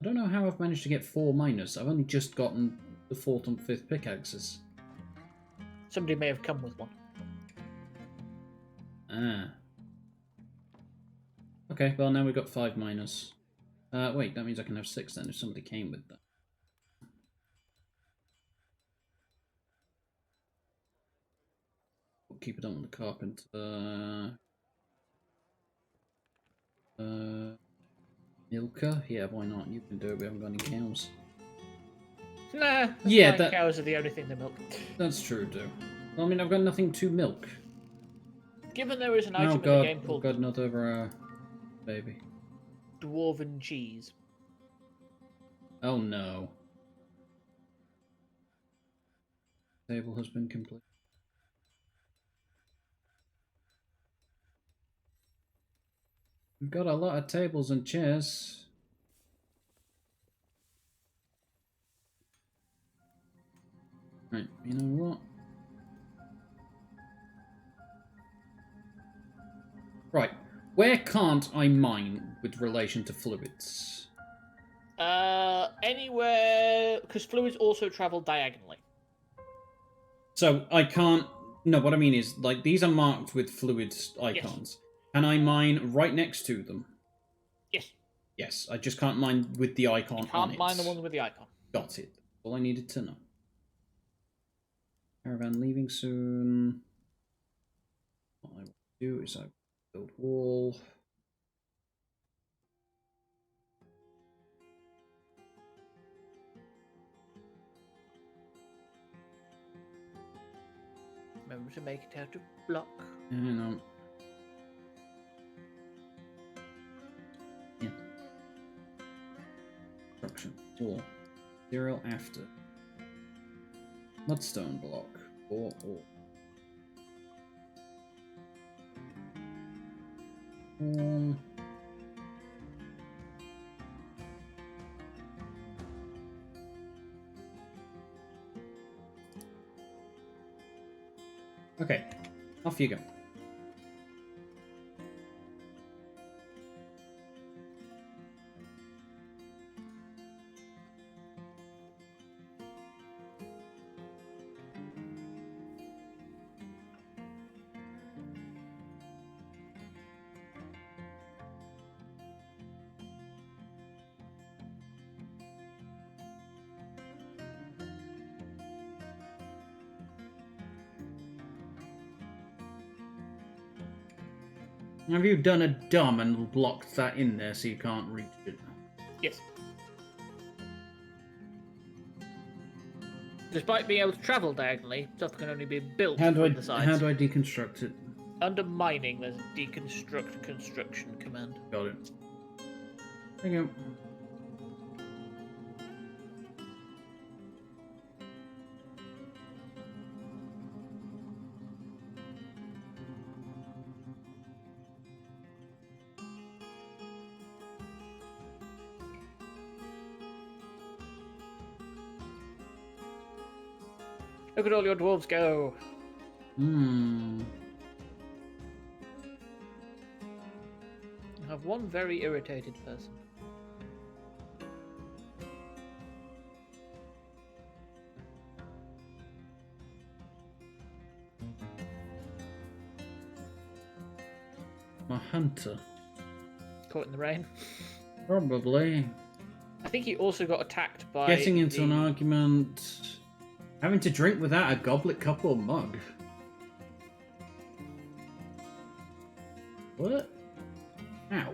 I don't know how I've managed to get 4 miners. I've only just gotten the 4th and 5th pickaxes. Somebody may have come with one. Ah. Okay, well now we've got 5 miners. Wait, that means I can have 6 then if somebody came with them. Keep it on the carpenter. Milker? Yeah, why not? You can do it. We haven't got any cows. Nah. Yeah, cows are the only thing they milk. That's true, too. Well, I mean, I've got nothing to milk. Given there is an item in the game called God, another baby. Dwarven cheese. Oh no. Table has been complete. We've got a lot of tables and chairs. Right, you know what? Right, where can't I mine with relation to fluids? Anywhere, because fluids also travel diagonally. So I can't. No, what I mean is, like, these are marked with fluids icons. Yes. Can I mine right next to them? Yes. Yes, I just can't mine with the icon on it. Can't mine the one with the icon. Got it. All I needed to know. Caravan leaving soon. What I will do is I build wall. Remember to make it out of block. Hang on. Yeah. Construction. Wall. 0 after. Mudstone block. 4 all. Okay, off you go. Have you done a dumb and blocked that in there so you can't reach it? Yes. Despite being able to travel diagonally, stuff can only be built from the sides. How do I deconstruct it? Under mining, there's a deconstruct construction command. Got it. There you go. Look at all your dwarves go. I have one very irritated person. My hunter. Caught in the rain. Probably. I think he also got attacked by... Getting into an argument. Having to drink without a goblet, cup, or mug. What? How?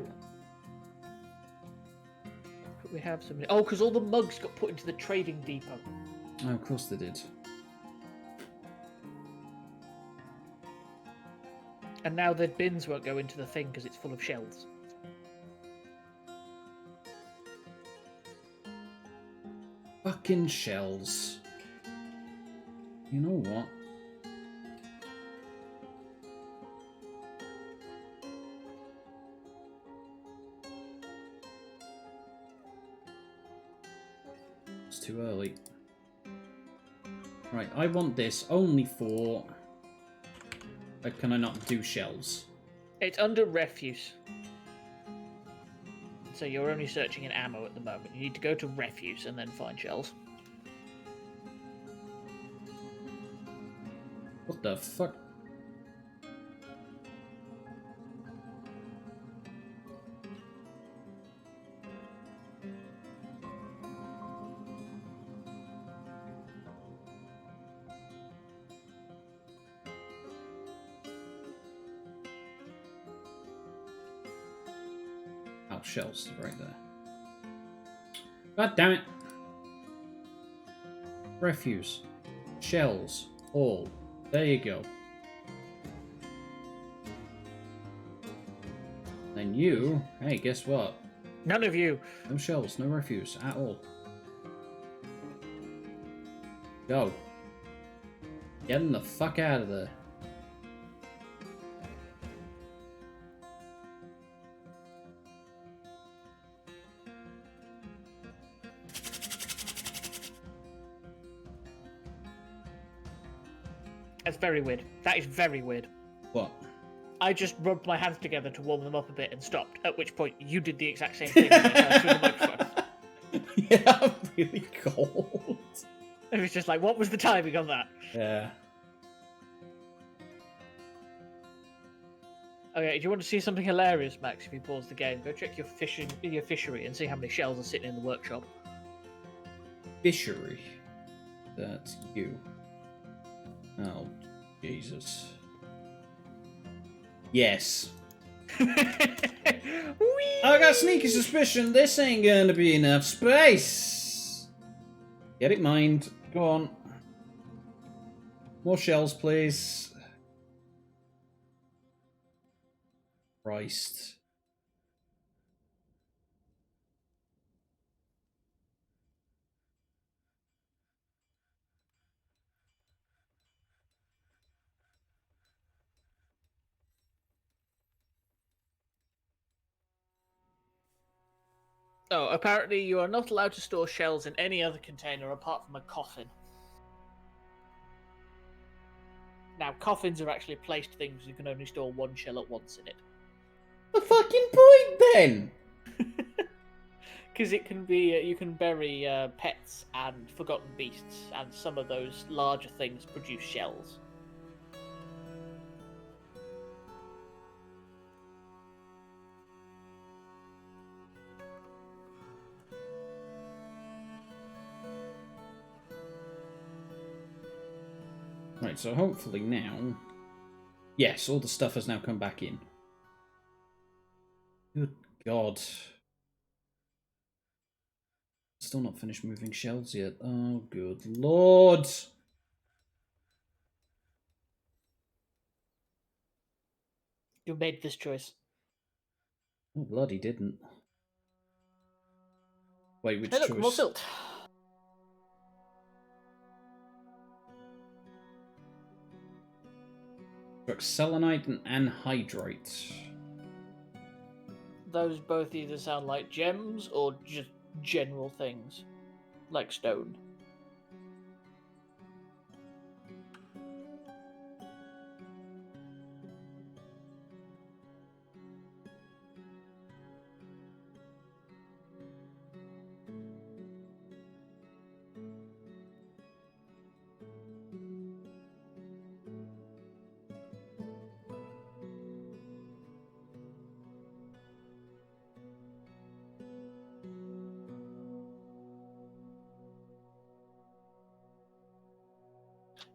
Could we have some... Oh, because all the mugs got put into the trading depot. Oh, of course they did. And now the bins won't go into the thing because it's full of shells. Fucking shells. You know what? It's too early. Right, I want this only for... can I not do shells? It's under refuse. So you're only searching in ammo at the moment. You need to go to refuse and then find shells. What the fuck? Oh, shells right there. God damn it. Refuse. Shells. All. There you go. Then you... Hey, guess what? None of you. No shells, no refuse at all. Go. Getting the fuck out of there. That's very weird. That is very weird. What? I just rubbed my hands together to warm them up a bit and stopped, at which point you did the exact same thing through the microphone. Yeah, I'm really cold. It was just like, what was the timing on that? Yeah. Okay, do you want to see something hilarious, Max? If you pause the game, go check your fishery and see how many shells are sitting in the workshop. Fishery. That's you. Oh, Jesus. Yes. I got a sneaky suspicion this ain't gonna be enough space. Get it mined. Go on. More shells, please. Christ. Oh, apparently you are not allowed to store shells in any other container apart from a coffin. Now, coffins are actually placed things you can only store one shell at once in it. The fucking point, then? Because it can be, you can bury pets and forgotten beasts, and some of those larger things produce shells. Right, so hopefully now... Yes, all the stuff has now come back in. Good God. Still not finished moving shells yet. Oh, good Lord. You made this choice. Oh, bloody didn't. Wait, which Hey, look, more choice? silt. Selenite and anhydrite. Those both either sound like gems or just general things, like stone.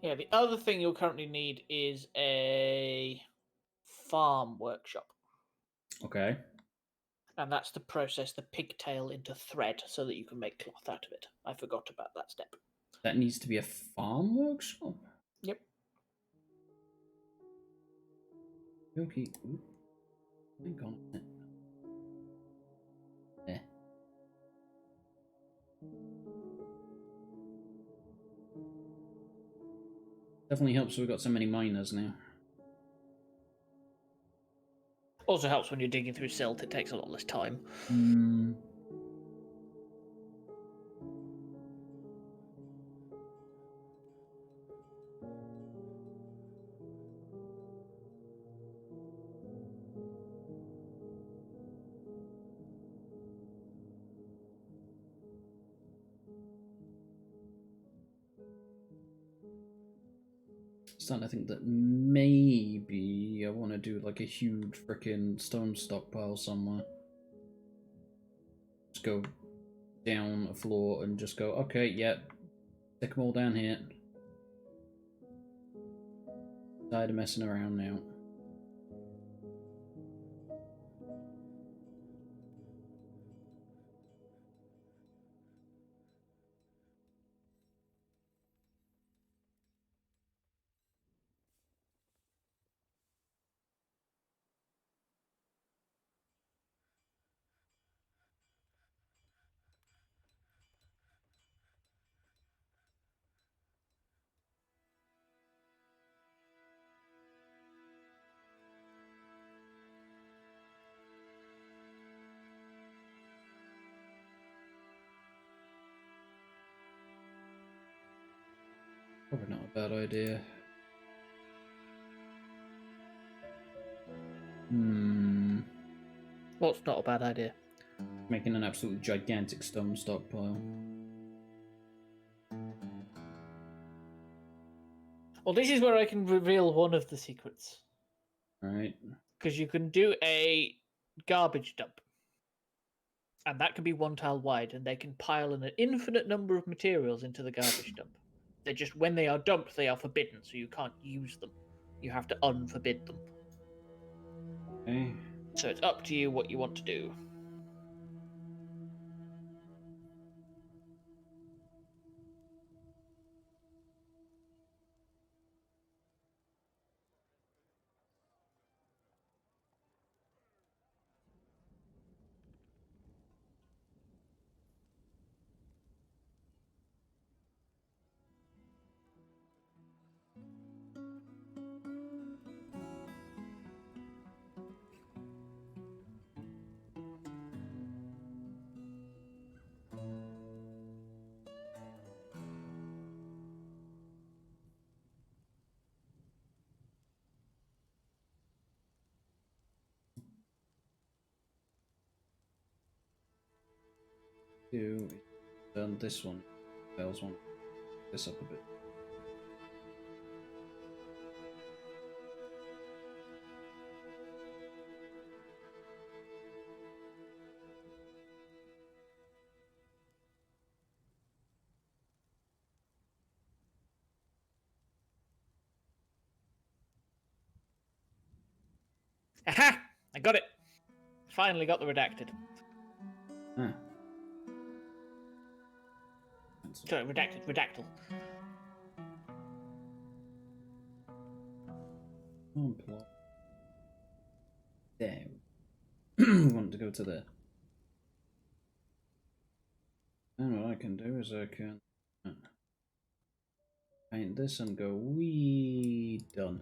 Yeah, the other thing you'll currently need is a farm workshop. Okay. And that's to process the pigtail into thread so that you can make cloth out of it. I forgot about that step. That needs to be a farm workshop? Yep. Okay. Ooh. Hang on a minute. Eh. Definitely helps we've got so many miners now. Also helps when you're digging through silt, it takes a lot less time. Hmm. Starting to think that maybe I want to do like a huge freaking stone stockpile somewhere. Just go down a floor and just go, okay, yeah, stick them all down here. Tired of messing around now. Probably not a bad idea. What's not a bad idea? Making an absolutely gigantic stone stockpile. Well, this is where I can reveal one of the secrets. Right. Because you can do a garbage dump. And that can be 1 tile wide, and they can pile in an infinite number of materials into the garbage dump. They're just, when they are dumped, they are forbidden, so you can't use them. You have to unforbid them. Okay. So it's up to you what you want to do. Do done this one. Fails one. This up a bit. Aha! I got it! Finally got the redacted. Ah. Sorry, redactal. There. Want to go to there. And what I can do is I can paint this and go wee done.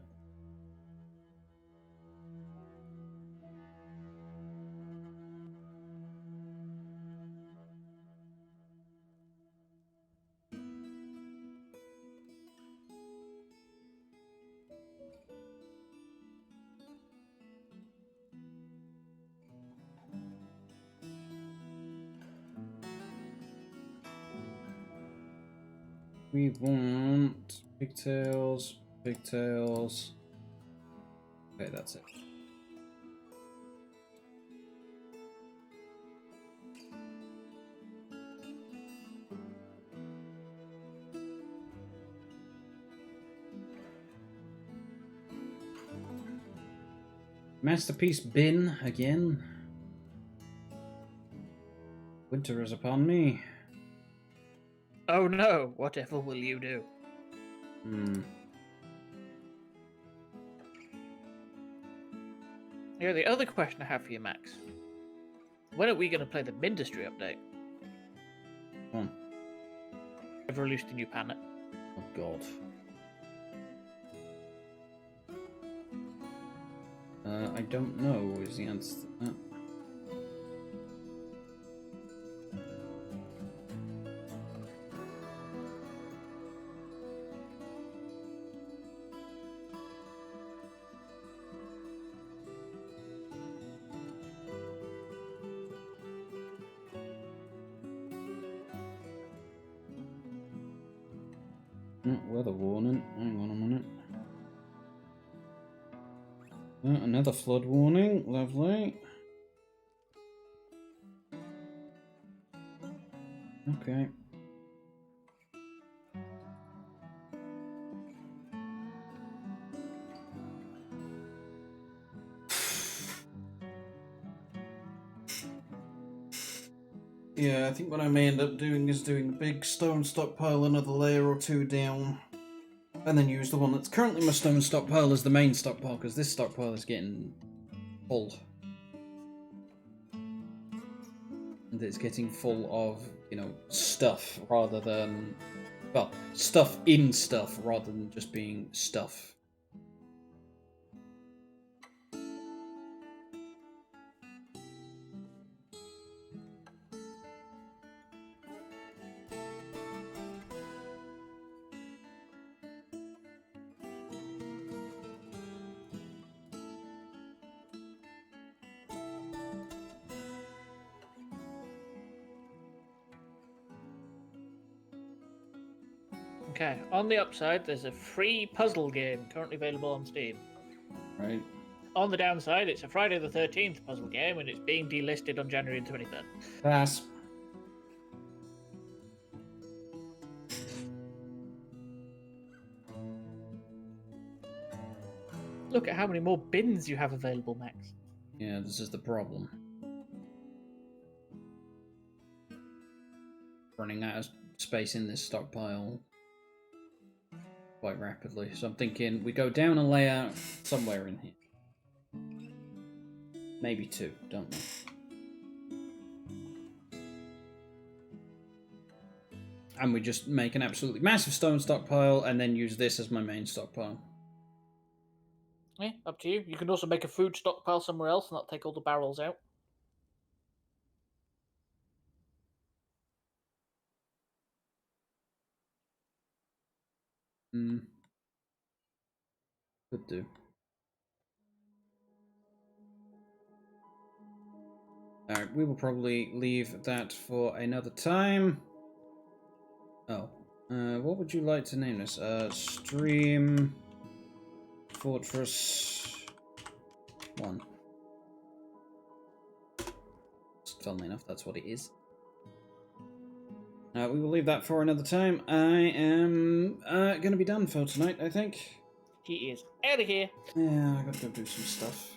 We want pigtails, pigtails. Okay, that's it. Masterpiece bin again. Winter is upon me. Oh no, whatever will you do? Yeah, the other question I have for you, Max. When are we going to play the Mindustry update? I've released a new planet. Oh god. I don't know is the answer to that. Weather warning. Hang on a minute. Another flood warning. Lovely. Okay. Yeah, I think what I may end up doing is doing a big stone stockpile, another layer or two down, and then use the one that's currently my stone stockpile as the main stockpile, because this stockpile is getting full. And it's getting full of, you know, stuff rather than, well, stuff in stuff rather than just being stuff. Okay, on the upside, there's a free puzzle game currently available on Steam. Right. On the downside, it's a Friday the 13th puzzle game, and it's being delisted on January 23rd. Pass. Look at how many more bins you have available, Max. Yeah, this is the problem. Running out of space in this stockpile quite rapidly. So I'm thinking we go down a layer somewhere in here. Maybe two, don't we? And we just make an absolutely massive stone stockpile and then use this as my main stockpile. Yeah, up to you. You can also make a food stockpile somewhere else and that'll take all the barrels out. Could do. Alright, we will probably leave that for another time. Oh. What would you like to name this? Stream Fortress 1. Funnily enough, that's what it is. We will leave that for another time. I am going to be done for tonight, I think. He is out of here. Yeah, I gotta go do some stuff.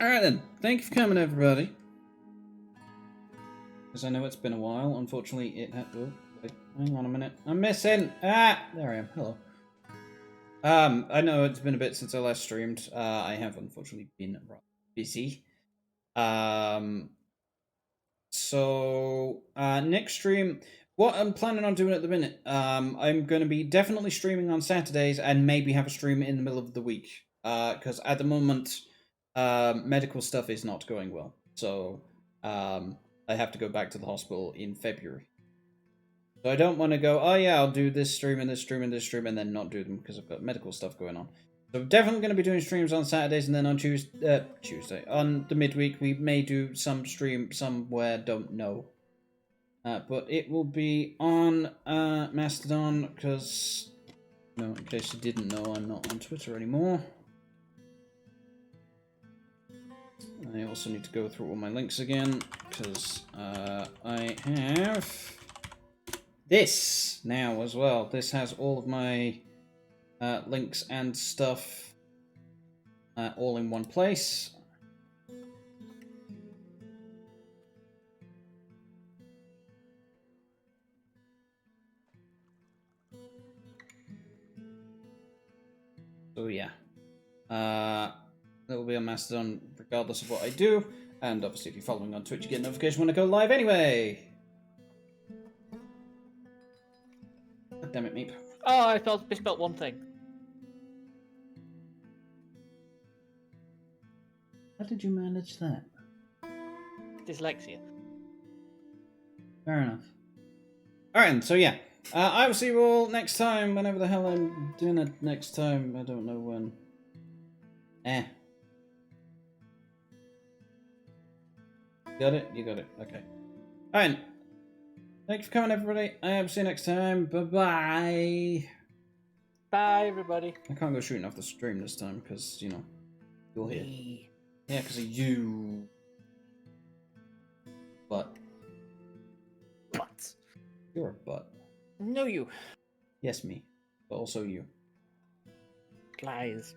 Alright then, thank you for coming, everybody. Because I know it's been a while. Unfortunately, it had... Oh, wait, hang on a minute. I'm missing! Ah! There I am. Hello. I know it's been a bit since I last streamed. I have unfortunately been rather busy. So, next stream... What I'm planning on doing at the minute, I'm going to be definitely streaming on Saturdays and maybe have a stream in the middle of the week. Because at the moment, medical stuff is not going well. So, I have to go back to the hospital in February. So I don't want to go, oh yeah, I'll do this stream and this stream and this stream and then not do them because I've got medical stuff going on. So I'm definitely going to be doing streams on Saturdays, and then on Tuesday, on the midweek, we may do some stream somewhere, don't know. But it will be on Mastodon, because, in case you didn't know, I'm not on Twitter anymore. I also need to go through all my links again, because I have this now as well. This has all of my links and stuff all in one place. So yeah, that will be on Mastodon regardless of what I do, and obviously if you're following on Twitch you get a notification when I go live anyway. God damn it, Meep. Oh, I misspelled one thing. How did you manage that? Dyslexia. Fair enough. Alright, so yeah. I will see you all next time, whenever the hell I'm doing it next time. I don't know when. Got it? You got it. Okay. Alright. Thanks for coming, everybody. I will see you next time. Bye-bye. Bye, everybody. I can't go shooting off the stream this time, because, you know, you're here. Yeah, because of you. Butt. What? You're a butt. No, you. Yes, me. But also you. Lies.